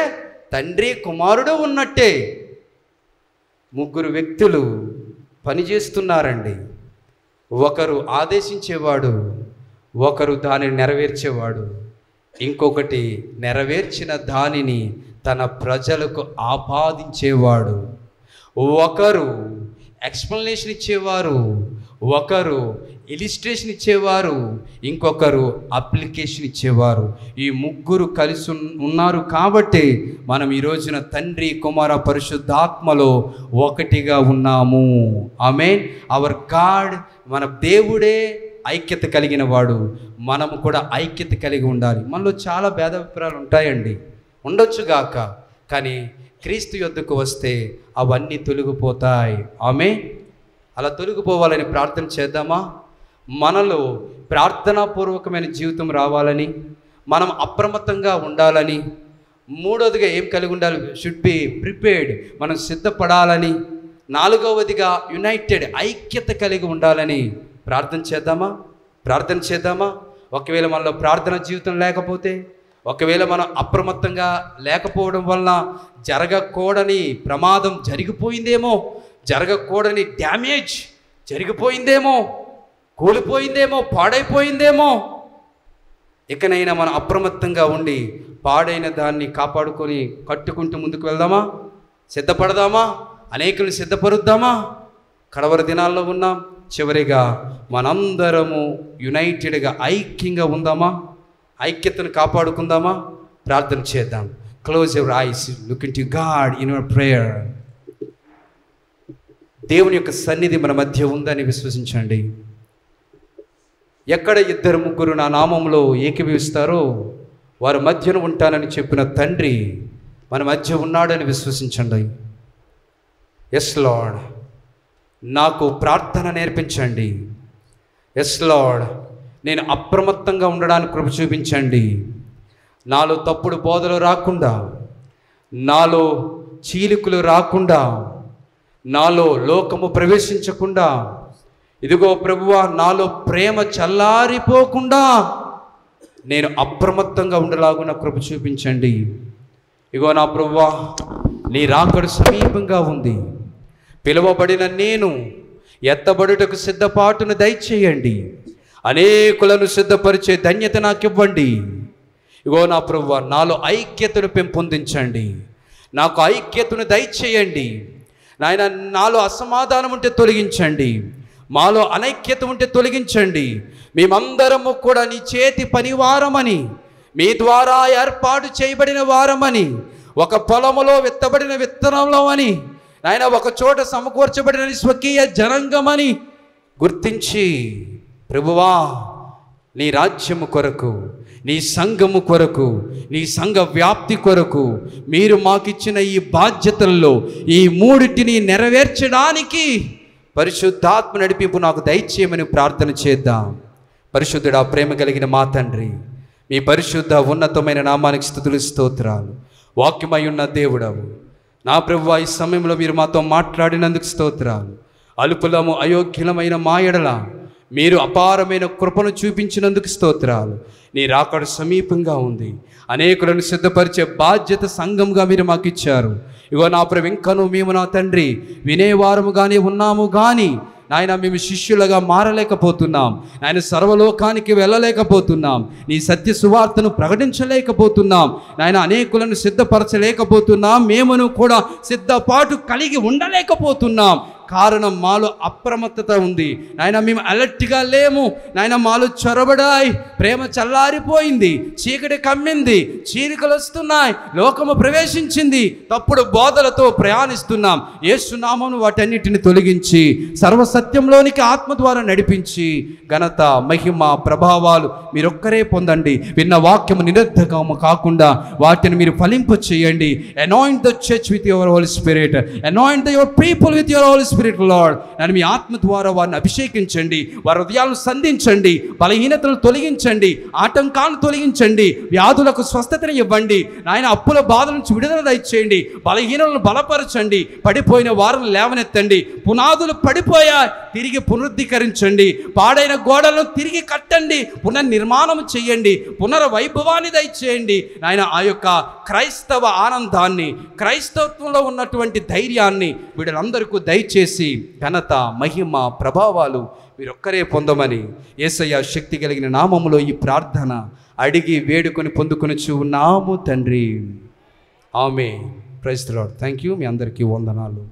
తండ్రి కుమారుడు ఉన్నట్టే. 3 వ్యక్తులు పనిచేస్తున్నారండి. ఒకరు ఆదేశించేవాడు, ఒకరు దానిని నెరవేర్చేవాడు, ఇంకొకటి నెరవేర్చిన దానిని తన ప్రజలకు ఆపాదించేవాడు. ఒకరు ఎక్స్ప్లెనేషన్ ఇచ్చేవారు, ఒకరు ఇలిస్ట్రేషన్ ఇచ్చేవారు, ఇంకొకరు అప్లికేషన్ ఇచ్చేవారు. ఈ 3 కలిసి ఉన్నారు కాబట్టి మనం ఈ రోజున తండ్రి కుమార పరిశుద్ధాత్మలో ఒకటిగా ఉన్నాము. ఆమేన్. అవర్ గాడ్, మన దేవుడే ఐక్యత కలిగిన వాడు. మనము కూడా ఐక్యత కలిగి ఉండాలి. మనలో చాలా భేదాభిప్రాయాలు ఉంటాయండి, ఉండొచ్చుగాక, కానీ క్రీస్తు యొద్దకు వస్తే అవన్నీ తొలగిపోతాయి. ఆమేన్. అలా తొలగిపోవాలని ప్రార్థన చేద్దామా? మనలో ప్రార్థనాపూర్వకమైన జీవితం రావాలని, మనం అప్రమత్తంగా ఉండాలని, 3వదిగా ఏం కలిగి ఉండాలి? Should be prepared. మనం సిద్ధపడాలని. 4వదిగా యునైటెడ్, ఐక్యత కలిగి ఉండాలని ప్రార్థన చేద్దామా? ఒకవేళ మనలో ప్రార్థన జీవితం లేకపోతే, ఒకవేళ మనం అప్రమత్తంగా లేకపోవడం వలన జరగకూడని ప్రమాదం జరిగిపోయిందేమో, జరగకూడని డ్యామేజ్ జరిగిపోయిందేమో, కూలిపోయిందేమో, పాడైపోయిందేమో. ఇకనైనా మనం అప్రమత్తంగా ఉండి పాడైన దాన్ని కాపాడుకొని కట్టుకుంటూ ముందుకు వెళ్దామా? సిద్ధపడదామా? అనేకులను సిద్ధపరుద్దామా? కడవరి దినాల్లో ఉన్నాం. చివరిగా మనందరము యునైటెడ్గా ఐక్యంగా ఉందామా? ఐక్యతను కాపాడుకుందామా? ప్రార్థన చేద్దాం. Close your eyes, look into God in your prayer. దేవుని యొక్క సన్నిధి మన మధ్య ఉందని విశ్వసించండి. ఎక్కడ 2-3 నా నామంలో ఏకీభవిస్తారో వారి మధ్యన ఉంటానని చెప్పిన తండ్రి మన మధ్య ఉన్నాడని విశ్వసించండి. ఎస్ లార్డ్, నాకు ప్రార్థన నేర్పించండి. ఎస్ లార్డ్, నేను అప్రమత్తంగా ఉండడానికి కృప చూపించండి. నాలో తప్పుడు బోధలు రాకుండా, నాలో చీలికలు రాకుండా, నాలో లోకము ప్రవేశించకుండా, ఇదిగో ప్రభువా నాలో ప్రేమ చల్లారిపోకుండా నేను అప్రమత్తంగా ఉండలాగున కృప చూపించండి. ఇగో నా ప్రభువా, నీ రాకడ సమీపంగా ఉంది. పిలువబడిన నేను ఎత్తబడుటకు సిద్ధపాటును దయచేయండి. అనేకులను సిద్ధపరిచే ధన్యత నాకు ఇవ్వండి. ఇగో నా ప్రభువా, నాలో ఐక్యతను పెంపొందించండి. నాకు ఐక్యతను దయచేయండి నాయన. నాలో అసమాధానం ఉంటే తొలగించండి. మాలో అనైక్యత ఉంటే తొలగించండి. మేమందరము కూడా నీ చేతి పనివారమని, మీ ద్వారా ఏర్పాటు చేయబడిన వారమని, ఒక పొలములో విత్తబడిన విత్తనంలో అని నాయన, ఒక చోట సమకూర్చబడిన స్వకీయ జనాంగమని గుర్తించి ప్రభువా, నీ రాజ్యము కొరకు, నీ సంఘము కొరకు, నీ సంఘ వ్యాప్తి కొరకు మీరు మాకిచ్చిన ఈ బాధ్యతల్లో ఈ మూడిటిని నెరవేర్చడానికి పరిశుద్ధాత్మ నడిపింపు నాకు దయచేయమని ప్రార్థన చేద్దాం. పరిశుద్ధుడా, ప్రేమ కలిగిన మా తండ్రి, మీ పరిశుద్ధ ఉన్నతమైన నామానికి స్తుతులు స్తోత్రాలు. వాక్యమై ఉన్న దేవుడవు నా ప్రభువా, ఈ సమయంలో మీరు మాతో మాట్లాడినందుకు స్తోత్రాలు. అల్పులము అయోగ్యులమైన మా ఎడల మీరు అపారమైన కృపను చూపించినందుకు స్తోత్రాలు. నీ రాకడ సమీపంగా ఉంది. అనేకులను సిద్ధపరిచే బాధ్యత సంఘంగా మీరు మాకు ఇచ్చారు. ఇగో నా ప్రభు, ఇంకను మేము నా తండ్రి వినేవారముగానే ఉన్నాము కానీ నాయన మేము శిష్యులుగా మారలేకపోతున్నాం. నాయన సర్వలోకానికి వెళ్ళలేకపోతున్నాం. నీ సత్య సువార్తను ప్రకటించలేకపోతున్నాం. నాయన అనేకులను సిద్ధపరచలేకపోతున్నాం. మేమును కూడా సిద్ధపాటు కలిగి ఉండలేకపోతున్నాం. కారణం మాలో అప్రమత్తత ఉంది నాయన. మేము అలర్ట్గా లేము నాయన. మాలో చొరబడాయి, ప్రేమ చల్లారిపోయింది, చీకటి కమ్మింది, చీలికలు వస్తున్నాయి, లోకము ప్రవేశించింది, తప్పుడు బోధలతో ప్రయాణిస్తున్నాం. యేసు నామమున వాటన్నిటిని తొలగించి సర్వసత్యంలోనికి ఆత్మ ద్వారా నడిపించి ఘనత, మహిమ, ప్రభావాలు మీరొక్కరే పొందండి. విన్న వాక్యము నిరర్ధకము కాకుండా వాటిని మీరు ఫలింప చేయండి. Anoint the church with your holy spirit, anoint your people with your holy spirit lord. నన్ను మీ ఆత్మ ద్వారా వారిని అభిషేకించండి, వారి హృదయాలను సంధించండి, బలహీనతలు తొలగించండి, ఆటంకాలను తొలగించండి, వ్యాధులకు స్వస్థతను ఇవ్వండి నాయన. అప్పుల బాధల నుంచి విడుదల దయచేయండి, బలహీనలను బలపరచండి, పడిపోయిన వారిని లేవనెత్తండి. పునాదులు పడిపోయా, తిరిగి పునరుద్ధీకరించండి, పాడైన గోడలను తిరిగి కట్టండి, పునర్నిర్మాణం చేయండి, పునర్వైభవాన్ని దయచేయండి నాయన. ఆ యొక్క క్రైస్తవ ఆనందాన్ని, క్రైస్తవంలో ఉన్నటువంటి ధైర్యాన్ని వీళ్ళందరికీ దయచేసి ఘనత, మహిమ, ప్రభావాలు మీరొక్కరే పొందమని యేసయ్య శక్తి కలిగిన నామములో ఈ ప్రార్థన అడిగి వేడుకొని పొందుకొనుచు ఉన్నాము తండ్రి. ఆమేన్. Praise the lord. Thank you. మీ అందరికీ వందనాలు.